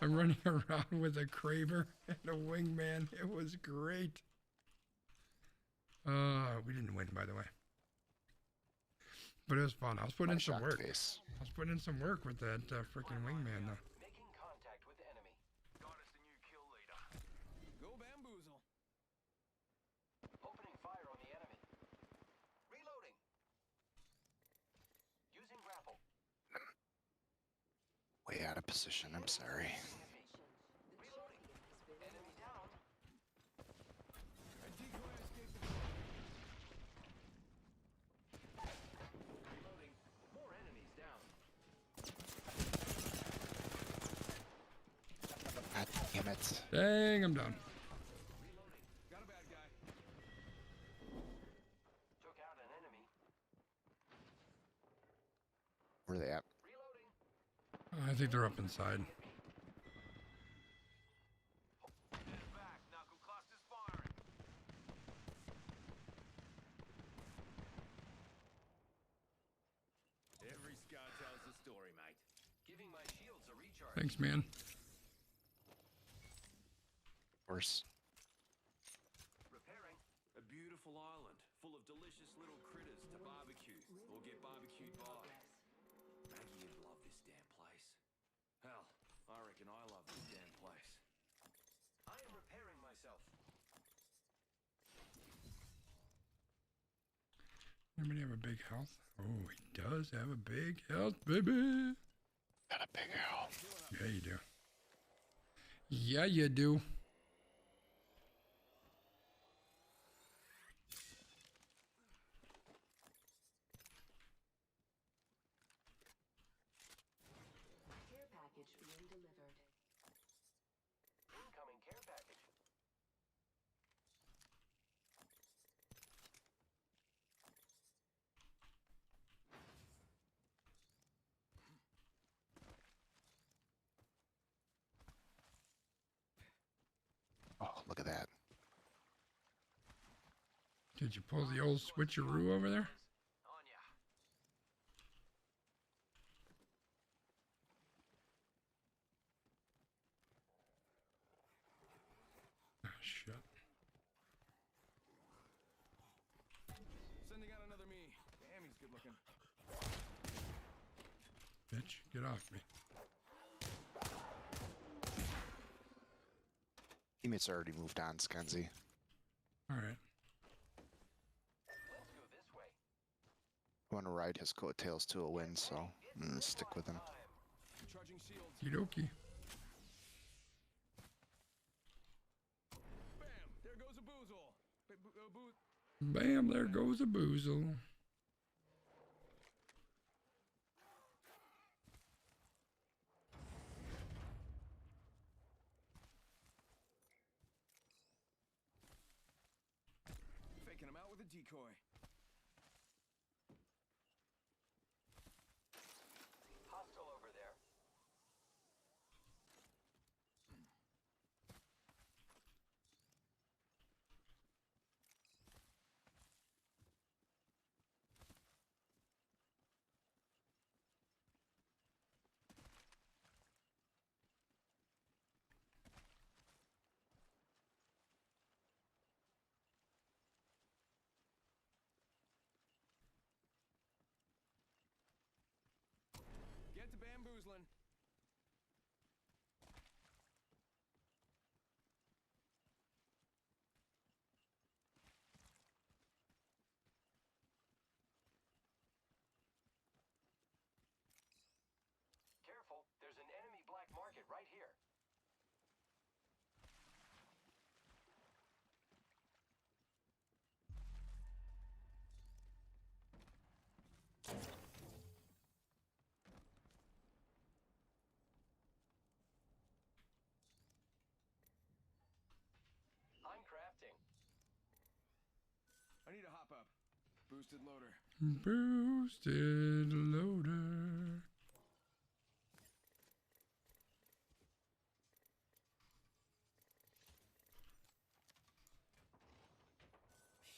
I'm running around with a Kraber and a Wingman. It was great. We didn't win, by the way. But it was fun. I was putting in some work. I was putting in some work with that freaking Wingman, though. Making contact with enemy. Got us the new kill leader. Go bamboozle. Opening fire on the enemy. Reloading. Using grapple. Way out of position. I'm sorry. Reloading. Enemy down. A decoy escaped the Reloading. More enemies down. God damn it. Dang, I'm done. Reloading. Got a bad guy. Took out an enemy. Where are they at? Reloading. I think they're up inside. Head back. Knuckle cluster's firing. Every scar tells a story, mate. Giving my shields a recharge. Thanks, man. Worse. Repairing. A beautiful island full of delicious little critters to barbecue or get barbecued by. Maggie, you'd love this damn place. Hell, I reckon I love this damn place. I am repairing myself. Anybody have a big health? Oh, he does have a big health, baby. Got a big L. Yeah, you do. Yeah, you do. Care package being delivered. Incoming care package. Oh, look at that. Did you pull the old switcheroo over there? On ya. Ah, shit. Sending out another me. Damn, he's good looking. Bitch, get off me. Teammates already moved on, Skenzie. All right. Let's go this way. I want to ride his coattails to a win, so I'm gonna stick with him. Charging shields. Kidoki. Bam! There goes a boozle. Bam, there goes a boozle. Faking him out with a decoy. Hostile over there. Get to bamboozling. Careful, there's an enemy black market right here. I'm crafting. I need a hop up. Boosted loader. Boosted loader.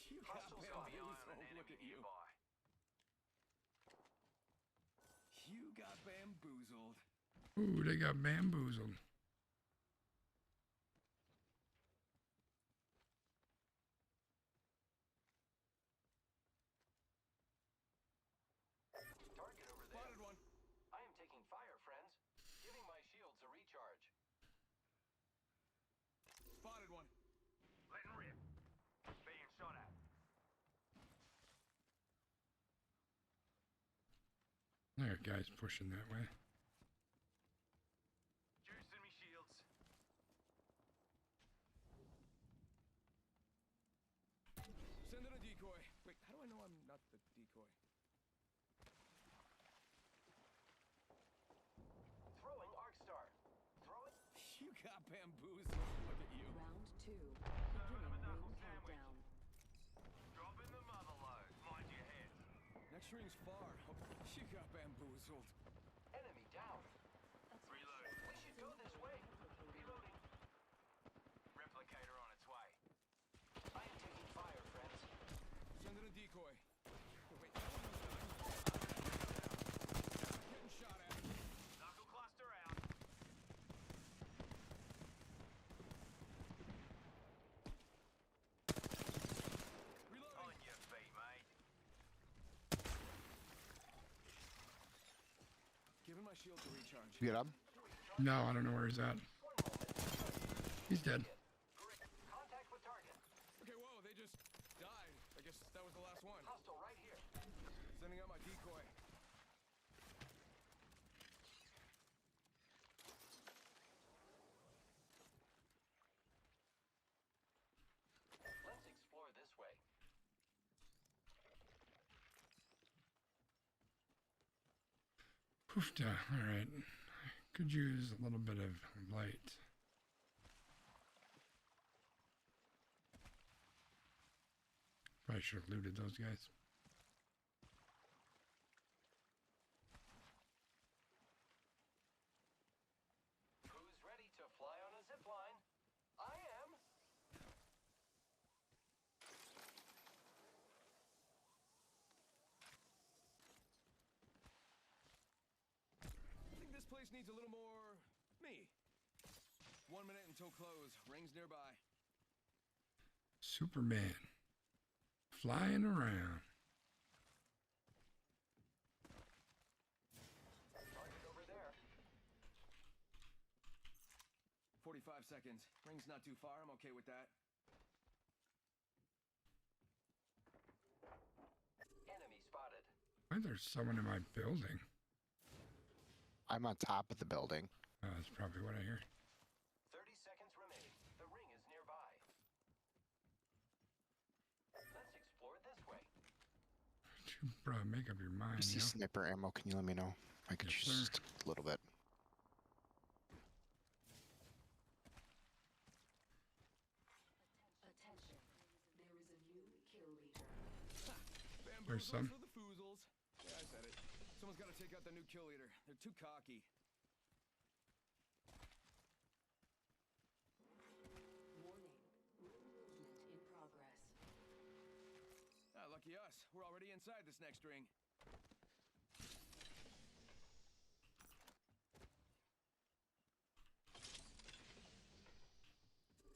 You got Hostiles got the eye on an bamboozled. enemy Look at you. nearby. You got bamboozled. Ooh, they got bamboozled. Target over there. Spotted one. I am taking fire, friends. Giving my shields a recharge. Spotted one. Letting rip. Being shot at. There, guys pushing that way. Juicing me shields. Send in a decoy. Wait, how do I know I'm not the decoy? Throwing arc star. Throw it. You got bamboozled. Look at you. Round 2. Beginning ring countdown. Dropping the mother load. Mind your head. Next ring's far. Oh, you got bamboozled. Enemy down. Reload. We should go this way. Reloading. Replicator on its way. I am taking fire, friends. Send in a decoy. Oh, wait, that one was done. Getting shot at. Knuckle cluster out. Reloading. On your feet, mate. Giving my shield to recharge. You get up? No, I don't know where he's at. He's dead. Contact with target. Okay, whoa, they just died. I guess that was the last one. Hostile right here. Sending out my decoy. Let's explore this way. Poofta. All right. Could use a little bit of light. Probably should have looted those guys. Who's ready to fly on a zip line? I am. place needs a little more me. 1 minute until close. Rings nearby. Superman. Flying around. Target over there. 45 seconds. Ring's not too far. I'm okay with that. Enemy spotted. Why there's someone in my building? I'm on top of the building. Oh, that's probably what I hear. 30 seconds remaining. The ring is nearby. Let's explore this way. Bro, make up your mind. You see yo. sniper ammo? Can you let me know? I could Yes, use sir. a little bit. Attention. There is a new kill leader. There's some. For the foozles. Yeah, I said it. Someone's got to take out the new kill leader. They're too cocky. Warning. Movement in progress. Ah, lucky us. We're already inside this next ring.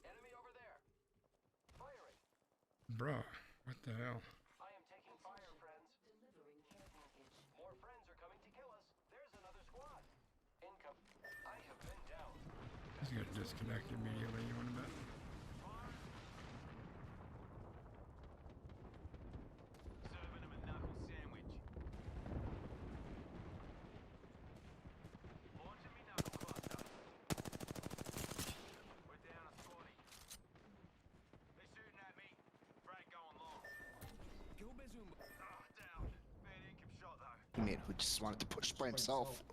Enemy over there. Firing. Bro, what the hell? I am taking fire, friends. Delivering care package. More friends are coming to kill us. There's another squad. Income. I have been down. He's gonna disconnect immediately. You want to bet? Serving him a knuckle sandwich. Launching me knuckle cluster. We're down a squatty. They're shooting at me. Frag going long. Go Bazumba. Ah, down. Bad income shot though. Teammate who just wanted to push by himself.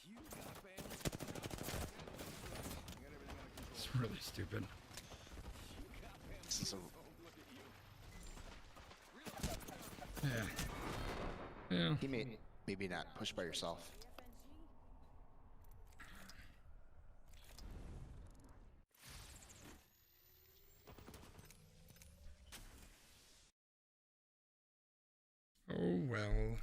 You got fam. I got everything under control. It's really stupid. You got fam. This is a Oh, look at you. Yeah. Yeah. teammate. Maybe not. Push by yourself. Oh well.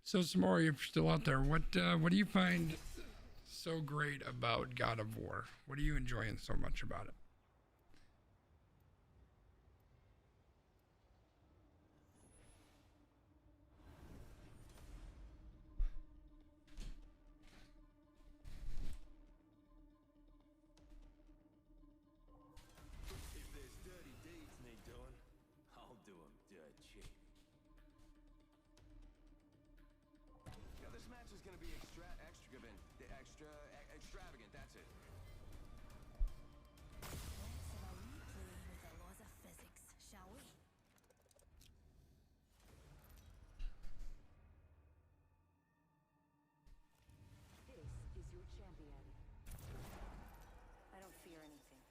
So Samori, if you're still out there, what do you find so great about God of War? What are you enjoying so much about it? If there's dirty deeds need doing, I'll do them dirt cheap. Yeah, this match is gonna be extravagant. Extravagant. That's it. With the laws of physics, shall we? This is your champion. I don't fear anything.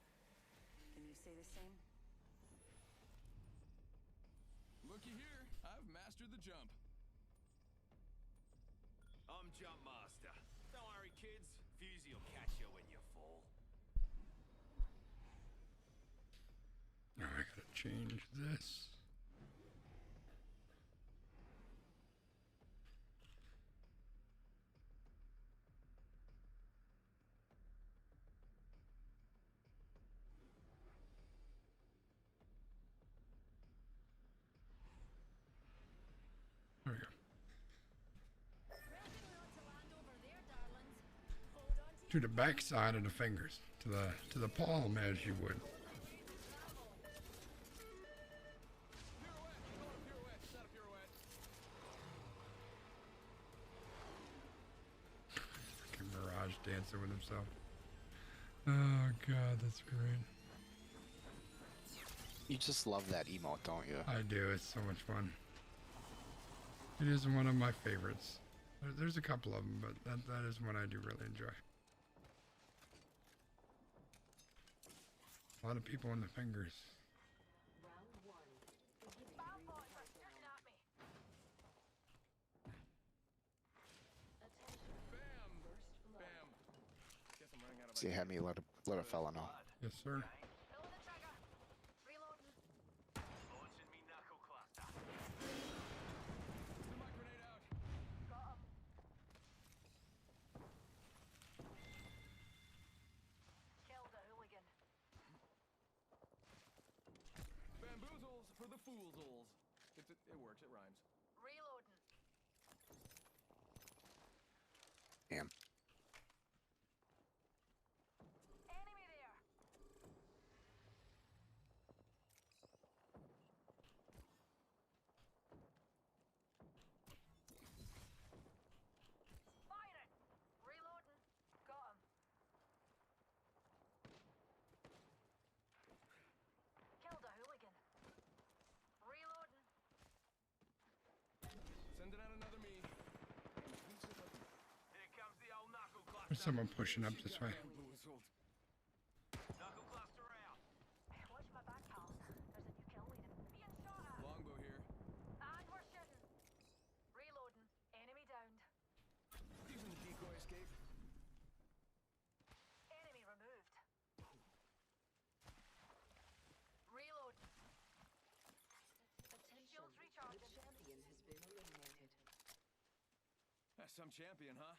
Can you say the same? Looky here, I've mastered the jump. I'm Jump Master. Don't worry, kids. Fusey will catch you when you fall. Oh, I gotta change this. There we go. To the back side of the fingers, to the palm as you would. Pirouette, not a pirouette. Fucking Mirage dancing with himself. Oh god, that's great. You just love that emote, don't you? I do. It's so much fun. It is one of my favorites. There's a couple of them, but that is one I do really enjoy. A lot of people in the fingers. Round one. Beginning ring countdown. Attention. Bam! First blood. Bam. Guess I'm So you had me let a fella know. Yes, sir. Pulling the trigger. Reloading. Launching me knuckle cluster. My grenade out. Got him. Killed a hooligan. Bamboozles for the foolsels. It works. It rhymes. Reloading. Damn. Enemy there. Firing. Reloading. Got him. Killed a hooligan. Reloading. Sending out another me. Here comes the old knuckle cluster. There's someone pushing up this way. Bamboozled. Knuckle cluster out. Watch my back, pals. There's a new kill leader. Being shot at. Longbow here. And we're shooting. Reloading. Enemy downed. Using the decoy escape. Enemy removed. Reloading. Attention. Shields The recharging. champion has been eliminated. That's some champion, huh?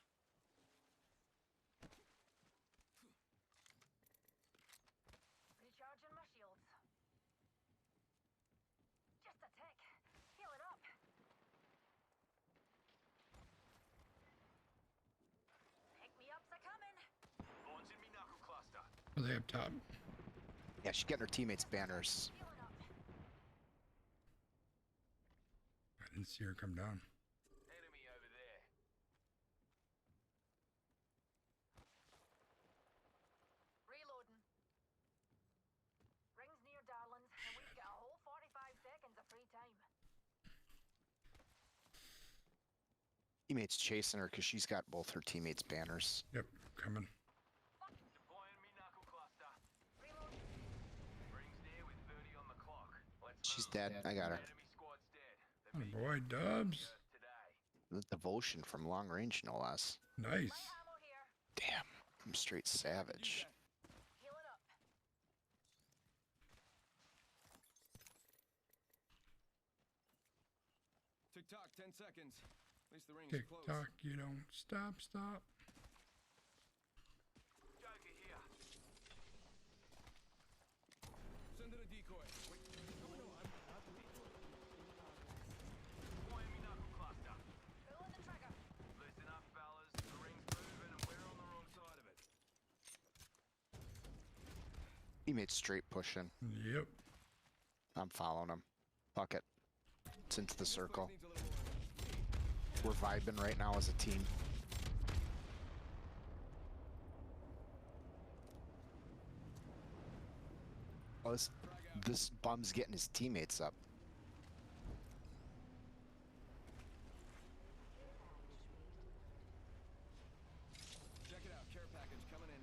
Recharging my shields. Just a tick. Healing up. Pick me up's a coming. Launching me knuckle cluster. Are they up top? Yeah, she's getting her teammates banners. Healing up. I didn't see her come down. Enemy over there. Reloading. Rings near darlings, and we've got a whole 45 seconds of free time. Teammates chasing her because she's got both her teammates banners. Yep, coming. Deploying me knuckle cluster. Reloading. Rings near with 30 on the clock. Let's She's move. dead. I got her. Enemy squad's dead. Oh They're boy, Dubs. today. The devotion from long range, no less. Nice. Light ammo here. Damn, I'm straight savage. Healing up. Tick tock, 10 seconds. At least the ring's Tick close. tock, you don't stop. Joker here. Send in a decoy. Wait, no, I'm not the decoy. Deploying me knuckle cluster. Pulling the trigger. Listen up, fellas. The ring's moving and we're on the wrong side of it. Teammates straight pushing. Yep. I'm following them. Fuck it. It's into the This place circle. needs a little more. We're vibing right now as a team. Oh, this bum's getting his teammates up. Check it out. Care package coming in.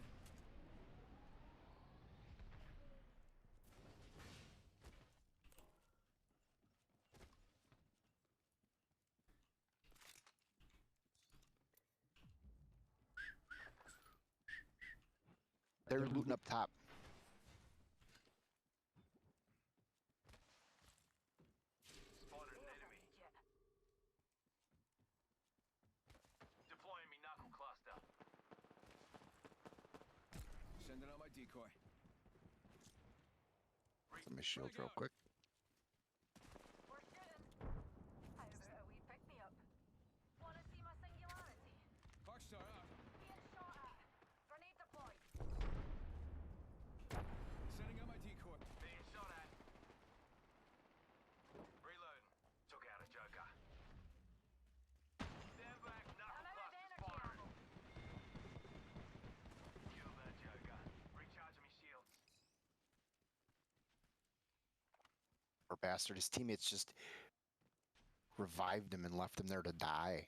They're looting up top. Spotted an enemy. Deploying me knuckle cluster. Sending out my decoy. Let me shield real quick. We're shooting. How about a wee pick me up? Wanna see my singularity? Hawkstar out. Being shot at. Grenade deployed. Sending out my decoy. Being shot at. Reloading. Took out a Joker. Stand back, I'm knuckle out of cluster energy firing. ammo. Kill that Joker. Recharging me shields. Poor bastard. His teammates just revived him and left him there to die.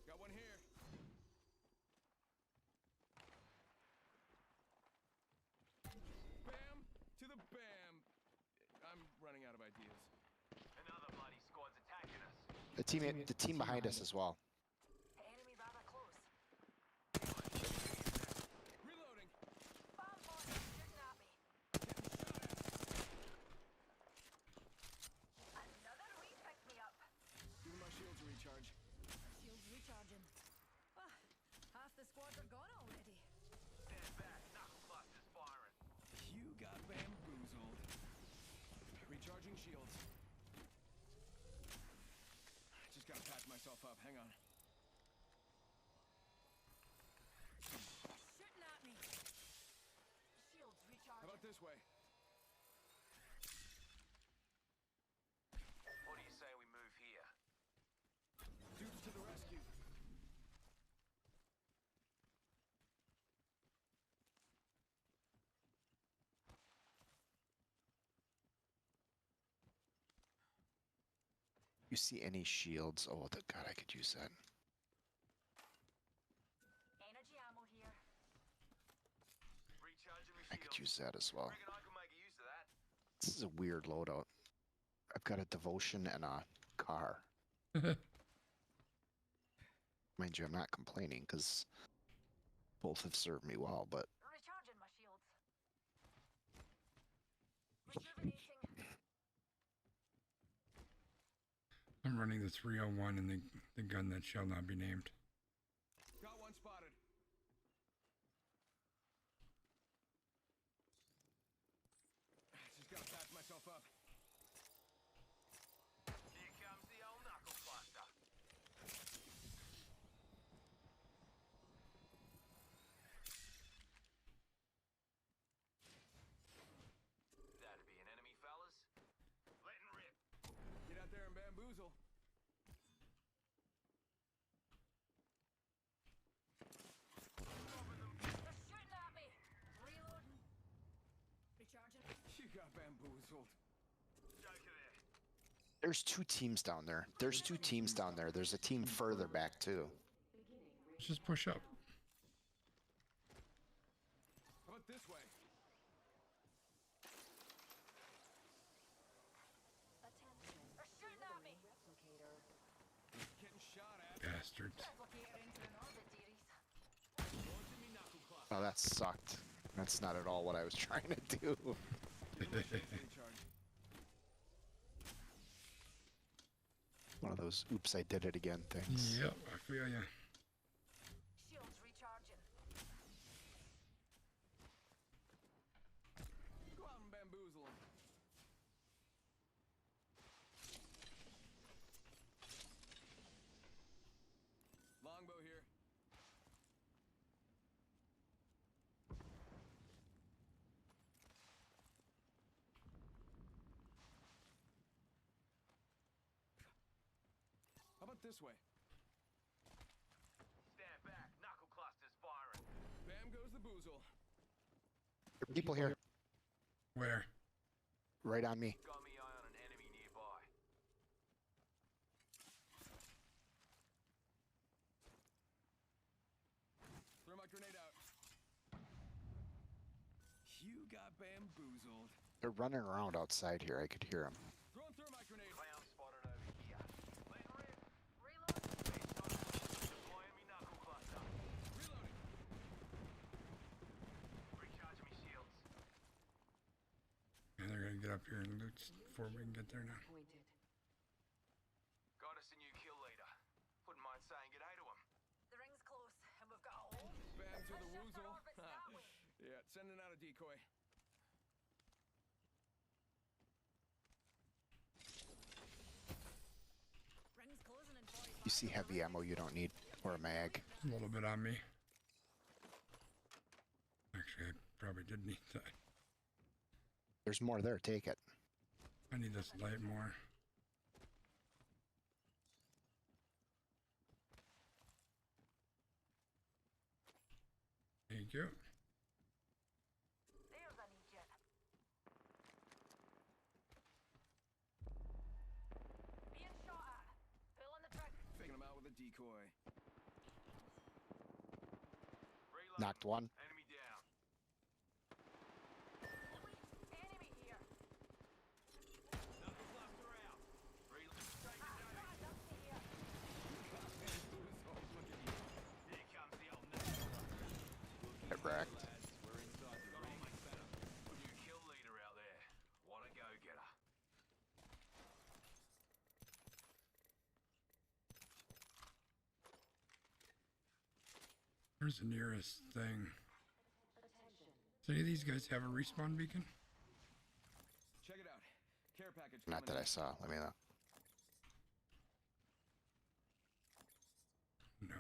Got one here. Bam to the bam. I'm running out of ideas. Another bloody squad's attacking us. The team behind us as well. Recharging shields. Just gotta patch myself up. Hang on. Shooting at me. Shields How recharging. about this way? What do you say we move here? Dudes to the rescue. You see any shields? Oh, God, I could use that. Energy ammo here. Recharging my I could shields. use that as well. Reckon I can make use of that. This is a weird loadout. I've got a devotion and a car. Mind you, I'm not complaining because both have served me well, but Recharging my shields. Rejuvenating. I'm running the 301 and the gun that shall not be named. Got one spotted. Just gotta patch myself up. Here comes the old knuckle cluster. That'd be an enemy, fellas. Letting rip. Get out there and bamboozle. They're shooting at me. Reloading. Recharging. You got bamboozled. Joker there. there's two teams down there. There's two teams down there. There's a team further back too. Let's just push up. How about this way? Attention. They're shooting at me. Replicator. Getting shot at. Bastards. Replicator into an orbit, dearies. Launching me knuckle cluster. Oh, that sucked. That's not at all what I was trying to do. Recharge. One of those oops, I did it again things. Yep, I feel ya. Shields recharging. Go out and bamboozle him. Longbow here. How about this way? Stand back. Knuckle cluster's firing. Bam goes the boozle. There are people here, Where? right on me. Got me eye on an enemy nearby. Throw my grenade out. You got bamboozled. They're running around outside here. I could hear them. Throw my grenade. Clown spotted over here. Letting rip. Reload. Deploying me knuckle cluster. Reloading. Recharging me shields. Yeah, they're gonna get up here and loot before we can get there now. Pointed. Got us a new kill leader. Wouldn't mind saying good day to him. The ring's close, and we've got a hole. Bam to the Let's shift our woozle. orbits that way. Yeah, sending out a decoy. Ring's closing in 45. You see heavy ammo you don't need, or a mag. A little bit on me. Actually, I probably did need that. There's more there. Take it. I need this light more. Thank you. There's a new jet. Being shot at. Pulling the trigger. Faking him out with a decoy. Reloading. Knocked one. Enemy down. Enemy here. Knuckle cluster out. Guys, up to here. Here comes the old knuckle. Get wrecked. Lads, we're inside the ring. New kill leader out there. What a go-getter. Where's the nearest thing? Attention. Does any of these guys have a respawn beacon? Check it out. Care package Not that coming I saw. Let me know. No.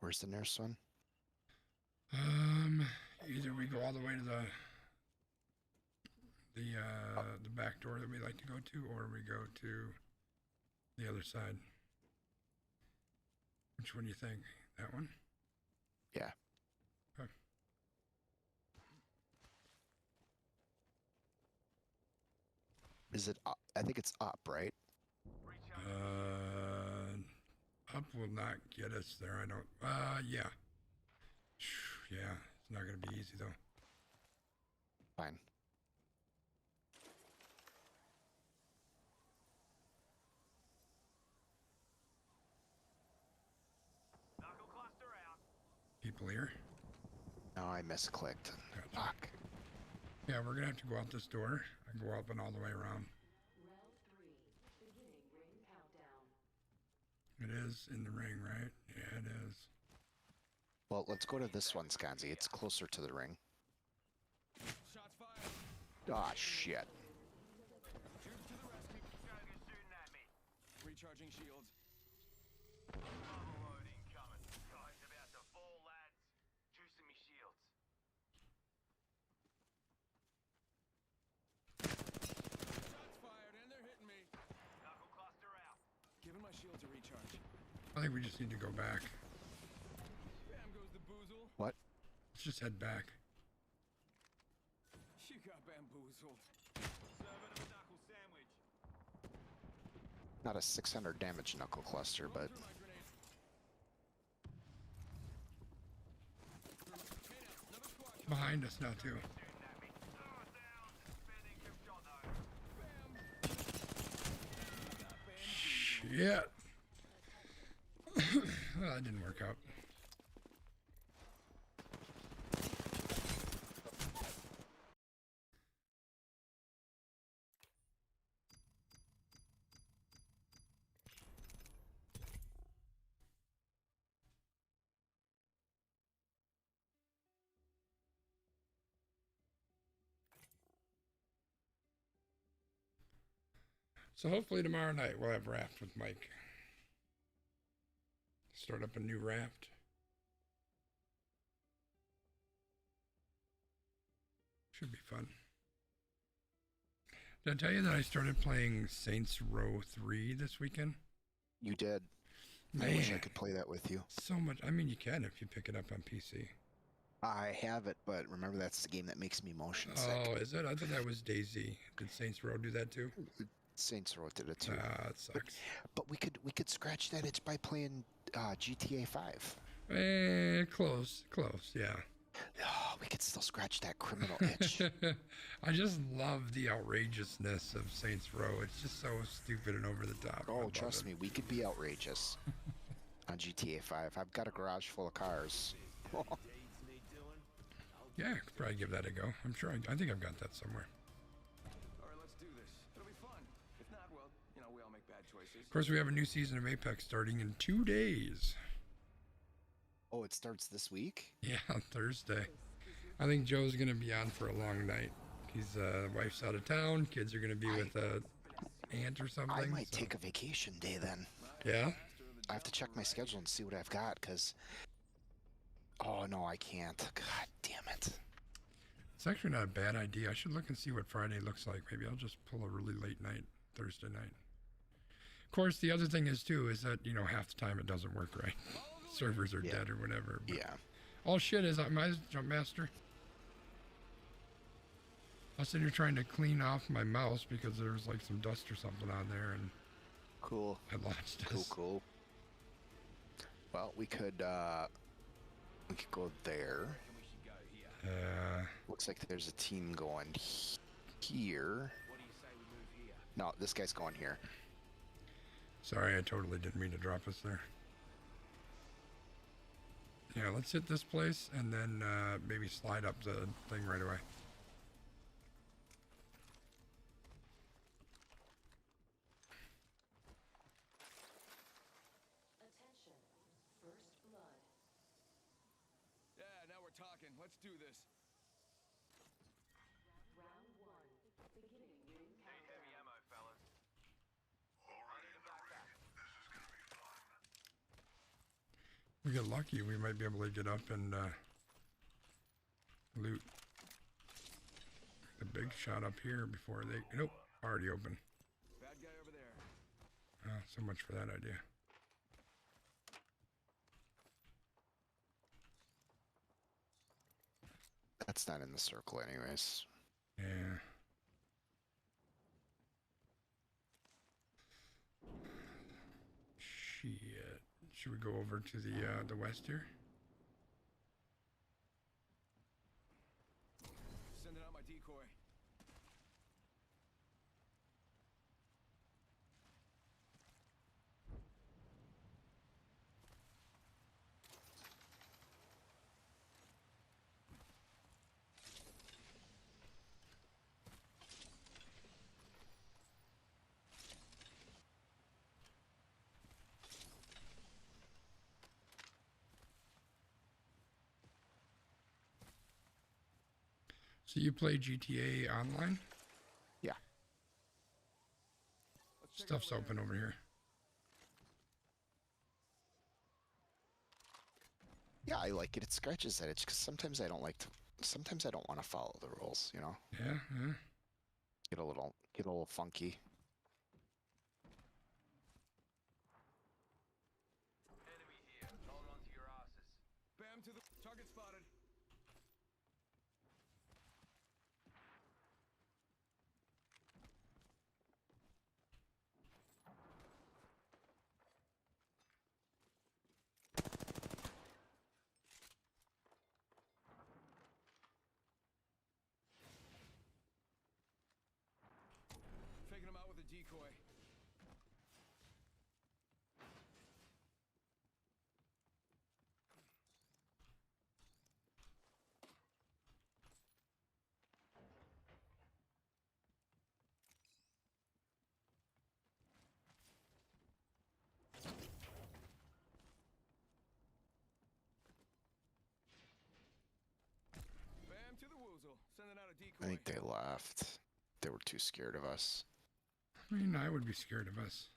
Where's the nearest one? Either we go all the way to the back door that we like to go to, or we go to the other side. Which one do you think? That one? Yeah. Okay. Is it up? I think it's up, right? Up will not get us there. I don't. Yeah. Yeah, it's not gonna be easy though. Fine. Knuckle cluster out. People here. No, I misclicked. Gotcha. Fuck. Yeah, we're gonna have to go out this door and go up and all the way around. Round 3. Beginning ring countdown. It is in the ring, right? Yeah, it is. Well, let's go to this one, Skanzi. It's closer to the ring. Shots fired. Ah, shit. Troops to the rescue. Joker's shooting at me. Recharging shields. Overload incoming. Guy's about to fall, lads. Juicing me shields. Shots fired, and they're hitting me. Knuckle cluster out. Giving my shields a recharge. I think we just need to go back. Bam goes the boozle. What? Let's just head back. You got bamboozled. Serving him a knuckle sandwich. Not a 600 damage knuckle cluster, but Through my grenade. Hey now, another squad coming. Behind us now too. Shooting at me. Oh, down. Spending chip shot though. Shit. Well, that didn't work out. So hopefully tomorrow night we'll have raft with Mike. Start up a new raft. Should be fun. Did I tell you that I started playing Saints Row 3 this weekend? you did. I Man, wish I could play that with you. so much. I mean, you can if you pick it up on PC. I have it, but remember that's the game that makes me motion sick. Oh, is it? I thought that was DayZ. Did Saints Row do that too? Saints Row did it too. Ah, it sucks. But we could scratch that itch by playing GTA 5. Close, yeah. Oh, we could still scratch that criminal itch. I just love the outrageousness of Saints Row. It's just so stupid and over the top. I Oh, love trust it. me, we could be outrageous on GTA 5. I've got a garage full of cars. Yeah, I could probably give that a go. I'm sure. I think I've got that somewhere. All right, let's do this. It'll be fun. If not, well, you know, we all make bad choices. Of course, we have a new season of Apex starting in 2 days. Oh, it starts this week? Yeah, on Thursday. I think Joe's gonna be on for a long night. His wife's out of town. Kids are gonna be with aunt or something. I might so- take a vacation day then. Yeah. I have to check my schedule and see what I've got, because... Oh, no, I can't. God damn it. It's actually not a bad idea. I should look and see what Friday looks like. Maybe I'll just pull a really late night Thursday night. Of course, the other thing is too is that half the time it doesn't work right. Servers are Yeah. dead or whatever. But Yeah. all shit is my jump master. I was sitting here trying to clean off my mouse because there was like some dust or something on there, and Cool. I launched Cool, this. cool. Well, we could go there. Looks like there's a team going here. No, this guy's going here. Sorry, I totally didn't mean to drop us there. Yeah, let's hit this place and then maybe slide up the thing right away. Attention. First blood. Yeah, now we're talking. Let's do this. Round one. Beginning ring Need heavy countdown. ammo, fellas. Already in the ring. This is gonna be fun. We get lucky, we might be able to get up and loot the big shot up here before they. Nope, already open. Bad guy over there. So much for that idea. That's not in the circle, anyways. Yeah. Shit. Should we go over to the west here? Sending out my decoy. So you play GTA online? Yeah. Let's check it Stuff's over open there. over here. Yeah, I like it. It scratches that itch because sometimes I don't like to. Sometimes I don't want to follow the rules. You know, Yeah, yeah. get a little funky. Enemy here. Hold on to your asses. Bam to the target spotted. Faking him out with a decoy. Bam to the woozle. Sending out a decoy. I think they left. They were too scared of us. I mean, I would be scared of us.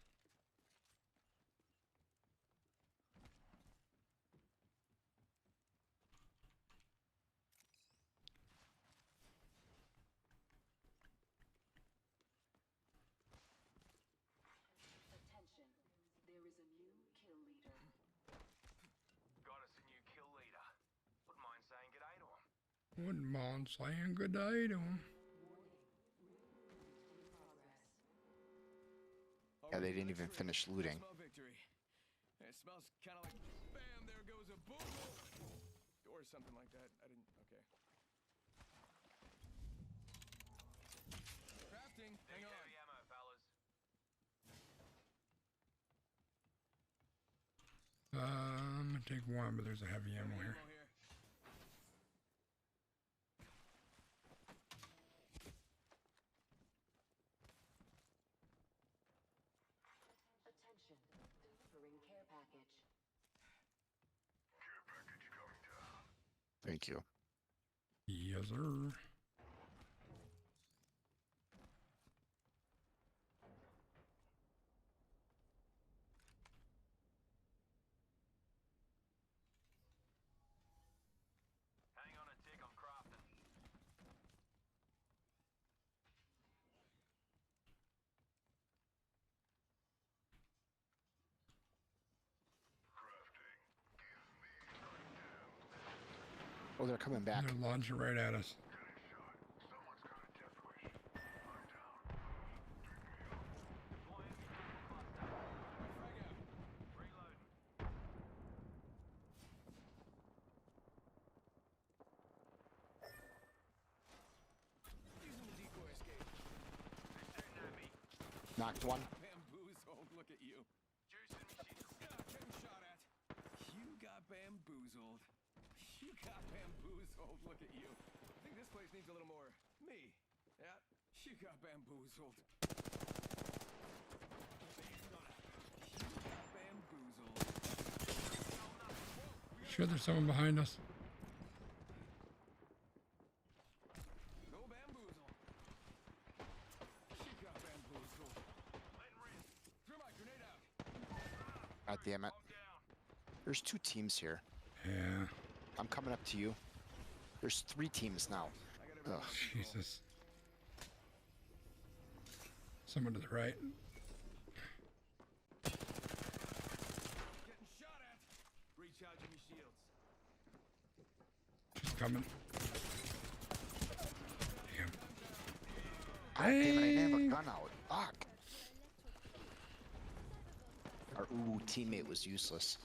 Attention. There is a new kill leader. Got us a new kill leader. Wouldn't mind saying g'day to him. Wouldn't mind saying good day to him. Warning. In progress. Yeah, they Alright, didn't let's even drink. finish I looting. smell victory. And it smells kind of like bam, there goes a boom, or something like that. I didn't. Okay. Crafting. Hang Need on. heavy ammo, fellas. I'm gonna take one, but there's a heavy ammo here. Ammo here. Attention. Delivering care package. Care package coming down. Thank you. Yes, sir. Hang on a tick, I'm crafting. Crafting. Give me items. Oh, they're coming back. They're launching right at us. Getting shot. Someone's got a death wish. I'm down. Pick me up. Deploying cluster. Frag out. Reloading. Using the decoy escape. They're shooting at me. Knocked one. Bamboozled. Look at you. Juicing me shit. Getting shot at. You got bamboozled. You got bamboozled. Look at you. I think this place needs a little more me. Yeah. You got bamboozled. You got bamboozled. Sure, there's someone behind us. God damn it. There's 2 teams here. Yeah. I'm coming up to you. There's 3 teams now. Ugh. Jesus. Someone to the right. Getting shot at. Recharging your shields. She's coming. Damn. God damn it, I didn't have a gun out. Fuck. Our teammate was useless.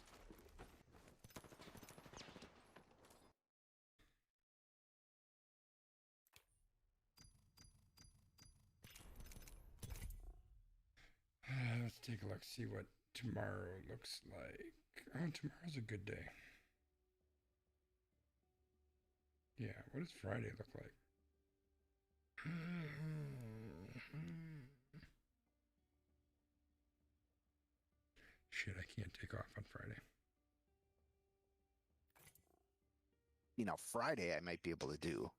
Let's take a look, see what tomorrow looks like. Oh, tomorrow's a good day. Yeah, what does Friday look like? Shit, I can't take off on Friday. You know, Friday I might be able to do.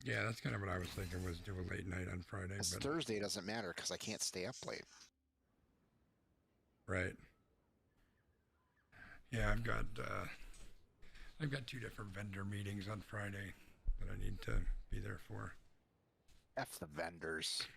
Yeah, that's kind of what I was thinking, was do a late night on Friday. But Thursday doesn't matter because I can't stay up late. Right. Yeah, I've got 2 different vendor meetings on Friday that I need to be there for. F the vendors.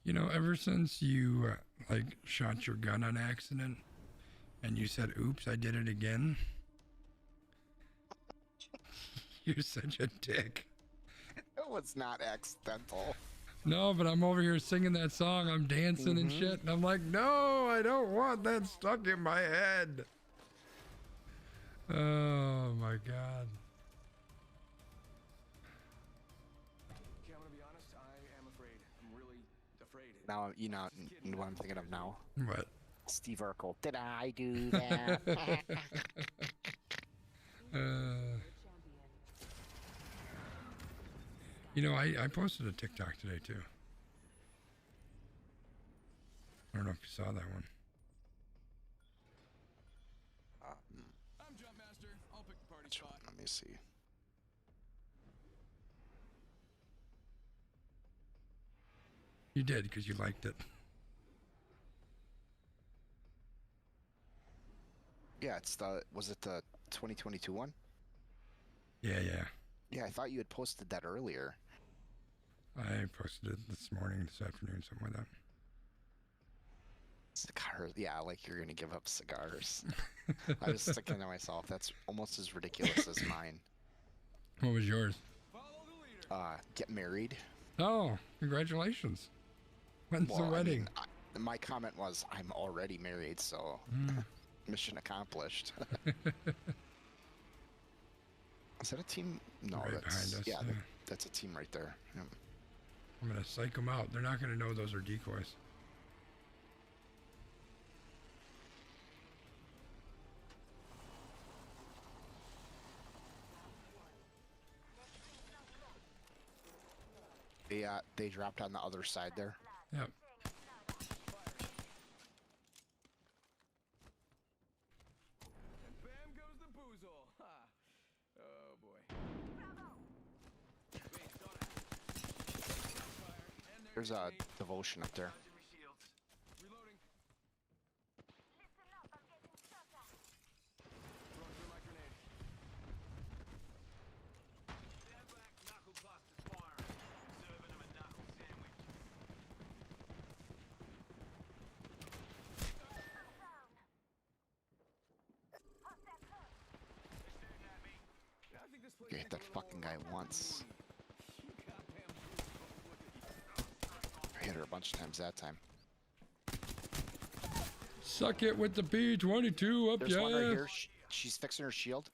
You know, ever since you like shot your gun on accident and you said, "Oops, I did it again." You're such a dick. It was not accidental. No, but I'm over here singing that song. I'm dancing and shit. And I'm like, no, I don't want that stuck in my head. Oh, my God. Okay, I'm gonna be honest. I am afraid. I'm really afraid. Now, you know what I'm thinking of now? What? Steve Urkel. Did I do that? You know, I posted a TikTok today, too. I don't know if you saw that one. I'm jump master. I'll pick the party spot. Let me see. You did, because you liked it. Yeah, was it the 2022 one? Yeah. Yeah, I thought you had posted that earlier. I posted it this morning, this afternoon, something like that. Cigars, yeah, like you're gonna give up cigars. I was thinking to myself, that's almost as ridiculous as mine. What was yours? Get married. Oh, congratulations. When's the wedding? I mean, my comment was, I'm already married, so mission accomplished. Is that a team? No, right that's behind us. yeah, that's a team right there. Yep. I'm gonna psych them out. They're not gonna know those are decoys. They dropped on the other side there. Yep. And bam goes the boozle. Ha. Oh boy. There's a devotion up there. Reloading. Throwing through my grenade. Stand back, knuckle clusters firing. Serving them a knuckle sandwich. Yeah, I think this place You hit that fucking guy once. I hit her a bunch of times that time. Suck it with the P22 up There's one right your here. ass. She's fixing her shield.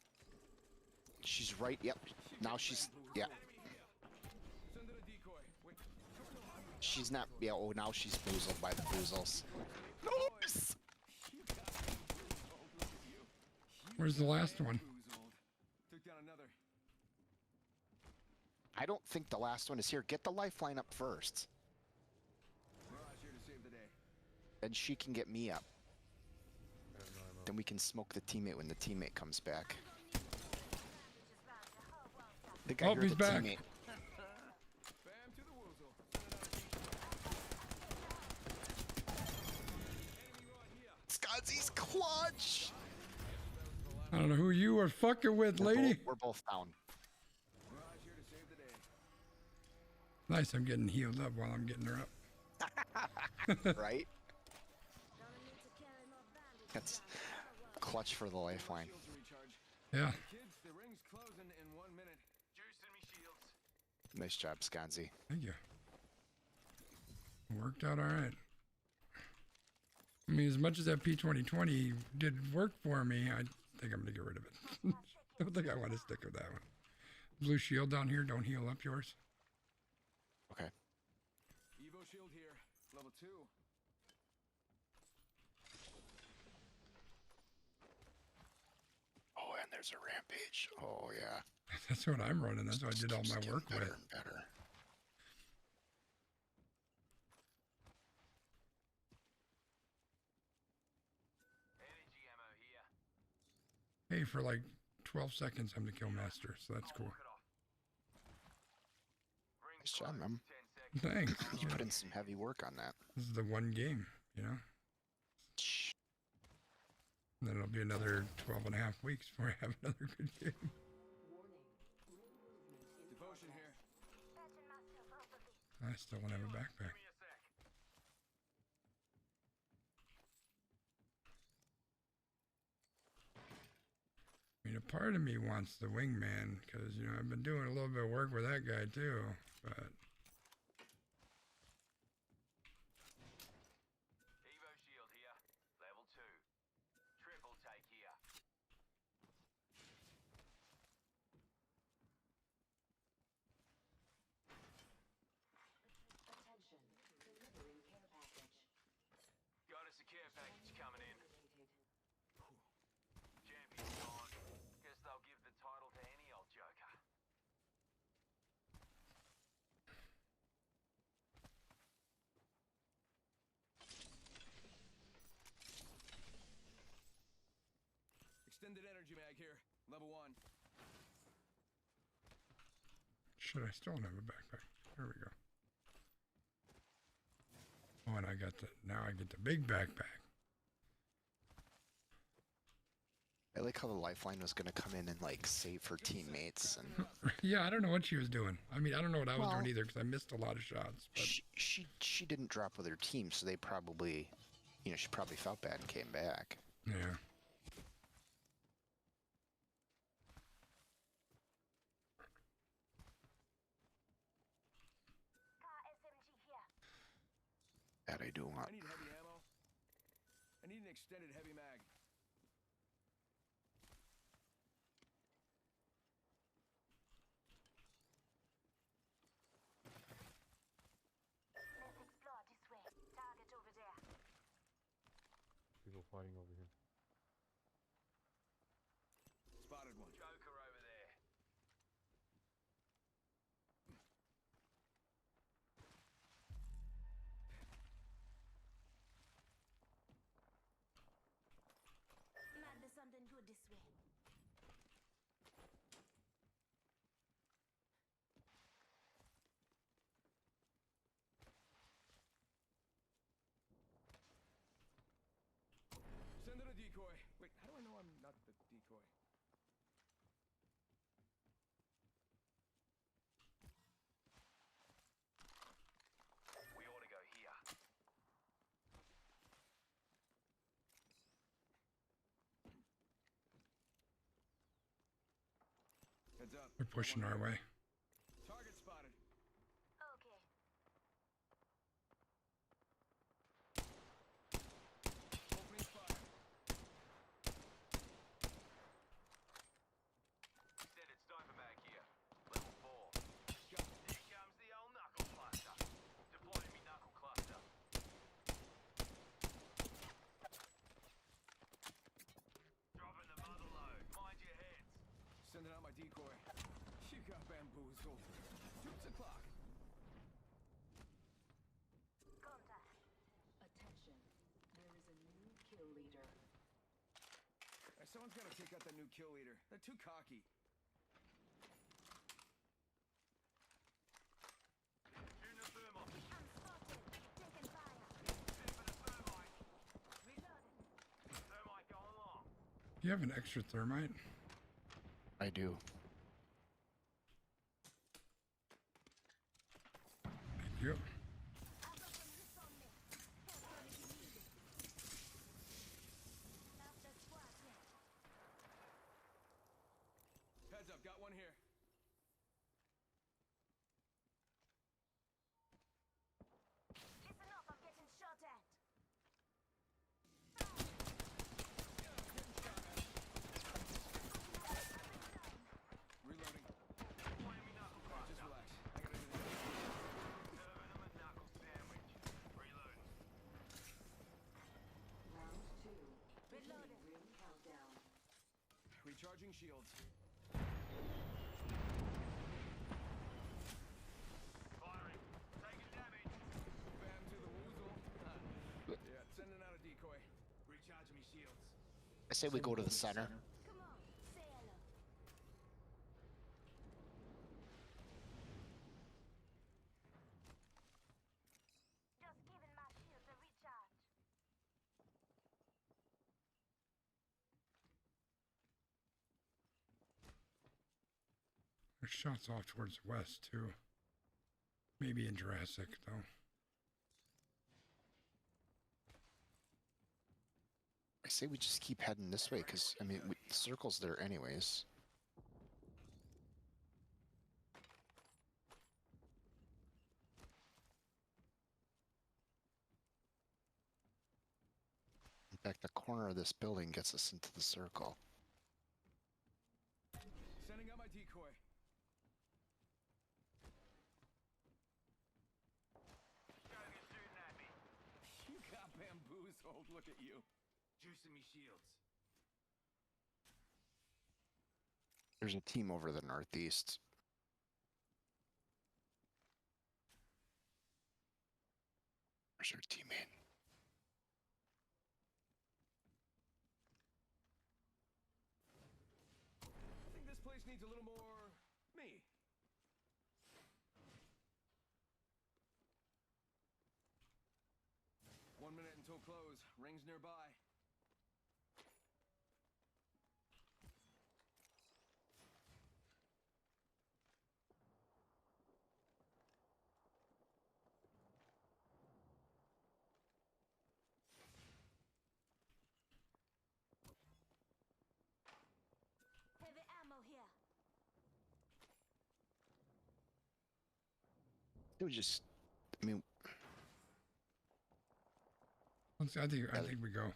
She's right. Yep. Now she's. Yeah. Send in a decoy. Wait. She's not. Yeah. Oh, now she's boozled by the boozles. Nice. Where's the last one? Took down another. I don't think the last one is here. Get the lifeline up first. Mirage here to save the day. Then she can get me up. Then we can smoke the teammate when the teammate comes back. I think I Oh, heard he's the back. teammate. Bam to the woozle. Scotzy's clutch. I don't know who you are fucking with, lady. We're both down. Mirage here to save the day. Nice, I'm getting healed up while I'm getting her up. Right? That's clutch for the lifeline. Shields to recharge. Yeah. Kids, the ring's closing in 1 minute. Juicing me shields. Nice job, Sconzi. Thank you. Worked out all right. I mean, as much as that P2020 did work for me, I think I'm going to get rid of it. I don't think I want to stick with that one. Blue shield down here. Don't heal up yours. Okay. Evo shield here. Level 2. Oh, and there's a rampage. Oh, yeah. That's what I'm running. That's what I did all my work better with. and better. Energy ammo here. Hey, for like 12 seconds, I'm the kill master, so that's cool. Nice job, man. 10 seconds. Thanks. You put in some heavy work on that. This is the one game, you know? And then it'll be another 12 and a half weeks before I have another good game. Devotion here. I still don't have a backpack. Give me a sec. I mean, a part of me wants the wingman, because, you know, I've been doing a little bit of work with that guy, too, but... Evo shield here. Level 2. Triple take here. Attention. Delivering care package. Got a secure package coming in. Champion's gone. Guess they'll give the title to any old joker. Extended energy mag here. Level 1. Shit, I still don't have a backpack. There we go. Oh, and I got the... Now I get the big backpack. I like how the lifeline was going to come in and, like, save her teammates. And Yeah, I don't know what she was doing. I mean, I don't know what I was Well- doing either, because I missed a lot of shots. But she didn't drop with her team, so they probably, you know, she probably felt bad and came back. yeah. Car SMG here. That I do want. I need heavy ammo. I need an extended heavy mag. Let's explore this way. Target over there. People fighting over here. Spotted one. Joker over there. Might be something good this way. Send in a decoy. Wait, how do I know I'm not the decoy? We ought to go here. Heads up. They're pushing our way. Target spotted. Okay. Opening fire. Extended sniper mag here. Level 4. Here comes the old knuckle cluster. Deploying sending out my decoy. You got bamboozled. Toots o'clock. Contact. Attention. There is a new kill leader. Hey, someone's got to take out that new kill leader. They're too cocky. Shooting a thermite. I'm spotted. Taking fire. Shooting for the thermite. Reloading. Thermite going long. Do you have an extra thermite? I do. Thank you. I've got some hits on me. Help on if you need it. After squad net. Heads up, got one here. Listen up, I'm getting shot at. Reloading. Flaming knuckle All right, just cluster. relax. I got everything. Serving them a knuckle sandwich. Reloading. Round 2. Reloading. Ring countdown. Recharging shields. Firing. Taking damage. Bam to the woozle. Yeah, sending out a decoy. Recharging me shields. I say we go to the center. Come on, say hello. Just giving my shields a recharge. There's shots off towards the west too. Maybe in Jurassic though. I say we just keep heading this way, because, I mean, the circle's there anyways. In fact, the corner of this building gets us into the circle. Sending out my decoy. Gotta get shooting at me. You got bamboozled. Look at you. Juicing me shields. There's a team over the northeast. Where's our teammate? I think this place needs a little more me. One minute until close. Rings nearby. Heavy ammo here. It was just, I mean, I think we go.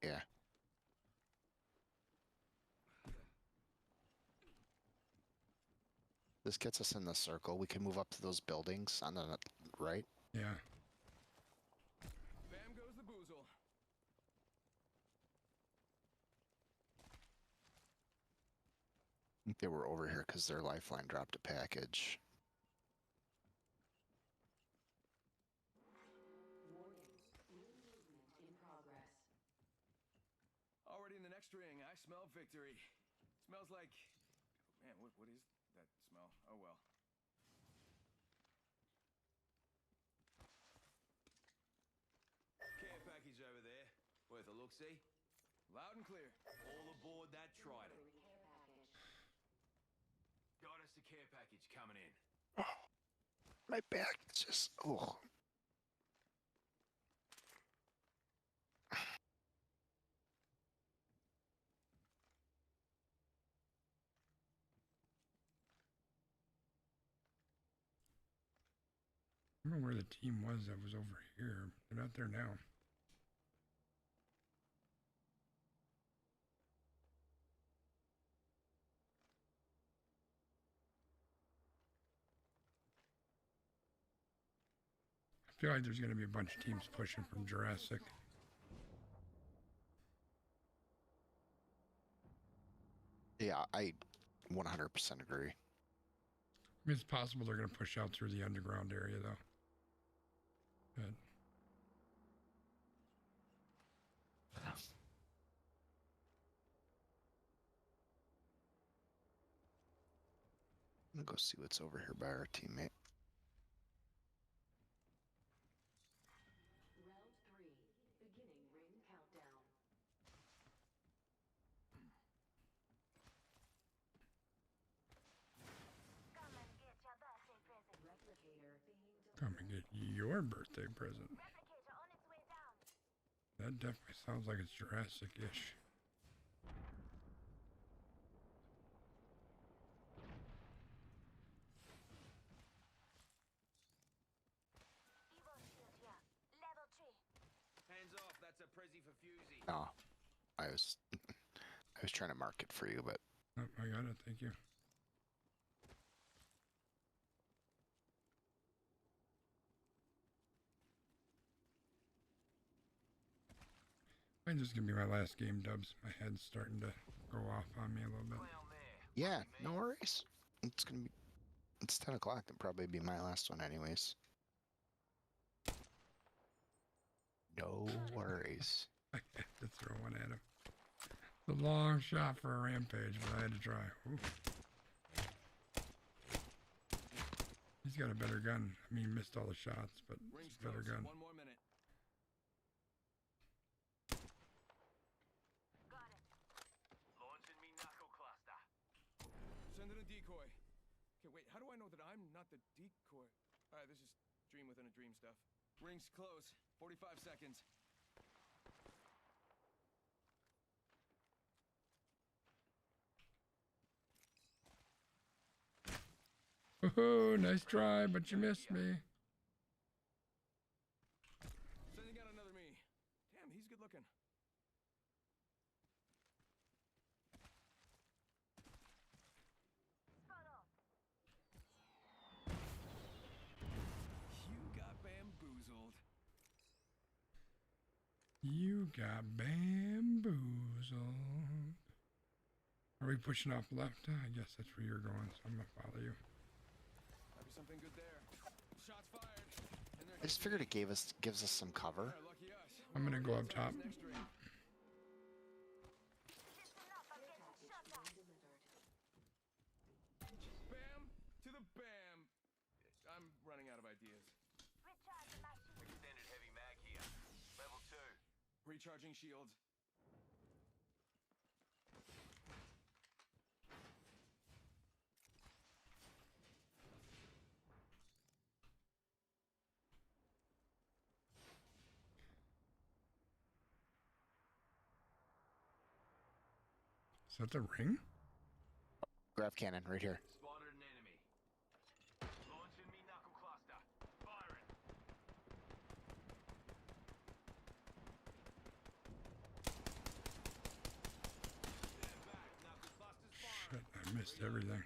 yeah. This gets us in the circle. We can move up to those buildings on the right. Yeah. Bam goes the boozle. I think they were over here because their lifeline dropped a package. Warning. New movement in progress. Already in the next ring. I smell victory. Smells like... Man, what is that smell? Oh, well. Care package over there. Worth a look-see. Loud and clear. All aboard that Trident. Delivery care package. Got us a care package coming in. My back is just, oh. I don't know where the team was that was over here. They're not there now. I feel like there's going to be a bunch of teams pushing from Jurassic. Yeah, I 100% agree. I mean, it's possible they're going to push out through the underground area, though. But I'm gonna go see what's over here by our teammate. Round 3. Beginning ring countdown. Come and get your birthday present. Replicator being delivered. come and get your birthday present. Replicator on its way down. That definitely sounds like it's Jurassic-ish. Evo shield here. Level 3. Hands off, that's a Prezi for Fusey. Oh, I was I was trying to mark it for you, but Oh, I got it. Thank you. Might just gonna be my last game, Dubs. My head's starting to go off on me a little bit. yeah, no worries. It's 10 o'clock. It'll probably be my last one anyways. No worries. I had to throw one at him. It's a long shot for a rampage, but I had to try. Ooh. He's got a better gun. I mean, he missed all the shots, but Rings it's a better close. gun. 1 more minute. Got it. Launching me knuckle cluster. Send in a decoy. Okay, wait. How do I know that I'm not the decoy? All right, this is dream within a dream stuff. Rings close. 45 seconds. Woohoo! Nice try, but you missed me. Sending out another me. Damn, he's good looking. Spot on. You got bamboozled. You got bamboozled. Are we pushing off left? I guess that's where you're going, so I'm gonna follow you. Might be something good there. Shots fired. And I just figured it gives us some cover. lucky us. I'm gonna go up top. Next ring. Listen up, I'm getting shot at. Delivered. Bam to the bam. I'm running out of ideas. Recharging my shield. Extended heavy mag here. Level 2. Recharging shields. Is that the ring? Grav cannon right here. Spotted an enemy. Launching me knuckle cluster. Firing. Stand back. Knuckle cluster's firing. Shit, I missed everything.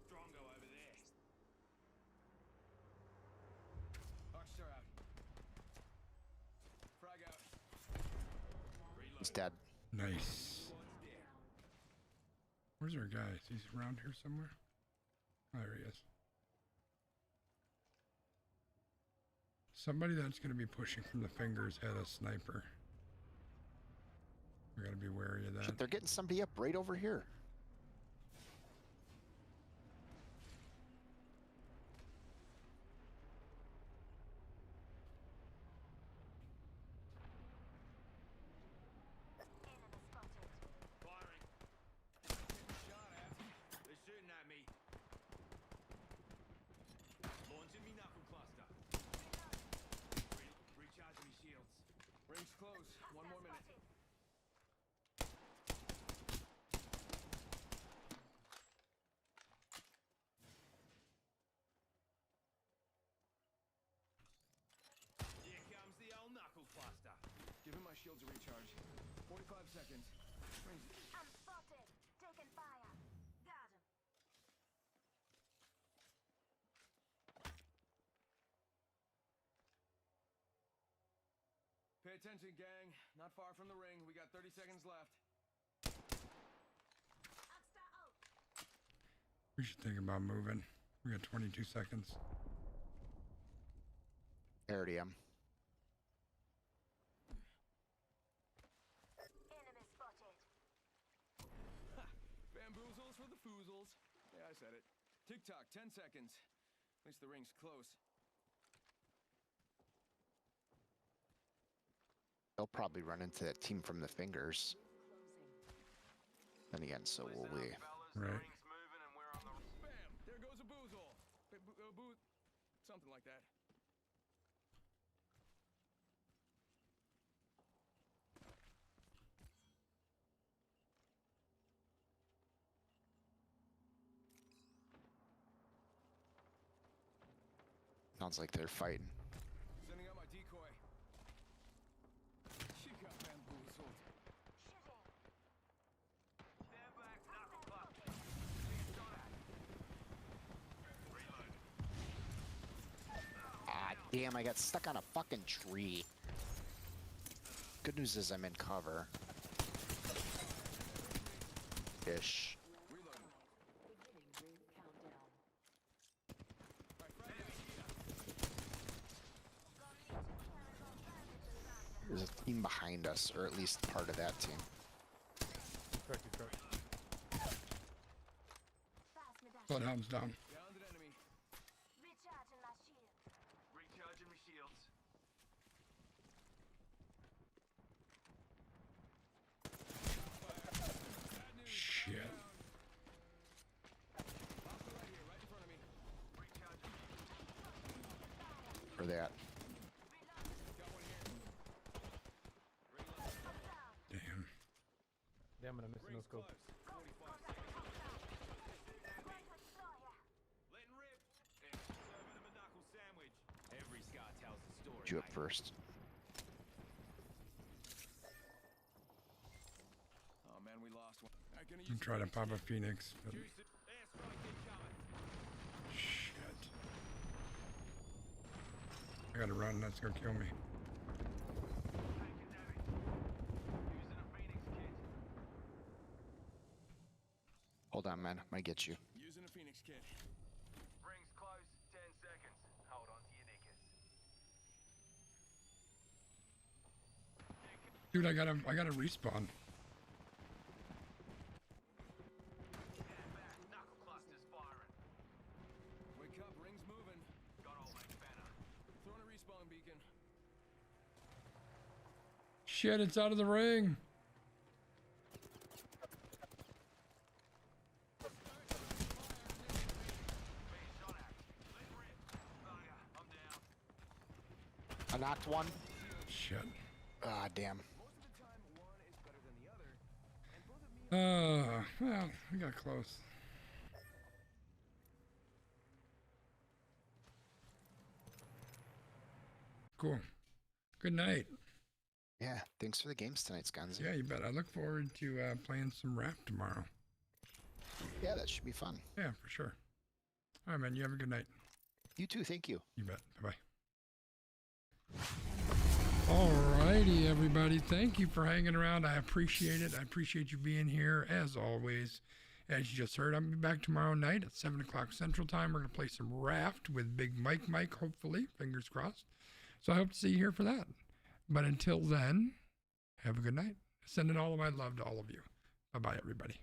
Drongo over there. Archer out. Frag out. He's dead. Nice. Where's our guy? Is he around here somewhere? Oh, there he is. Somebody that's going to be pushing from the fingers had a sniper. We got to be wary of that. Shit, they're getting somebody up right over here. Enemy spotted. Firing. Getting shot at. They're shooting at me. Launching me knuckle cluster. Recharging me shields. Rings close. 1 more minute. Spotted. Here comes the old knuckle cluster. Giving my shields a recharge. 45 seconds. Rings. I'm spotted. Taking fire. Got him. Pay attention, gang. Not far from the ring. We got 30 seconds left. We should think about moving. We got 22 seconds. I already am. Enemy spotted. Ha! Bamboozles for the foozles. Yeah, I said it. Tick-tock, 10 seconds. At least the ring's close. They'll probably run into that team from the fingers. Then again, so will we. Right. Bam! There goes a boozle. Something like that. Sounds like they're fighting. Sending out my decoy. She got bamboozled. Stand back, knuckle club. Being shot at. Reload. Ah, damn, I got stuck on a fucking tree. Good news is I'm in cover. Ish. Beginning ring countdown. There's a team behind us, or at least part of that team. Bloodhound's down. Downed an enemy. Recharging my shield. Recharging my shields. Shit. Hostile right here, right in front of me. Recharging. For that. Got one here. Damn. Damn, I'm missing no Rings scope. close. 45 seconds. Letting rip. Serving them a knuckle sandwich. Every scar tells a story. You up mate. first. Oh man, we lost one. I'm gonna I'm use trying to pop a Phoenix, but Juice it. Airstrike incoming. shit. I gotta run, that's gonna kill me. Taking damage. Using a Phoenix kit. Hold on, man. Might get you. Using a Phoenix kit. Rings close. 10 seconds. Hold on to your knickers. Dude, I gotta respawn. Stand back. Knuckle clusters firing. Wake up, rings moving. Got old mate banner. Throwing a respawn beacon. Shit, it's out of the ring. Being shot at. Let rip. Bugger. I'm down. I knocked one. Shit. Ah, damn. Most of the time, one is better than the other. And both of me Well, we got close. Cool. Good night. Yeah, thanks for the games tonight, Scanzi. Yeah, you bet. I look forward to playing some rap tomorrow. Yeah, that should be fun. Yeah, for sure. All right, man. You have a good night. You too, thank you. You bet. Bye-bye. Alrighty, everybody. Thank you for hanging around. I appreciate it. I appreciate you being here, as always. As you just heard, I'm going to be back tomorrow night at 7 o'clock Central Time. We're going to play some Raft with Big Mike, hopefully. Fingers crossed. So I hope to see you here for that. But until then, have a good night. Sending all of my love to all of you. Bye-bye, everybody.